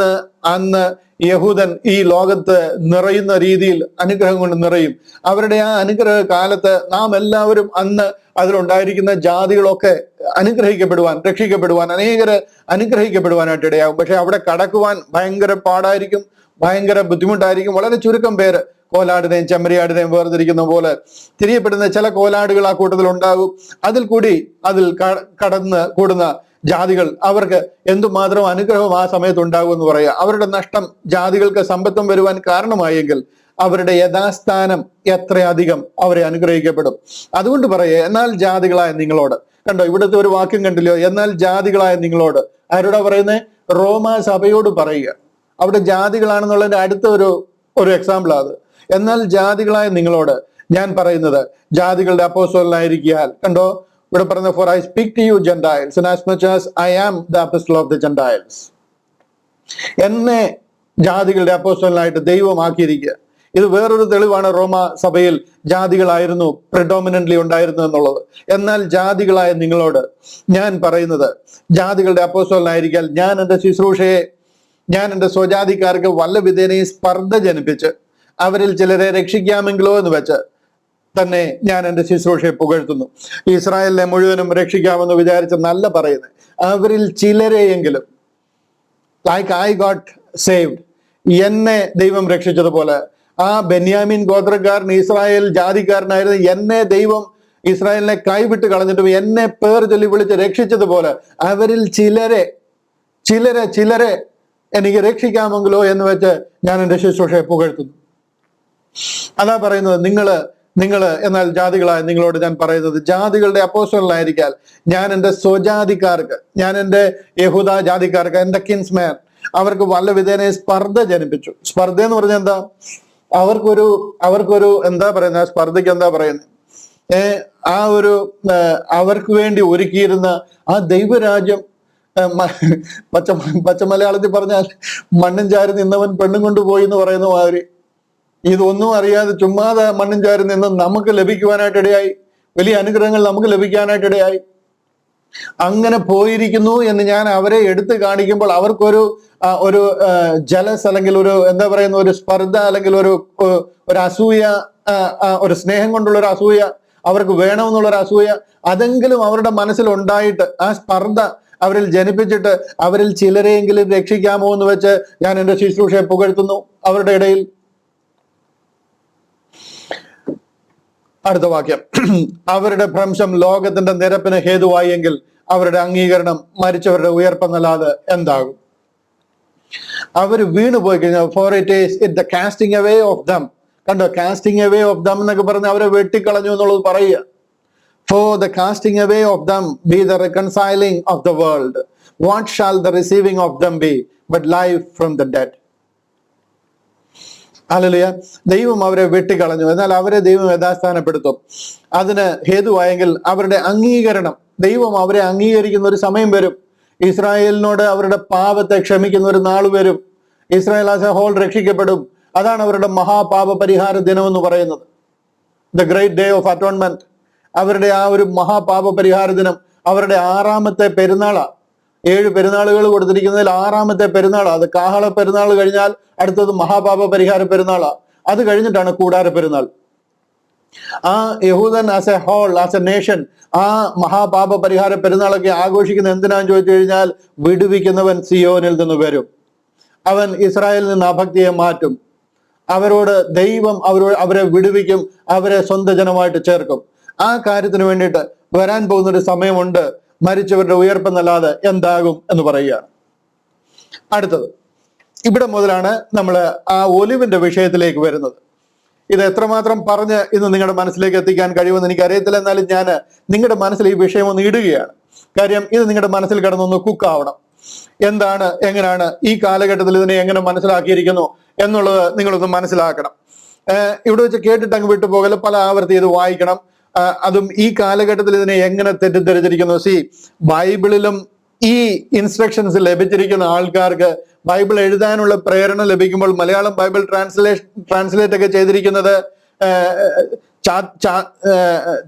അന്ന് യഹൂദൻ ഈ ലോകത്ത് നിറയുന്ന രീതിയിൽ അനുഗ്രഹം കൊണ്ട് നിറയും. അവരുടെ ആ അനുഗ്രഹ കാലത്ത് നാം എല്ലാവരും അന്ന് അതിലുണ്ടായിരിക്കുന്ന ജാതികളൊക്കെ അനുഗ്രഹിക്കപ്പെടുവാൻ, രക്ഷിക്കപ്പെടുവാൻ, അനേകര് അനുഗ്രഹിക്കപ്പെടുവാനായിട്ട് ഇടയാകും. പക്ഷെ അവിടെ കടക്കുവാൻ ഭയങ്കര പാടായിരിക്കും, ഭയങ്കര ബുദ്ധിമുട്ടായിരിക്കും. വളരെ ചുരുക്കം പേര് കോലാടിനെയും ചെമ്മരിയാടിനെയും വേർതിരിക്കുന്ന പോലെ തിരിയപ്പെടുന്ന ചില കോലാടുകൾ ആ കൂട്ടത്തിൽ ഉണ്ടാകും. അതിൽ കടന്ന് കൂടുന്ന ജാതികൾ അവർക്ക് എന്തുമാത്രം അനുഗ്രഹം ആ സമയത്ത് ഉണ്ടാകും എന്ന് പറയുക. അവരുടെ നഷ്ടം ജാതികൾക്ക് സമ്പത്തും വരുവാൻ കാരണമായെങ്കിൽ അവരുടെ യഥാസ്ഥാനം എത്രയധികം അവരെ അനുഗ്രഹിക്കപ്പെടും. അതുകൊണ്ട് പറയുക, എന്നാൽ ജാതികളായ നിങ്ങളോട്. കണ്ടോ, ഇവിടുത്തെ ഒരു വാക്യം കണ്ടില്ലയോ? എന്നാൽ ജാതികളായ നിങ്ങളോട്. ആരോടാ പറയുന്നത്? റോമാ സഭയോട് പറയുക. അവിടെ ജാതികളാണെന്നുള്ളതിന്റെ അടുത്ത ഒരു എക്സാമ്പിൾ അത്. എന്നാൽ ജാതികളായ നിങ്ങളോട് ഞാൻ പറയുന്നത്, ജാതികളുടെ അപ്പോസ്തലനായിരിക്കാൻ. കണ്ടോ, ഇവിടെ പറയുന്ന for I speak to you Gentiles and as much as I am the apostle of the Gentiles. എന്നെ ജാതികളുടെ അപ്പോസ്തലനായിട്ട് ദൈവമാക്കിയിരിക്കുക. ഇത് വേറൊരു തെളിവാണ് റോമ സഭയിൽ ജാതികളായിരുന്നു പ്രിഡോമിനന്റ്ലി ഉണ്ടായിരുന്നത് എന്നുള്ളത്. എന്നാൽ ജാതികളായ നിങ്ങളോട് ഞാൻ പറയുന്നത്, ജാതികളുടെ അപ്പോസ്തലനായിരിക്കാൻ ഞാൻ എൻ്റെ ശുശ്രൂഷയെ, ഞാൻ എൻ്റെ സ്വജാതിക്കാർക്ക് വല്ല വിധേനയും സ്പർദ്ധ ജനിപ്പിച്ച് അവരിൽ ചിലരെ രക്ഷിക്കാമെങ്കിലോ എന്ന് വെച്ച് തന്നെ ഞാൻ എൻ്റെ ശുശ്രൂഷയെ പുകഴ്ത്തുന്നു. ഇസ്രായേലിനെ മുഴുവനും രക്ഷിക്കാമെന്ന് വിചാരിച്ച് നല്ല പറയുന്നത്, അവരിൽ ചിലരെയെങ്കിലും, ലൈക്ക് ഐ ഗോട്ട് സേവ്ഡ്, എന്നെ ദൈവം രക്ഷിച്ചതുപോലെ, ആ ബെന്യാമീൻ ഗോത്രക്കാരൻ ഇസ്രായേൽ ജാതിക്കാരനായിരുന്നു, എന്നെ ദൈവം ഇസ്രായേലിനെ കൈവിട്ട് കളഞ്ഞിട്ടും എന്നെ പേർ ചൊല്ലി വിളിച്ച് രക്ഷിച്ചതുപോലെ അവരിൽ ചിലരെ എനിക്ക് രക്ഷിക്കാമെങ്കിലോ എന്ന് വെച്ച് ഞാൻ എൻ്റെ ശുശ്രൂഷയെ പുകഴ്ത്തുന്നു. അതാ പറയുന്നത്, നിങ്ങള് എന്നാൽ ജാതികളായ നിങ്ങളോട് ഞാൻ പറയുന്നത്, ജാതികളുടെ അപ്പോസ്തലനായിരിക്കാൻ ഞാൻ എൻ്റെ സ്വജാതിക്കാർക്ക്, ഞാൻ എൻ്റെ യഹൂദ ജാതിക്കാർക്ക്, എൻ്റെ കിൻസ്മാൻ, അവർക്ക് വല്ല വിധേനെ സ്പർദ്ധ ജനിപ്പിച്ചു. സ്പർദ്ധ എന്ന് പറഞ്ഞാൽ എന്താ? അവർക്കൊരു എന്താ പറയുന്നത്? സ്പർദ്ധയ്ക്ക് എന്താ പറയുന്നത്? അവർക്ക് വേണ്ടി ഒരുക്കിയിരുന്ന ആ ദൈവരാജ്യം, പച്ച മലയാളത്തിൽ പറഞ്ഞാൽ മണ്ണും ചാരി നിന്നവൻ പെണ്ണും കൊണ്ടുപോയി എന്ന് പറയുന്ന മാതിരി, ഇതൊന്നും അറിയാതെ ചുമ്മാതെ മണ്ണും ചാരി നിന്ന് നമുക്ക് ലഭിക്കുവാനായിട്ടിടയായി, വലിയ അനുഗ്രഹങ്ങൾ നമുക്ക് ലഭിക്കാനായിട്ടിടയായി. അങ്ങനെ പോയിരിക്കുന്നു എന്ന് ഞാൻ അവരെ എടുത്തു കാണിക്കുമ്പോൾ അവർക്കൊരു ജലസ്, അല്ലെങ്കിൽ ഒരു എന്താ പറയുന്ന ഒരു സ്പർദ്ധ, അല്ലെങ്കിൽ ഒരു അസൂയ, ഒരു സ്നേഹം കൊണ്ടുള്ള ഒരു അസൂയ, അവർക്ക് വേണമെന്നുള്ളൊരു അസൂയ, അതെങ്കിലും അവരുടെ മനസ്സിൽ ഉണ്ടായിട്ട് ആ സ്പർദ്ധ അവരിൽ ജനിപ്പിച്ചിട്ട് അവരിൽ ചിലരെയെങ്കിലും രക്ഷിക്കാമോ എന്ന് വെച്ച് ഞാൻ എൻ്റെ ശുശ്രൂഷയെ പുകഴ്ത്തുന്നു അവരുടെ ഇടയിൽ. അടുത്ത വാക്യം, അവരുടെ ഭ്രംശം ലോകത്തിന്റെ നിരപ്പിന് ഹേതുവായെങ്കിൽ അവരുടെ അംഗീകരണം മരിച്ചവരുടെ ഉയർപ്പെന്നല്ലാതെ എന്താകും? അവർ വീണു പോയി കഴിഞ്ഞാൽ, for it is it the casting away of them. കണ്ടോ, കാസ്റ്റിംഗ് അവേ ഓഫ് ദം എന്നൊക്കെ പറഞ്ഞ് അവരെ വെട്ടിക്കളഞ്ഞു എന്നുള്ളത് പറയുക. For the casting away of them be the reconciling of the world. What shall the receiving of them be but life from the dead? Hallelujah. ദൈവം അവരെ വെട്ടിക്കളഞ്ഞു, എന്നാൽ അവരെ ദൈവം യഥാസ്ഥാനപ്പെടുത്തും. അതിന് ഹേതുവായെങ്കിൽ അവരുടെ അംഗീകരണം, ദൈവം അവരെ അംഗീകരിക്കുന്ന ഒരു സമയം വരും. ഇസ്രായേലിനോട് അവരുടെ പാപത്തെ ക്ഷമിക്കുന്ന ഒരു നാൾ വരും. ഇസ്രായേൽ ആസ് എ ഹോൾ രക്ഷിക്കപ്പെടും. അതാണ് അവരുടെ മഹാപാപ പരിഹാര ദിനം എന്ന് പറയുന്നത്, the great day of atonement. അവരുടെ ആ ഒരു മഹാപാപ പരിഹാര ദിനം അവരുടെ 6ാമത്തെ പെരുന്നാളാ. 7 പെരുന്നാളുകൾ കൊടുത്തിരിക്കുന്നതിൽ 6ാമത്തെ പെരുന്നാളാ. അത് കാഹള പെരുന്നാൾ കഴിഞ്ഞാൽ അടുത്തത് മഹാപാപ പരിഹാര പെരുന്നാളാ. അത് കഴിഞ്ഞിട്ടാണ് കൂടാര പെരുന്നാൾ. ആ യഹൂദൻ as a whole, as a nation, ആ മഹാപാപ പരിഹാര പെരുന്നാളൊക്കെ ആഘോഷിക്കുന്ന എന്തിനാന്ന് ചോദിച്ചു കഴിഞ്ഞാൽ, വിടുവിക്കുന്നവൻ സിയോനിൽ നിന്ന് വരും. അവൻ ഇസ്രായേലിൽ നിന്ന് അഭക്തിയെ മാറ്റും. അവരോട് ദൈവം അവരെ വിടുവിക്കും, അവരെ സ്വന്തം ജനമായിട്ട് ചേർക്കും. ആ കാര്യത്തിന് വേണ്ടിയിട്ട് വരാൻ പോകുന്നൊരു സമയമുണ്ട്. മരിച്ചവരുടെ ഉയർപ്പെന്നല്ലാതെ എന്താകും എന്ന് പറയുകയാണ്. അടുത്തത്, ഇവിടെ മുതലാണ് നമ്മൾ ആ ഒലിവിന്റെ വിഷയത്തിലേക്ക് വരുന്നത്. ഇത് എത്രമാത്രം പറഞ്ഞ് ഇന്ന് നിങ്ങളുടെ മനസ്സിലേക്ക് എത്തിക്കാൻ കഴിയുമെന്ന് എനിക്കറിയത്തില്ല. എന്നാലും ഞാൻ നിങ്ങളുടെ മനസ്സിൽ ഈ വിഷയം ഒന്ന് ഇടുകയാണ്. കാര്യം ഇത് നിങ്ങളുടെ മനസ്സിൽ കിടന്നൊന്ന് കുക്കാവണം. എന്താണ്, എങ്ങനെയാണ് ഈ കാലഘട്ടത്തിൽ ഇതിനെ എങ്ങനെ മനസ്സിലാക്കിയിരിക്കുന്നു എന്നുള്ളത് നിങ്ങളൊന്ന് മനസ്സിലാക്കണം. ഇവിടെ വെച്ച് കേട്ടിട്ട് അങ്ങ് വിട്ടുപോകല്, പല ആവർത്തി ഇത് വായിക്കണം. അതും ഈ കാലഘട്ടത്തിൽ ഇതിനെ എങ്ങനെ തെറ്റിദ്ധരിച്ചിരിക്കുന്നു. ബൈബിളിലും ഈ ഇൻസ്ട്രക്ഷൻസ് ലഭിച്ചിരിക്കുന്ന ആൾക്കാർക്ക് ബൈബിൾ എഴുതാനുള്ള പ്രേരണ ലഭിക്കുമ്പോൾ മലയാളം ബൈബിൾ ട്രാൻസ്ലേറ്റ് ഒക്കെ ചെയ്തിരിക്കുന്നത്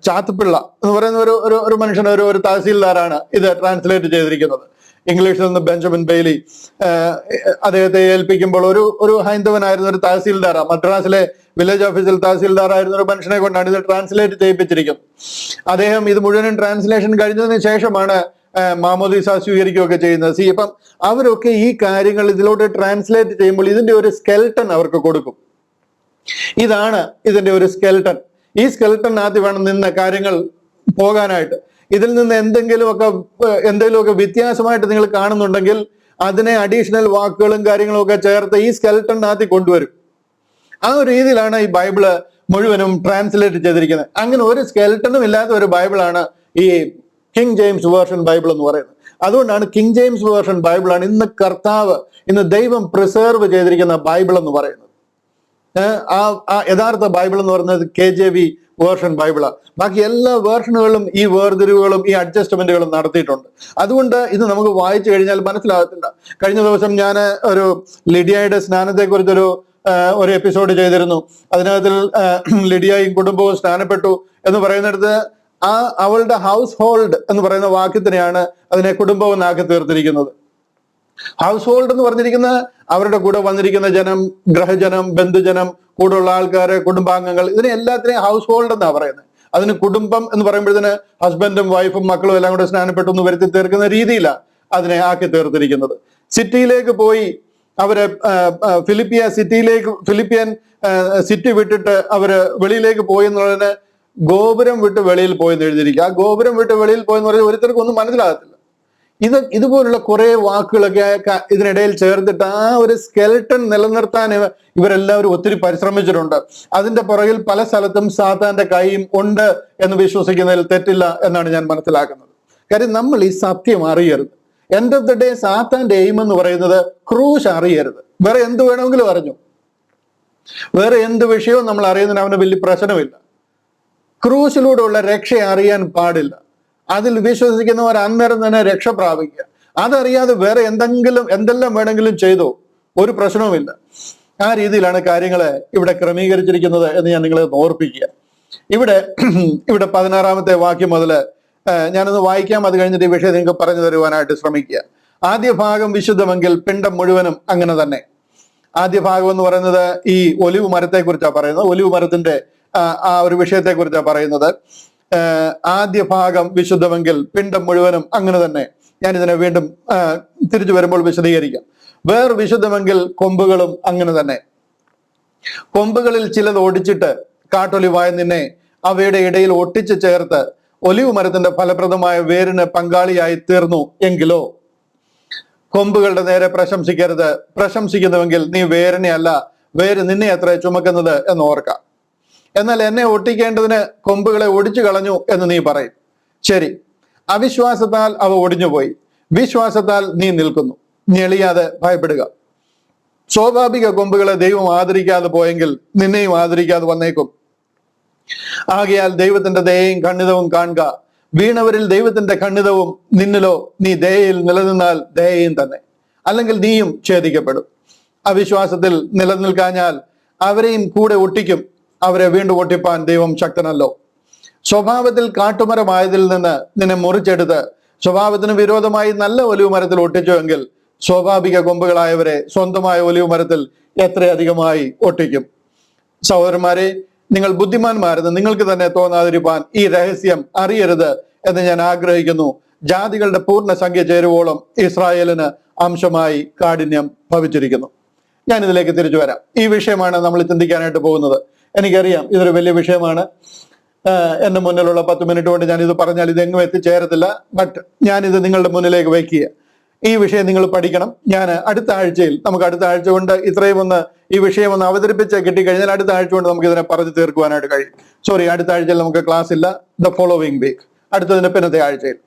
ചാത്തുപിള്ള എന്ന് പറയുന്ന ഒരു മനുഷ്യൻ, ഒരു തഹസീൽദാറാണ് ഇത് ട്രാൻസ്ലേറ്റ് ചെയ്തിരിക്കുന്നത്. ഇംഗ്ലീഷിൽ നിന്ന് ബെഞ്ചമിൻ ബെയ്ലി അദ്ദേഹത്തെ ഏൽപ്പിക്കുമ്പോൾ ഒരു ഹൈന്ദവനായിരുന്ന ഒരു തഹസീൽദാർ, മദ്രാസിലെ വില്ലേജ് ഓഫീസിൽ തഹസീൽദാർ ആയിരുന്ന ഒരു മനുഷ്യനെ കൊണ്ടാണ് ഇത് ട്രാൻസ്ലേറ്റ് ചെയ്യിപ്പിച്ചിരിക്കുന്നത്. അദ്ദേഹം ഇത് മുഴുവനും ട്രാൻസ്ലേഷൻ കഴിഞ്ഞതിന് ശേഷമാണ് മാമോദീസ സ്വീകരിക്കുകയൊക്കെ ചെയ്യുന്നത്. ഇപ്പം അവരൊക്കെ ഈ കാര്യങ്ങൾ ഇതിലോട്ട് ട്രാൻസ്ലേറ്റ് ചെയ്യുമ്പോൾ ഇതിന്റെ ഒരു സ്കെൽട്ടൺ അവർക്ക് കൊടുക്കും. ഇതാണ് ഇതിന്റെ ഒരു സ്കെൽട്ടൺ. ഈ സ്കെൽട്ടണിനകത്ത് വേണം നിന്ന് കാര്യങ്ങൾ പോകാനായിട്ട്. ഇതിൽ നിന്ന് എന്തെങ്കിലുമൊക്കെ വ്യത്യാസമായിട്ട് നിങ്ങൾ കാണുന്നുണ്ടെങ്കിൽ അതിനെ അഡീഷണൽ വാക്കുകളും കാര്യങ്ങളും ഒക്കെ ചേർത്ത് ഈ സ്കെൽട്ടണിനകത്ത് കൊണ്ടുവരും. ആ ഒരു രീതിയിലാണ് ഈ ബൈബിള് മുഴുവനും ട്രാൻസ്ലേറ്റ് ചെയ്തിരിക്കുന്നത്. അങ്ങനെ ഒരു സ്കെൽട്ടണും ഇല്ലാത്ത ഒരു ബൈബിളാണ് ഈ കിങ് ജെയിംസ് വേർഷൻ ബൈബിൾ എന്ന് പറയുന്നത്. അതുകൊണ്ടാണ് കിങ് ജെയിംസ് വേർഷൻ ബൈബിളാണ് ഇന്ന് ദൈവം പ്രിസർവ് ചെയ്തിരിക്കുന്ന ബൈബിൾ എന്ന് പറയുന്നത്. ആ യഥാർത്ഥ ബൈബിൾ എന്ന് പറയുന്നത് KJV വേർഷൻ ബൈബിളാണ്. ബാക്കി എല്ലാ വേർഷനുകളും ഈ വേർതിരിവുകളും ഈ അഡ്ജസ്റ്റ്മെന്റുകളും നടത്തിയിട്ടുണ്ട്. അതുകൊണ്ട് ഇത് നമുക്ക് വായിച്ചു കഴിഞ്ഞാൽ മനസ്സിലാകത്തില്ല. കഴിഞ്ഞ ദിവസം ഞാൻ ഒരു ലിഡിയയുടെ സ്നാനത്തെക്കുറിച്ചൊരു എപ്പിസോഡ് ചെയ്തിരുന്നു. അതിനകത്തിൽ ലിഡിയയും കുടുംബവും സ്നാനപ്പെട്ടു എന്ന് പറയുന്നിടത്ത് അവളുടെ ഹൗസ് ഹോൾഡ് എന്ന് പറയുന്ന വാക്യത്തിനെയാണ് അതിനെ കുടുംബവും ആക്കി തീർത്തിരിക്കുന്നത്. ഹൗസ് ഹോൾഡ് എന്ന് പറഞ്ഞിരിക്കുന്ന അവരുടെ കൂടെ വന്നിരിക്കുന്ന ജനം, ഗ്രഹജനം, ബന്ധുജനം, കൂടെയുള്ള ആൾക്കാര്, കുടുംബാംഗങ്ങൾ, ഇതിനെ എല്ലാത്തിനെയും ഹൗസ് ഹോൾഡ് എന്നാ പറയുന്നത്. അതിന് കുടുംബം എന്ന് പറയുമ്പോഴത്തേന് ഹസ്ബൻഡും വൈഫും മക്കളും എല്ലാം കൂടെ സ്നാനപ്പെട്ടു എന്ന് വരുത്തി തീർക്കുന്ന രീതിയിലാണ് അതിനെ ആക്കി തീർത്തിരിക്കുന്നത്. സിറ്റിയിലേക്ക് പോയി അവര് ഫിലിപ്പിയൻ സിറ്റി വിട്ടിട്ട് അവര് വെളിയിലേക്ക് പോയി എന്നുള്ളതിന് ഗോപുരം വിട്ട് വെളിയിൽ പോയെന്ന് എഴുതിയിരിക്കുക. ആ ഗോപുരം വിട്ട് വെളിയിൽ പോയെന്ന് പറഞ്ഞാൽ ഒരുത്തർക്കും ഒന്നും മനസ്സിലാകത്തില്ല. ഇതുപോലുള്ള കുറെ വാക്കുകളൊക്കെ ഇതിനിടയിൽ ചേർത്തിട്ട് ആ ഒരു സ്കെൽട്ടൺ നിലനിർത്താൻ ഇവരെല്ലാവരും ഒത്തിരി പരിശ്രമിച്ചിട്ടുണ്ട്. അതിന്റെ പുറകിൽ പല സ്ഥലത്തും സാത്താന്റെ കൈയും ഉണ്ട് എന്ന് വിശ്വസിക്കുന്നതിൽ തെറ്റില്ല എന്നാണ് ഞാൻ മനസ്സിലാക്കുന്നത്. കാര്യം നമ്മൾ ഈ സത്യം അറിയരുത്. എൻഡ് ഓഫ് ദ ഡേ സാത്താന്റെ എയിം എന്ന് പറയുന്നത് ക്രൂശ് അറിയരുത്. വേറെ എന്ത് വേണമെങ്കിലും അറിഞ്ഞു, വേറെ എന്ത് വിഷയവും നമ്മൾ അറിയുന്നതിന് അവന് വലിയ പ്രശ്നമില്ല. ക്രൂശിലൂടെയുള്ള രക്ഷ അറിയാൻ പാടില്ല. അതിൽ വിശ്വസിക്കുന്നവർ അന്നേരം തന്നെ രക്ഷ പ്രാപിക്കുക. അതറിയാതെ വേറെ എന്തെല്ലാം വേണമെങ്കിലും ചെയ്തോ, ഒരു പ്രശ്നവുമില്ല. ആ രീതിയിലാണ് കാര്യങ്ങളെ ഇവിടെ ക്രമീകരിച്ചിരിക്കുന്നത് എന്ന് ഞാൻ നിങ്ങളെ ഓർപ്പിക്കുക. ഇവിടെ 16-ാമത്തെ വാക്യം മുതല് ഞാനൊന്ന് വായിക്കാം. അത് കഴിഞ്ഞിട്ട് ഈ വിഷയം നിങ്ങൾക്ക് പറഞ്ഞു തരുവാനായിട്ട് ശ്രമിക്കുക. ആദ്യ ഭാഗം വിശുദ്ധമെങ്കിൽ പിണ്ടം മുഴുവനും അങ്ങനെ തന്നെ. ആദ്യ ഭാഗം എന്ന് പറയുന്നത് ഈ ഒലിവ് മരത്തെ കുറിച്ചാണ് പറയുന്നത്. ഒലിവ് മരത്തിന്റെ ആ ഒരു വിഷയത്തെ കുറിച്ചാണ് പറയുന്നത്. ആദ്യ ഭാഗം വിശുദ്ധമെങ്കിൽ പിണ്ടം മുഴുവനും അങ്ങനെ തന്നെ. ഞാൻ ഇതിനെ വീണ്ടും തിരിച്ചു വരുമ്പോൾ വിശദീകരിക്കാം. വേർ വിശുദ്ധമെങ്കിൽ കൊമ്പുകളും അങ്ങനെ തന്നെ. കൊമ്പുകളിൽ ചിലത് ഒടിച്ചിട്ട് കാട്ടൊലിവായ നിന്നെ അവയുടെ ഇടയിൽ ഒട്ടിച്ചു ചേർത്ത് ഒലിവ് മരത്തിന്റെ ഫലപ്രദമായ വേരിന് പങ്കാളിയായി തീർന്നു എങ്കിലോ. കൊമ്പുകളുടെ നേരെ പ്രശംസിക്കരുത്. പ്രശംസിക്കുന്നുവെങ്കിൽ നീ വേരിനെ അല്ല, വേര് നിന്നെ അത്ര ചുമക്കുന്നത് എന്ന് ഓർക്കാം. എന്നാൽ എന്നെ ഒട്ടിക്കേണ്ടതിന് കൊമ്പുകളെ ഒടിച്ചു കളഞ്ഞു എന്ന് നീ പറയും. ശരി, അവിശ്വാസത്താൽ അവ ഒടിഞ്ഞുപോയി, വിശ്വാസത്താൽ നീ നിൽക്കുന്നു. ഞെളിയാതെ ഭയപ്പെടുക. സ്വാഭാവിക കൊമ്പുകളെ ദൈവം ആദരിക്കാതെ പോയെങ്കിൽ നിന്നെയും ആദരിക്കാതെ വന്നേക്കും. ആകയാൽ ദൈവത്തിന്റെ ദയയും ഖണ്ഡിതവും കാണുക. വീണവരിൽ ദൈവത്തിന്റെ ഖണ്ഡിതവും നിന്നിലോ നീ ദയയിൽ നിലനിന്നാൽ ദയയും തന്നെ, അല്ലെങ്കിൽ നീയും ഛേദിക്കപ്പെടും. അവിശ്വാസത്തിൽ നിലനിൽക്കാഞ്ഞാൽ അവരെയും കൂടെ ഒട്ടിക്കും. അവരെ വീണ്ടും ഒട്ടിപ്പാൻ ദൈവം ശക്തനല്ലോ. സ്വഭാവത്തിൽ കാട്ടുമരമായതിൽ നിന്ന് നിന്നെ മുറിച്ചെടുത്ത് സ്വഭാവത്തിന് വിരോധമായി നല്ല ഒലിവ് മരത്തിൽ ഒട്ടിച്ചുവെങ്കിൽ സ്വാഭാവിക കൊമ്പുകളായവരെ സ്വന്തമായ ഒലിവ് മരത്തിൽ എത്രയധികമായി ഒട്ടിക്കും. സഹോദരന്മാരെ, നിങ്ങൾ ബുദ്ധിമാന്മാരെന്ന് നിങ്ങൾക്ക് തന്നെ തോന്നാതിരിക്കാൻ ഈ രഹസ്യം അറിയരുത് എന്ന് ഞാൻ ആഗ്രഹിക്കുന്നു. ജാതികളുടെ പൂർണ്ണ സംഖ്യ ചേരുവോളം ഇസ്രായേലിന് അംശമായി കാഠിന്യം ഭവിച്ചിരിക്കുന്നു. ഞാൻ ഇതിലേക്ക് തിരിച്ചു വരാം. ഈ വിഷയമാണ് നമ്മൾ ചിന്തിക്കാനായിട്ട് പോകുന്നത്. എനിക്കറിയാം ഇതൊരു വലിയ വിഷയമാണ്. എൻ്റെ മുന്നിലുള്ള 10 മിനിറ്റ് കൊണ്ട് ഞാനിത് പറഞ്ഞാൽ ഇതെങ്ങും എത്തിച്ചേരത്തില്ല. ബട്ട് ഞാനിത് നിങ്ങളുടെ മുന്നിലേക്ക് വയ്ക്കുക. ഈ വിഷയം നിങ്ങൾ പഠിക്കണം. ഞാൻ അടുത്ത ആഴ്ചയിൽ നമുക്ക് അടുത്ത ആഴ്ച കൊണ്ട് ഈ വിഷയം ഒന്ന് അവതരിപ്പിച്ച് കിട്ടിക്കഴിഞ്ഞാൽ അടുത്ത ആഴ്ച കൊണ്ട് നമുക്ക് ഇതിനെ പറഞ്ഞു തീർക്കുവാനായിട്ട് കഴിയും. അടുത്ത ആഴ്ചയിൽ നമുക്ക് ക്ലാസ് ഇല്ല. ദ ഫോളോവിങ് വീക്ക്, അടുത്തതിന്റെ പിന്നത്തെ ആഴ്ചയിൽ.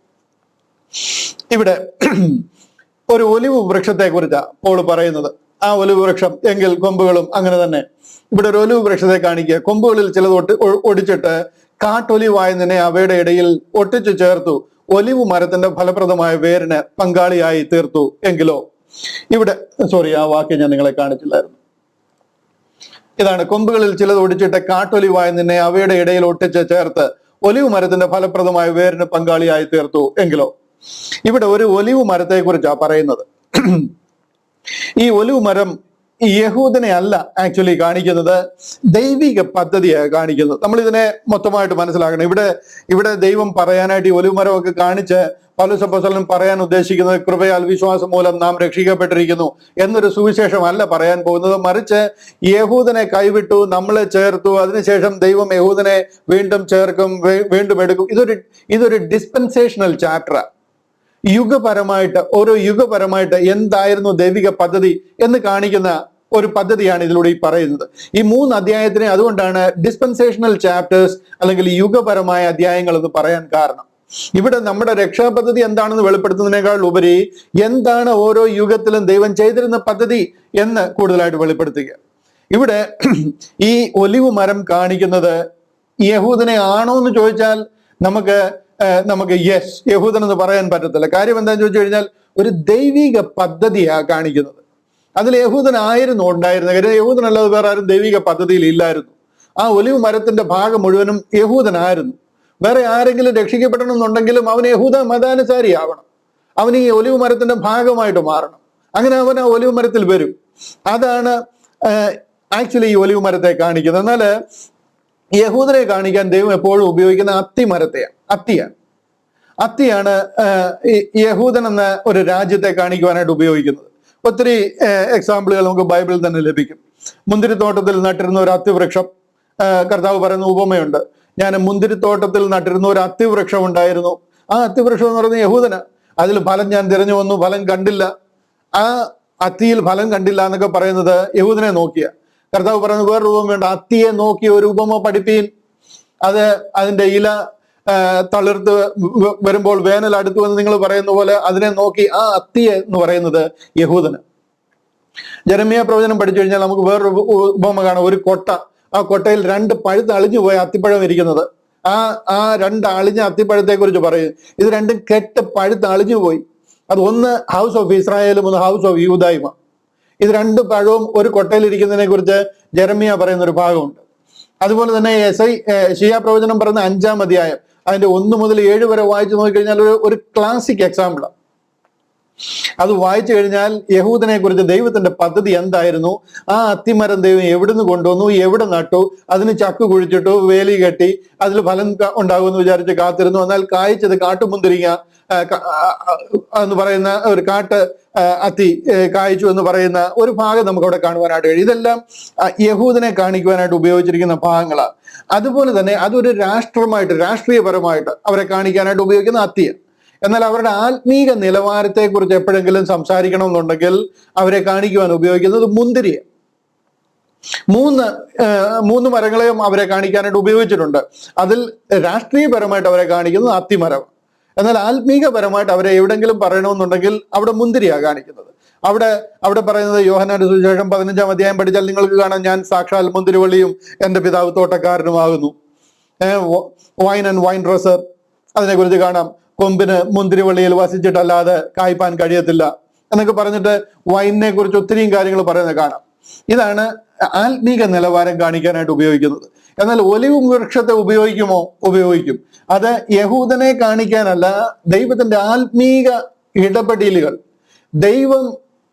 ഇവിടെ ഒരു ഒലിവ് വൃക്ഷത്തെ കുറിച്ചാണ് പോൾ പറയുന്നത്. ആ ഒലിവ് വൃക്ഷം എങ്കിൽ കൊമ്പുകളും അങ്ങനെ തന്നെ. ഇവിടെ ഒരു ഒലിവ് വൃക്ഷത്തെ കാണിക്കുക. കൊമ്പുകളിൽ ചിലത് ഒടിച്ചിട്ട് കാട്ടൊലിവായി നിന്നെ അവയുടെ ഇടയിൽ ഒട്ടിച്ചു ചേർത്തു, ഒലിവ് മരത്തിന്റെ ഫലപ്രദമായ വേരിന് പങ്കാളിയായി തീർത്തു എങ്കിലോ. ഇവിടെ ആ വാക്യം ഞാൻ നിങ്ങളെ കാണിച്ചില്ലായിരുന്നു. ഇതാണ്, കൊമ്പുകളിൽ ചിലത് ഒടിച്ചിട്ട് കാട്ടൊലിവായി നിന്നെ അവയുടെ ഇടയിൽ ഒട്ടിച്ച് ചേർത്ത് ഒലിവ് മരത്തിന്റെ ഫലപ്രദമായ വേരിന് പങ്കാളിയായി തീർത്തു എങ്കിലോ. ഇവിടെ ഒരു ഒലിവ് മരത്തെ കുറിച്ചാണ് പറയുന്നത്. ഈ ഒലിവ് മരം യഹൂദനെ അല്ല ആക്ച്വലി കാണിക്കുന്നത്, ദൈവിക പദ്ധതിയാണ് കാണിക്കുന്നത്. നമ്മൾ ഇതിനെ മൊത്തമായിട്ട് മനസ്സിലാക്കണം. ഇവിടെ ദൈവം പറയാനായിട്ട് ഈ ഒലിവ് മരമൊക്കെ കാണിച്ച് പൗലോസ് അപ്പോസ്തലൻ പറയാൻ ഉദ്ദേശിക്കുന്നത് കൃപയാൽ വിശ്വാസം മൂലം നാം രക്ഷിക്കപ്പെട്ടിരിക്കുന്നു എന്നൊരു സുവിശേഷമല്ല പറയാൻ പോകുന്നത്. മറിച്ച് യഹൂദനെ കൈവിട്ടു, നമ്മളെ ചേർത്തു, അതിനുശേഷം ദൈവം യഹൂദനെ വീണ്ടും ചേർക്കും, വീണ്ടും എടുക്കും. ഇതൊരു ഡിസ്പെൻസേഷണൽ ചാപ്റ്ററാണ്. യുഗപരമായിട്ട് എന്തായിരുന്നു ദൈവിക പദ്ധതി എന്ന് കാണിക്കുന്ന ഒരു പദ്ധതിയാണ് ഇതിലൂടെ ഈ പറയുന്നത്. ഈ 3 അധ്യായത്തിനെ അതുകൊണ്ടാണ് ഡിസ്പെൻസേഷണൽ ചാപ്റ്റേഴ്സ് അല്ലെങ്കിൽ യുഗപരമായ അധ്യായങ്ങൾ എന്ന് പറയാൻ കാരണം. ഇവിടെ നമ്മുടെ രക്ഷാപദ്ധതി എന്താണെന്ന് വെളിപ്പെടുത്തുന്നതിനേക്കാൾ ഉപരി എന്താണ് ഓരോ യുഗത്തിലും ദൈവം ചെയ്തിരുന്ന പദ്ധതി എന്ന് കൂടുതലായിട്ട് വെളിപ്പെടുത്തുക. ഇവിടെ ഈ ഒലിവ് മരം കാണിക്കുന്നത് യഹൂദനെ ആണോ എന്ന് ചോദിച്ചാൽ നമുക്ക് യെസ്, യഹൂദൻ എന്ന് പറയാൻ പറ്റത്തില്ല. കാര്യം എന്താണെന്ന് ചോദിച്ചു കഴിഞ്ഞാൽ ഒരു ദൈവിക പദ്ധതിയാണ് കാണിക്കുന്നത്. അതിൽ യഹൂദനായിരുന്നു ഉണ്ടായിരുന്നത്. കാര്യം യഹൂദനല്ലാതെ വേറെ ആരും ദൈവിക പദ്ധതിയിൽ ഇല്ലായിരുന്നു. ആ ഒലിവ് മരത്തിന്റെ ഭാഗം മുഴുവനും യഹൂദനായിരുന്നു. വേറെ ആരെങ്കിലും രക്ഷിക്കപ്പെടണമെന്നുണ്ടെങ്കിലും അവൻ യഹൂദ മതാനുസാരി ആവണം, അവൻ ഈ ഒലിവ് മരത്തിന്റെ ഭാഗമായിട്ട് മാറണം. അങ്ങനെ അവൻ ആ ഒലിവ് മരത്തിൽ വരും. അതാണ് ആക്ച്വലി ഈ ഒലിവ് മരത്തെ കാണിക്കുന്നത്. എന്നാൽ യഹൂദനെ കാണിക്കാൻ ദൈവം എപ്പോഴും ഉപയോഗിക്കുന്ന അത്തിയാണ് യഹൂദൻ എന്ന ഒരു രാജ്യത്തെ കാണിക്കുവാനായിട്ട് ഉപയോഗിക്കുന്നത്. ഒത്തിരി എക്സാമ്പിളുകൾ നമുക്ക് ബൈബിളിൽ തന്നെ ലഭിക്കും. മുന്തിരിത്തോട്ടത്തിൽ നട്ടിരുന്ന ഒരു അത്തിവൃക്ഷം, കർത്താവ് പറയുന്ന ഉപമയുണ്ട്. ഞാൻ മുന്തിരിത്തോട്ടത്തിൽ നട്ടിരുന്ന ഒരു അത്തിവൃക്ഷം ഉണ്ടായിരുന്നു. ആ അത്തിവൃക്ഷം എന്ന് പറയുന്നത് യഹൂദന. അതിൽ ഫലം ഞാൻ തിരഞ്ഞു വന്നു, ഫലം കണ്ടില്ല. ആ അത്തിയിൽ ഫലം കണ്ടില്ല എന്നൊക്കെ പറയുന്നത് യഹൂദനെ നോക്കിയ. കർത്താവ് പറയുന്നത് വേറൊരു ഉപമയുണ്ട്, അത്തിയെ നോക്കി ഒരു ഉപമ പഠിപ്പീൻ. അതിന്റെ ഇല തളിർത്ത് വരുമ്പോൾ വേനൽ അടുത്തു എന്ന് നിങ്ങൾ പറയുന്ന പോലെ അതിനെ നോക്കി ആ അത്തിയെ എന്ന് പറയുന്നത് യഹൂദന്. ജെരമ്യാ പ്രവചനം പഠിച്ചു കഴിഞ്ഞാൽ നമുക്ക് വേറൊരു ഉപമ കാണാം. ഒരു കൊട്ട, ആ കൊട്ടയിൽ 2 പഴുത്ത് അളിഞ്ഞു പോയ അത്തിപ്പഴം ഇരിക്കുന്നത്. ആ 2 അളിഞ്ഞ അത്തിപ്പഴത്തെ കുറിച്ച് പറയും. ഇത് 2 കെട്ട് പഴുത്ത് അളിഞ്ഞു പോയി. അത് ഒന്ന് ഹൗസ് ഓഫ് ഇസ്രായേലും ഒന്ന് ഹൗസ് ഓഫ് യൂദായുമാണ്. ഇത് 2 പഴവും ഒരു കൊട്ടയിൽ ഇരിക്കുന്നതിനെ കുറിച്ച് ജെരമ്യാ പറയുന്ന ഒരു ഭാഗമുണ്ട്. അതുപോലെ തന്നെ യെശയ്യാ പ്രവചനം പറയുന്ന 5-ാം അധ്യായം അതിന്റെ 1 മുതൽ 7 വരെ വായിച്ചു നോക്കിക്കഴിഞ്ഞാൽ ഒരു ക്ലാസിക് എക്സാമ്പിളാണ്. അത് വായിച്ചു കഴിഞ്ഞാൽ യഹൂദനെ കുറിച്ച് ദൈവത്തിന്റെ പദ്ധതി എന്തായിരുന്നു, ആ അത്തിമരം ദൈവം എവിടുന്ന് കൊണ്ടുവന്നു, എവിടെ നട്ടു, അതിന് ചക്ക് കുഴിച്ചിട്ടു, വേലി കെട്ടി, അതിൽ ഫലം ഉണ്ടാകുമെന്ന് വിചാരിച്ച് കാത്തിരുന്നു. എന്നാൽ കായ്ച്ചത് കാട്ടുമുന്തിരിങ്ങ എന്ന് പറയുന്ന ഒരു അത്തി കായ്ച്ചു എന്ന് പറയുന്ന ഒരു ഭാഗം നമുക്ക് അവിടെ കാണുവാനായിട്ട് കഴിയും. ഇതെല്ലാം യഹൂദനെ കാണിക്കുവാനായിട്ട് ഉപയോഗിച്ചിരിക്കുന്ന ഭാഗങ്ങളാണ്. അതുപോലെ തന്നെ അതൊരു രാഷ്ട്രീയപരമായിട്ട് അവരെ കാണിക്കാനായിട്ട് ഉപയോഗിക്കുന്ന അത്തിയാണ്. എന്നാൽ അവരുടെ ആത്മീക നിലവാരത്തെ കുറിച്ച് എപ്പോഴെങ്കിലും സംസാരിക്കണമെന്നുണ്ടെങ്കിൽ അവരെ കാണിക്കുവാൻ ഉപയോഗിക്കുന്നത് മുന്തിരിയാണ്. 3 മരങ്ങളെയും അവരെ കാണിക്കാനായിട്ട് ഉപയോഗിച്ചിട്ടുണ്ട്. അതിൽ രാഷ്ട്രീയപരമായിട്ട് അവരെ കാണിക്കുന്നത് അത്തിമരം. എന്നാൽ ആത്മീകപരമായിട്ട് അവരെ എവിടെങ്കിലും പറയണമെന്നുണ്ടെങ്കിൽ അവിടെ മുന്തിരിയാണ് കാണിക്കുന്നത്. അവിടെ പറയുന്നത് യോഹന്നാന്റെ സുവിശേഷം 15-ാം അധ്യായം പഠിച്ചാൽ നിങ്ങൾക്ക് കാണാം, ഞാൻ സാക്ഷാൽ മുന്തിരിവള്ളിയും എൻ്റെ പിതാവ് തോട്ടക്കാരനുമാകുന്നു. വൈൻ ആൻഡ് വൈൻ ഡ്രസ്സർ, അതിനെക്കുറിച്ച് കാണാം. കൊമ്പിന് മുന്തിരിവള്ളിയിൽ വസിച്ചിട്ടല്ലാതെ കായ്പാൻ കഴിയത്തില്ല എന്നൊക്കെ പറഞ്ഞിട്ട് വൈനിനെ കുറിച്ച് ഒത്തിരിയും കാര്യങ്ങൾ പറയുന്നത് കാണാം. ഇതാണ് ആത്മീക നിലവാരം കാണിക്കാനായിട്ട് ഉപയോഗിക്കുന്നത്. എന്നാൽ ഒലിവ് വൃക്ഷത്തെ ഉപയോഗിക്കും. അത് യഹൂദനെ കാണിക്കാനല്ല, ദൈവത്തിന്റെ ആത്മീക ഇടപെടലുകൾ,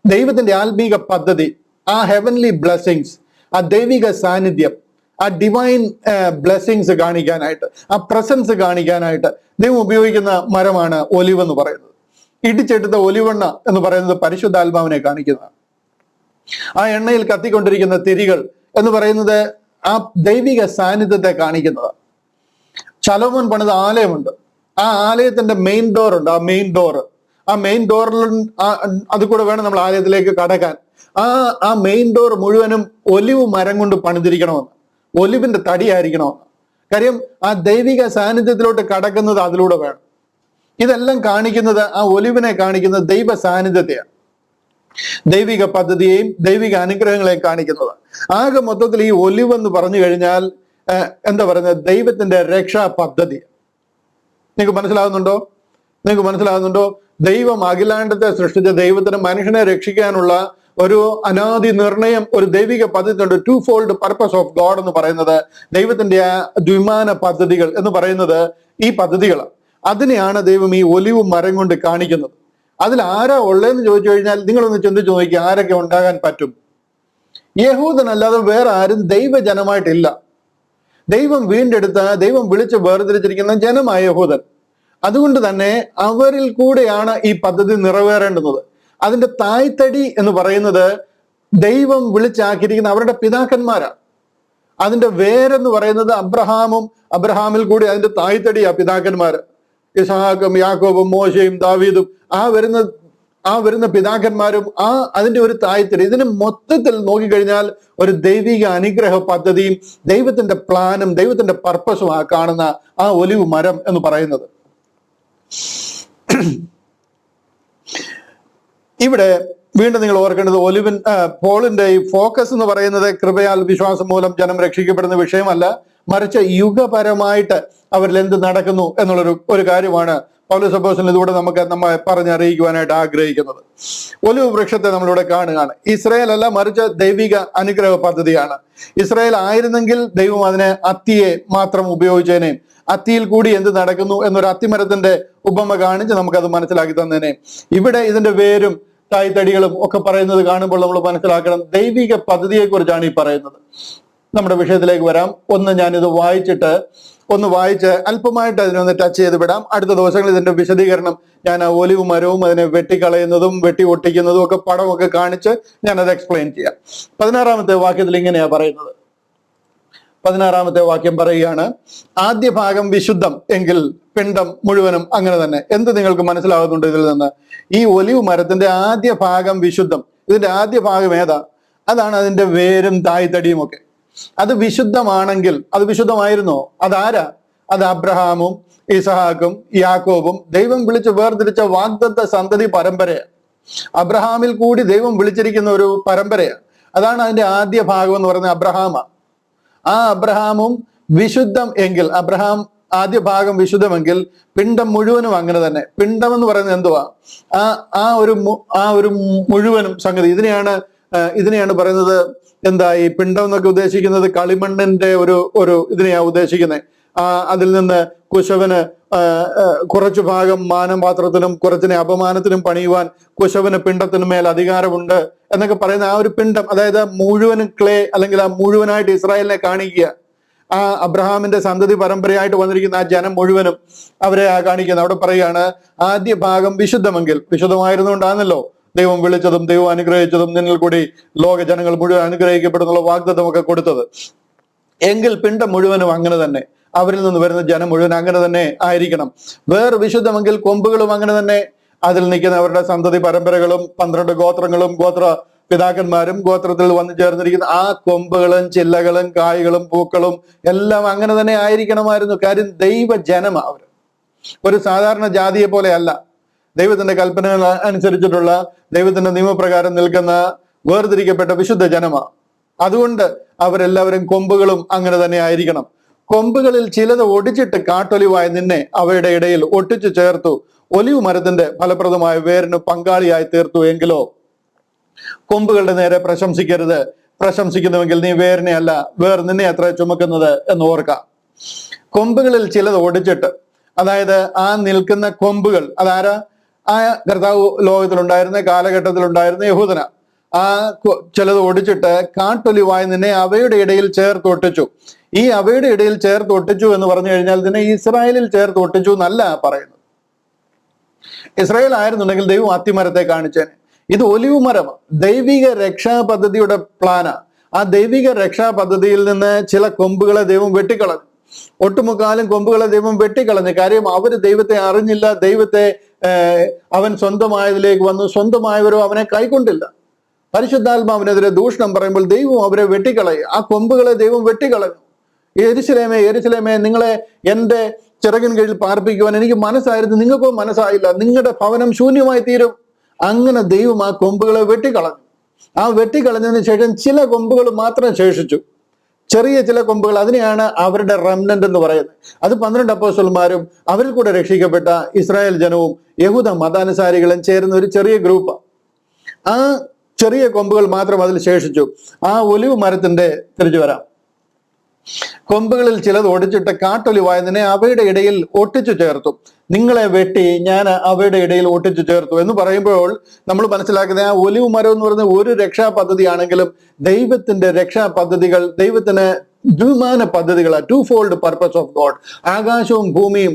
ദൈവത്തിന്റെ ആത്മീക പദ്ധതി, ആ ഹെവൻലി ബ്ലെസ്സിങ്സ്, ആ ദൈവിക സാന്നിധ്യം, ആ ഡിവൈൻ ബ്ലെസ്സിങ്സ് കാണിക്കാനായിട്ട്, ആ പ്രസൻസ് കാണിക്കാനായിട്ട് ദൈവം ഉപയോഗിക്കുന്ന മരമാണ് ഒലിവ് എന്ന് പറയുന്നത്. ഇടിച്ചെടുത്ത ഒലിവെണ്ണ എന്ന് പറയുന്നത് പരിശുദ്ധാത്മാവിനെ കാണിക്കുന്നതാണ്. ആ എണ്ണയിൽ കത്തിക്കൊണ്ടിരിക്കുന്ന തിരികൾ എന്ന് പറയുന്നത് ആ ദൈവിക സാന്നിധ്യത്തെ കാണിക്കുന്നതാണ്. ശലോമോൻ പണിത ആലയമുണ്ട്. ആ ആലയത്തിന്റെ മെയിൻ ഡോർ ഉണ്ട്. ആ മെയിൻ ഡോറിൽ അത് കൂടെ വേണം നമ്മൾ ആലയത്തിലേക്ക് കടക്കാൻ. ആ മെയിൻ ഡോർ മുഴുവനും ഒലിവ് മരം കൊണ്ട് പണിതിരിക്കണമെന്ന്, ഒലിവിന്റെ തടിയായിരിക്കണമെന്ന്. കാര്യം ആ ദൈവിക സാന്നിധ്യത്തിലോട്ട് കടക്കുന്നത് അതിലൂടെ വേണം. ഇതെല്ലാം കാണിക്കുന്നത്, ആ ഒലിവിനെ കാണിക്കുന്നത് ദൈവ സാന്നിധ്യത്തെയാണ്, ദൈവിക പദ്ധതിയെയും ദൈവിക അനുഗ്രഹങ്ങളെയും കാണിക്കുന്നത്. ആകെ മൊത്തത്തിൽ ഈ ഒലിവ് എന്ന് പറഞ്ഞു കഴിഞ്ഞാൽ എന്താ പറയുന്നത്, ദൈവത്തിന്റെ രക്ഷാ പദ്ധതി. നിങ്ങൾക്ക് മനസ്സിലാകുന്നുണ്ടോ? ദൈവം അഖിലാണ്ടത്തെ സൃഷ്ടിച്ച ദൈവത്തിന് മനുഷ്യനെ രക്ഷിക്കാനുള്ള ഒരു അനാദി നിർണയം, ഒരു ദൈവിക പദ്ധതി ഉണ്ട്. 2-fold പർപ്പസ് ഓഫ് ഗോഡ് എന്ന് പറയുന്നത്, ദൈവത്തിന്റെ ആ ദ്വിമാന പദ്ധതികൾ എന്ന് പറയുന്നത് ഈ പദ്ധതികളാണ്. അതിനെയാണ് ദൈവം ഈ ഒലിവ് മരം കൊണ്ട് കാണിക്കുന്നത്. അതിൽ ആരാ ഉള്ളതെന്ന് ചോദിച്ചു കഴിഞ്ഞാൽ നിങ്ങളൊന്ന് ചിന്തിച്ചു നോക്കി, ആരൊക്കെ ഉണ്ടാകാൻ പറ്റും? യഹൂദനല്ലാതെ വേറെ ആരും ദൈവജനമായിട്ടില്ല. ദൈവം വീണ്ടെടുത്ത, ദൈവം വിളിച്ച് വേർതിരിച്ചിരിക്കുന്ന ജനമായ യഹൂദൻ. അതുകൊണ്ട് തന്നെ അവരിൽ കൂടെയാണ് ഈ പദ്ധതി നിറവേറേണ്ടുന്നത്. അതിന്റെ തായ്തടി എന്ന് പറയുന്നത് ദൈവം വിളിച്ചാക്കിയിരിക്കുന്ന അവരുടെ പിതാക്കന്മാരാണ്. അതിന്റെ വേരെന്ന് പറയുന്നത് അബ്രഹാമിൽ കൂടി അതിന്റെ തായ്തടിയാ പിതാക്കന്മാര്. ഇസ്ഹാക്കും യാക്കോബും മോശയും ദാവീദും ആ വരുന്ന പിതാക്കന്മാരും അതിന്റെ ഒരു തായ്തടി. ഇതിന് മൊത്തത്തിൽ നോക്കിക്കഴിഞ്ഞാൽ ഒരു ദൈവിക അനുഗ്രഹ പദ്ധതിയും ദൈവത്തിന്റെ പ്ലാനും ദൈവത്തിന്റെ പർപ്പസും കാണുന്ന ആ ഒലിവ് മരം എന്ന് പറയുന്നത്. ഇവിടെ വീണ്ടും നിങ്ങൾ ഓർക്കേണ്ടത്, പോളിന്റെ ഈ ഫോക്കസ് എന്ന് പറയുന്നത് കൃപയാൽ വിശ്വാസം മൂലം ജനം രക്ഷിക്കപ്പെടുന്ന വിഷയമല്ല, മറിച്ച് യുഗപരമായിട്ട് അവരിൽ എന്ത് നടക്കുന്നു എന്നുള്ളൊരു കാര്യമാണ് പൗലോസ് അപ്പോസ്തലൻ ഇതിലൂടെ നമ്മെ പറഞ്ഞറിയിക്കുവാനായിട്ട് ആഗ്രഹിക്കുന്നത്. ഒലിവ് വൃക്ഷത്തെ നമ്മളിവിടെ കാണുകയാണ്. ഇസ്രായേൽ അല്ല, മറിച്ച് ദൈവിക അനുഗ്രഹ പദ്ധതിയാണ്. ഇസ്രായേൽ ആയിരുന്നെങ്കിൽ ദൈവം അതിനെ അത്തിയെ മാത്രം ഉപയോഗിച്ചേനെ. അത്തിയിൽ കൂടി എന്ത് നടക്കുന്നു എന്നൊരു അത്തിമരത്തിന്റെ ഉപമ കാണിച്ച് നമുക്കത് മനസ്സിലാക്കി തന്നേനെ. ഇവിടെ ഇതിന്റെ വേരും തായ്തടികളും ഒക്കെ പറയുന്നത് കാണുമ്പോൾ നമ്മൾ മനസ്സിലാക്കണം, ദൈവിക പദ്ധതിയെ കുറിച്ചാണ് ഈ പറയുന്നത്. നമ്മുടെ വിഷയത്തിലേക്ക് വരാം. ഞാനിത് വായിച്ച് അല്പമായിട്ട് അതിനൊന്ന് ടച്ച് ചെയ്ത് വിടാം. അടുത്ത ദിവസങ്ങളിൽ ഇതിന്റെ വിശദീകരണം ഞാൻ ആ ഒലിവ് മരവും അതിനെ വെട്ടിക്കളയുന്നതും വെട്ടി ഒട്ടിക്കുന്നതും ഒക്കെ പടമൊക്കെ കാണിച്ച് ഞാനത് എക്സ്പ്ലെയിൻ ചെയ്യാം. 16-ാമത്തെ വാക്യത്തിൽ ഇങ്ങനെയാ പറയുന്നത്. 16-ാമത്തെ വാക്യം പറയുകയാണ്, ആദ്യ ഭാഗം വിശുദ്ധം എങ്കിൽ പിണ്ഡം മുഴുവനും അങ്ങനെ തന്നെ. എന്ത് നിങ്ങൾക്ക് മനസ്സിലാകുന്നുണ്ട് ഇതിൽ നിന്ന്? ഈ ഒലിവ് മരത്തിന്റെ ആദ്യ ഭാഗം വിശുദ്ധം. ഇതിന്റെ ആദ്യ ഭാഗം ഏതാ? അതാണ് അതിന്റെ വേരും തായ്തടിയും ഒക്കെ. അത് വിശുദ്ധമാണെങ്കിൽ, അത് വിശുദ്ധമായിരുന്നോ? അതാരാ? അത് അബ്രഹാമും ഇസഹാക്കും യാക്കോബും ദൈവം വിളിച്ച് വേർതിരിച്ച വാഗ്ദത്ത സന്തതി പരമ്പരയാണ്. അബ്രഹാമിൽ കൂടി ദൈവം വിളിച്ചിരിക്കുന്ന ഒരു പരമ്പരയാണ്. അതാണ് അതിന്റെ ആദ്യ ഭാഗം എന്ന് പറയുന്നത് അബ്രഹാമാണ്. ആ അബ്രഹാമും വിശുദ്ധം എങ്കിൽ, അബ്രഹാം ആദ്യ ഭാഗം വിശുദ്ധമെങ്കിൽ പിണ്ഡം മുഴുവനും അങ്ങനെ തന്നെ. പിണ്ഡം എന്ന് പറയുന്നത് എന്തുവാ? ആ ഒരു മുഴുവനും സംഗതി. ഇതിനെയാണ് പറയുന്നത് എന്താ ഈ പിണ്ഡം എന്നൊക്കെ ഉദ്ദേശിക്കുന്നത്? കളിമണ്ണിന്റെ ഒരു ഇതിനെയാ ഉദ്ദേശിക്കുന്നത്. അതിൽ നിന്ന് കുശവന് കുറച്ചു ഭാഗം മാനപാത്രത്തിനും കുറച്ചിനെ അപമാനത്തിനും പണിയുവാൻ കുശവന് പിണ്ഡത്തിനും മേൽ അധികാരമുണ്ട് എന്നൊക്കെ പറയുന്ന ആ ഒരു പിണ്ഡം, അതായത് മുഴുവനും ക്ലേ, അല്ലെങ്കിൽ ആ മുഴുവനായിട്ട് ഇസ്രായേലിനെ കാണിക്കുക. ആ അബ്രഹാമിന്റെ സന്തതി പരമ്പരയായിട്ട് വന്നിരിക്കുന്ന ആ ജനം മുഴുവനും അവരെ കാണിക്കുന്നത്. അവിടെ പറയുകയാണ്, ആദ്യ ഭാഗം വിശുദ്ധമെങ്കിൽ, വിശുദ്ധമായിരുന്നുകൊണ്ടാണല്ലോ ദൈവം വിളിച്ചതും ദൈവം അനുഗ്രഹിച്ചതും നിന്നിൽ കൂടി ലോക ജനങ്ങൾ മുഴുവൻ അനുഗ്രഹിക്കപ്പെടുന്നുള്ള വാഗ്ദത്തമൊക്കെ കൊടുത്തത്. എങ്കിൽ പിണ്ഡം മുഴുവനും അങ്ങനെ തന്നെ, അവരിൽ നിന്ന് വരുന്ന ജനം മുഴുവൻ അങ്ങനെ തന്നെ ആയിരിക്കണം. വേറെ വിശുദ്ധമെങ്കിൽ കൊമ്പുകളും അങ്ങനെ തന്നെ, അതിൽ നിൽക്കുന്ന അവരുടെ സന്തതി പരമ്പരകളും 12 ഗോത്രങ്ങളും ഗോത്ര പിതാക്കന്മാരും ഗോത്രത്തിൽ വന്നു ചേർന്നിരിക്കുന്ന ആ കൊമ്പുകളും ചില്ലകളും കായ്കളും പൂക്കളും എല്ലാം അങ്ങനെ തന്നെ ആയിരിക്കണമായിരുന്നു. കാര്യം ദൈവജനം അവർ ഒരു സാധാരണ ജാതിയെ പോലെ അല്ല. ദൈവത്തിന്റെ കൽപ്പനകൾ അനുസരിച്ചിട്ടുള്ള ദൈവത്തിന്റെ നിയമപ്രകാരം നിൽക്കുന്ന വേർതിരിക്കപ്പെട്ട വിശുദ്ധ ജനമാണ്. അതുകൊണ്ട് അവരെല്ലാവരും കൊമ്പുകളും അങ്ങനെ തന്നെ ആയിരിക്കണം. കൊമ്പുകളിൽ ചിലത് ഒടിച്ചിട്ട് കാട്ടൊലിവായി നിന്നെ അവയുടെ ഇടയിൽ ഒട്ടിച്ചു ചേർത്തു, ഒലിവ് മരത്തിന്റെ ഫലപ്രദമായ വേരിന് പങ്കാളിയായി തീർത്തു. എങ്കിലോ കൊമ്പുകളുടെ നേരെ പ്രശംസിക്കരുത്, പ്രശംസിക്കുന്നുവെങ്കിൽ നീ വേരിനെ അല്ല, വേർ നിന്നെ അത്ര ചുമക്കുന്നത് എന്ന് ഓർക്കാം. കൊമ്പുകളിൽ ചിലത് ഒടിച്ചിട്ട്, അതായത് ആ നിൽക്കുന്ന കൊമ്പുകൾ അതാരാ? ആ കർത്താവ് ലോകത്തിലുണ്ടായിരുന്ന കാലഘട്ടത്തിലുണ്ടായിരുന്ന യഹൂദന. ആ ചിലത് ഒടിച്ചിട്ട് കാട്ടൊലിവായി നിന്നെ അവയുടെ ഇടയിൽ ചേർത്തൊട്ടിച്ചു. ഈ അവയുടെ ഇടയിൽ ചേർത്തൊട്ടിച്ചു എന്ന് പറഞ്ഞു കഴിഞ്ഞാൽ ഇതിനെ ഇസ്രായേലിൽ ചേർത്തൊട്ടിച്ചു എന്നല്ല പറയുന്നത്. ഇസ്രായേൽ ആയിരുന്നുണ്ടെങ്കിൽ ദൈവം അത്തിമരത്തെ കാണിച്ചേനെ. ഇത് ഒലിവ് മരം, ദൈവിക രക്ഷാ പദ്ധതിയുടെ പ്ലാനാ. ആ ദൈവിക രക്ഷാ പദ്ധതിയിൽ നിന്ന് ചില കൊമ്പുകളെ ദൈവം വെട്ടിക്കളഞ്ഞു. ഒട്ടുമുക്കാലും കൊമ്പുകളെ ദൈവം വെട്ടിക്കളഞ്ഞു. കാര്യം അവര് ദൈവത്തെ അറിഞ്ഞില്ല. ദൈവത്തെ അവൻ സ്വന്തമായതിലേക്ക് വന്നു, സ്വന്തമായവരോ അവനെ കൈക്കൊണ്ടില്ല. പരിശുദ്ധാത്മാവിനെതിരെ ദൂഷണം പറയുമ്പോൾ ദൈവം അവരെ വെട്ടിക്കളയും. ആ കൊമ്പുകളെ ദൈവം വെട്ടിക്കളഞ്ഞു. യെരൂശലേമേ, നിങ്ങളെ എന്റെ ചിറകിൻ കീഴിൽ പാർപ്പിക്കുവാൻ എനിക്ക് മനസ്സായിരുന്നു, നിങ്ങൾക്കോ മനസ്സായില്ല, നിങ്ങളുടെ ഭവനം ശൂന്യമായി തീരും. അങ്ങനെ ദൈവം ആ കൊമ്പുകളെ വെട്ടിക്കളഞ്ഞു. ആ വെട്ടിക്കളഞ്ഞതിന് ശേഷം ചില കൊമ്പുകൾ മാത്രം ശേഷിച്ചു. ചെറിയ ചില കൊമ്പുകൾ, അതിനെയാണ് അവരുടെ റെമനന്റ് എന്ന് പറയുന്നത്. അത് 12 അപ്പോസ്തലന്മാരും അവരിൽ കൂടെ രക്ഷിക്കപ്പെട്ട ഇസ്രായേൽ ജനവും യഹൂദ മതാനുസാരികളും ചേരുന്ന ഒരു ചെറിയ ഗ്രൂപ്പ്. ആ ചെറിയ കൊമ്പുകൾ മാത്രം അതിൽ ശേഷിച്ചു. ആ ഒലിവ് മരത്തിന്റെ തിരിച്ചു വരാം. കൊമ്പുകളിൽ ചിലത് ഒടിച്ചിട്ട് കാട്ടൊലിവായതിനെ അവയുടെ ഇടയിൽ ഒട്ടിച്ചു ചേർത്തു. നിങ്ങളെ വെട്ടി ഞാൻ അവയുടെ ഇടയിൽ ഒട്ടിച്ചു ചേർത്തു എന്ന് പറയുമ്പോൾ നമ്മൾ മനസ്സിലാക്കുന്നത്, ആ ഒലിവ് മരം എന്ന് പറയുന്നത് ഒരു രക്ഷാ പദ്ധതിയാണെങ്കിലും ദൈവത്തിന്റെ രക്ഷാ പദ്ധതികൾ ദൈവത്തിന് ദ്വിമാന പദ്ധതികളാണ്. 2-fold purpose of God. ആകാശവും ഭൂമിയും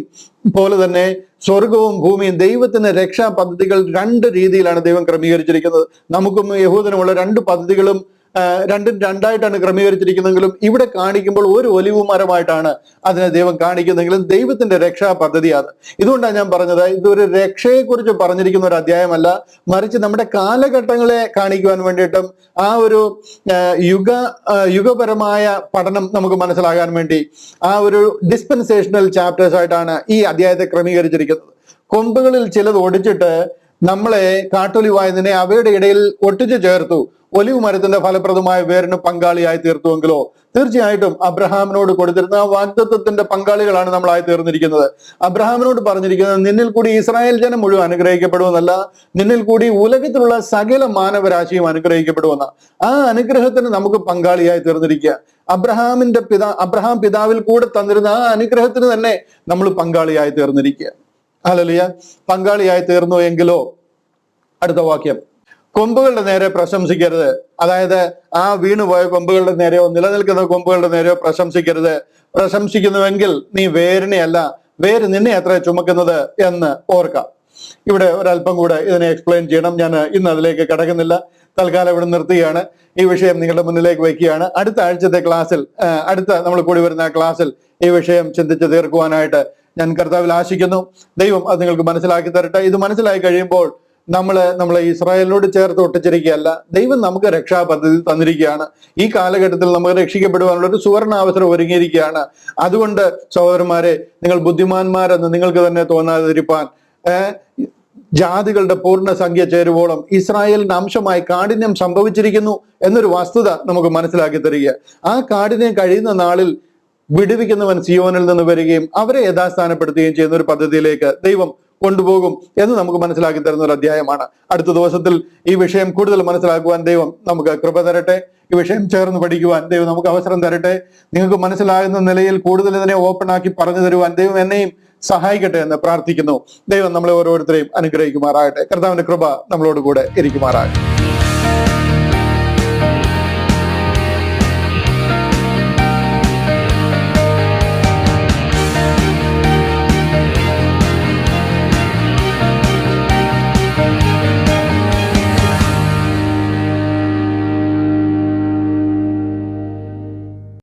പോലെ തന്നെ സ്വർഗവും ഭൂമിയും ദൈവത്തിന് രക്ഷാ പദ്ധതികൾ 2 രീതിയിലാണ് ദൈവം ക്രമീകരിച്ചിരിക്കുന്നത്. നമുക്കും യഹൂദനുമുള്ള 2 പദ്ധതികളും രണ്ടും രണ്ടായിട്ടാണ് ക്രമീകരിച്ചിരിക്കുന്നെങ്കിലും ഇവിടെ കാണിക്കുമ്പോൾ ഒരു ഒലിവ് മരമായിട്ടാണ് അതിനെ ദൈവം കാണിക്കുന്നെങ്കിലും ദൈവത്തിന്റെ രക്ഷാ പദ്ധതിയാണ്. ഇതുകൊണ്ടാണ് ഞാൻ പറഞ്ഞത്, ഇതൊരു രക്ഷയെക്കുറിച്ച് പറഞ്ഞിരിക്കുന്ന ഒരു അധ്യായമല്ല, മറിച്ച് നമ്മുടെ കാലഘട്ടങ്ങളെ കാണിക്കുവാൻ വേണ്ടിയിട്ടും ആ ഒരു യുഗപരമായ പഠനം നമുക്ക് മനസ്സിലാകാൻ വേണ്ടി ആ ഒരു ഡിസ്പെൻസേഷണൽ ചാപ്റ്റേഴ്സ് ആയിട്ടാണ് ഈ അധ്യായത്തെ ക്രമീകരിച്ചിരിക്കുന്നത്. കൊമ്പുകളിൽ ചിലത് ഒടിച്ചിട്ട് നമ്മളെ കാട്ടൊലിവായതിനെ അവയുടെ ഇടയിൽ ഒട്ടിച്ചു ചേർത്തു, ഒലിവ് മരത്തിന്റെ ഫലപ്രദമായ വേരിന് പങ്കാളിയായി തീർത്തുവെങ്കിലോ. തീർച്ചയായിട്ടും അബ്രഹാമിനോട് കൊടുത്തിരുന്ന ആ വാഗ്ദത്തത്തിന്റെ പങ്കാളികളാണ് നമ്മളായി തീർന്നിരിക്കുന്നത്. അബ്രഹാമിനോട് പറഞ്ഞിരിക്കുന്നത്, നിന്നിൽ കൂടി ഇസ്രായേൽ ജനം മുഴുവൻ അനുഗ്രഹിക്കപ്പെടുമെന്നല്ല, നിന്നിൽ കൂടി ഉലകത്തിലുള്ള സകല മാനവരാശിയും അനുഗ്രഹിക്കപ്പെടുമെന്ന ആ അനുഗ്രഹത്തിന് നമുക്ക് പങ്കാളിയായി തീർന്നിരിക്കുക. അബ്രഹാം പിതാവിൽ കൂടെ തന്നിരുന്ന ആ അനുഗ്രഹത്തിന് തന്നെ നമ്മൾ പങ്കാളിയായി തീർന്നിരിക്കുക. ഹല്ലേലൂയ. പങ്കാളിയായി തീർന്നു എങ്കിലോ, അടുത്ത വാക്യം, കൊമ്പുകളുടെ നേരെ പ്രശംസിക്കരുത്. അതായത് ആ വീണുപോയ കൊമ്പുകളുടെ നേരെയോ നിലനിൽക്കുന്ന കൊമ്പുകളുടെ നേരെയോ പ്രശംസിക്കരുത്. പ്രശംസിക്കുന്നുവെങ്കിൽ നീ വേരിനെയല്ല, വേര് നിന്നെ എത്ര ചുമക്കുന്നത് എന്ന് ഓർക്കാം. ഇവിടെ ഒരല്പം കൂടെ ഇതിനെ എക്സ്പ്ലെയിൻ ചെയ്യണം. ഞാൻ ഇന്ന് അതിലേക്ക് കടക്കുന്നില്ല, തൽക്കാലം ഇവിടെ നിർത്തുകയാണ്. ഈ വിഷയം നിങ്ങളുടെ മുന്നിലേക്ക് വയ്ക്കുകയാണ്. അടുത്ത ആഴ്ചത്തെ ക്ലാസ്സിൽ, അടുത്ത നമ്മൾ കൂടി വരുന്ന ക്ലാസ്സിൽ ഈ വിഷയം ചിന്തിച്ച് തീർക്കുവാനായിട്ട് ഞാൻ കർത്താവിൽ ആശിക്കുന്നു. ദൈവം അത് നിങ്ങൾക്ക് മനസ്സിലാക്കി തരട്ടെ. ഇത് മനസ്സിലാക്കി കഴിയുമ്പോൾ നമ്മളെ ഇസ്രായേലിനോട് ചേർത്ത് ഒട്ടിച്ചിരിക്കുകയല്ല, ദൈവം നമുക്ക് രക്ഷാ പദ്ധതി തന്നിരിക്കുകയാണ്. ഈ കാലഘട്ടത്തിൽ നമുക്ക് രക്ഷിക്കപ്പെടുവാനുള്ള ഒരു സുവർണ അവസരം ഒരുങ്ങിയിരിക്കുകയാണ്. അതുകൊണ്ട് സഹോദരന്മാരെ, നിങ്ങൾ ബുദ്ധിമാന്മാരെന്ന് നിങ്ങൾക്ക് തന്നെ തോന്നാതിരിപ്പാൻ, ജാതികളുടെ പൂർണ്ണസംഖ്യ ചേരുവോളം ഇസ്രായേലിന്റെ അംശമായി കാഠിന്യം സംഭവിച്ചിരിക്കുന്നു എന്നൊരു വസ്തുത നമുക്ക് മനസ്സിലാക്കി തരിക. ആ കാഠിന്യം കഴിയുന്ന നാളിൽ വിടുവിക്കുന്നവൻ സിയോനിൽ നിന്ന് വരികയും അവരെ യഥാസ്ഥാനപ്പെടുത്തുകയും ചെയ്യുന്ന ഒരു പദ്ധതിയിലേക്ക് ദൈവം കൊണ്ടുപോകും എന്ന് നമുക്ക് മനസ്സിലാക്കി തരുന്ന ഒരു അധ്യായമാണ്. അടുത്ത ദിവസത്തിൽ ഈ വിഷയം കൂടുതൽ മനസ്സിലാക്കുവാൻ ദൈവം നമുക്ക് കൃപ തരട്ടെ. ഈ വിഷയം ചേർന്ന് പഠിക്കുവാൻ ദൈവം നമുക്ക് അവസരം തരട്ടെ. നിങ്ങൾക്ക് മനസ്സിലാകുന്ന നിലയിൽ കൂടുതൽ ഇതിനെ ഓപ്പൺ ആക്കി പറഞ്ഞു തരുവാൻ ദൈവം എന്നെയും സഹായിക്കട്ടെ എന്ന് പ്രാർത്ഥിക്കുന്നു. ദൈവം നമ്മളെ ഓരോരുത്തരെയും അനുഗ്രഹിക്കുമാറാകട്ടെ. കർത്താവിന്റെ കൃപ നമ്മളോട് കൂടെ ഇരിക്കുമാറാകട്ടെ.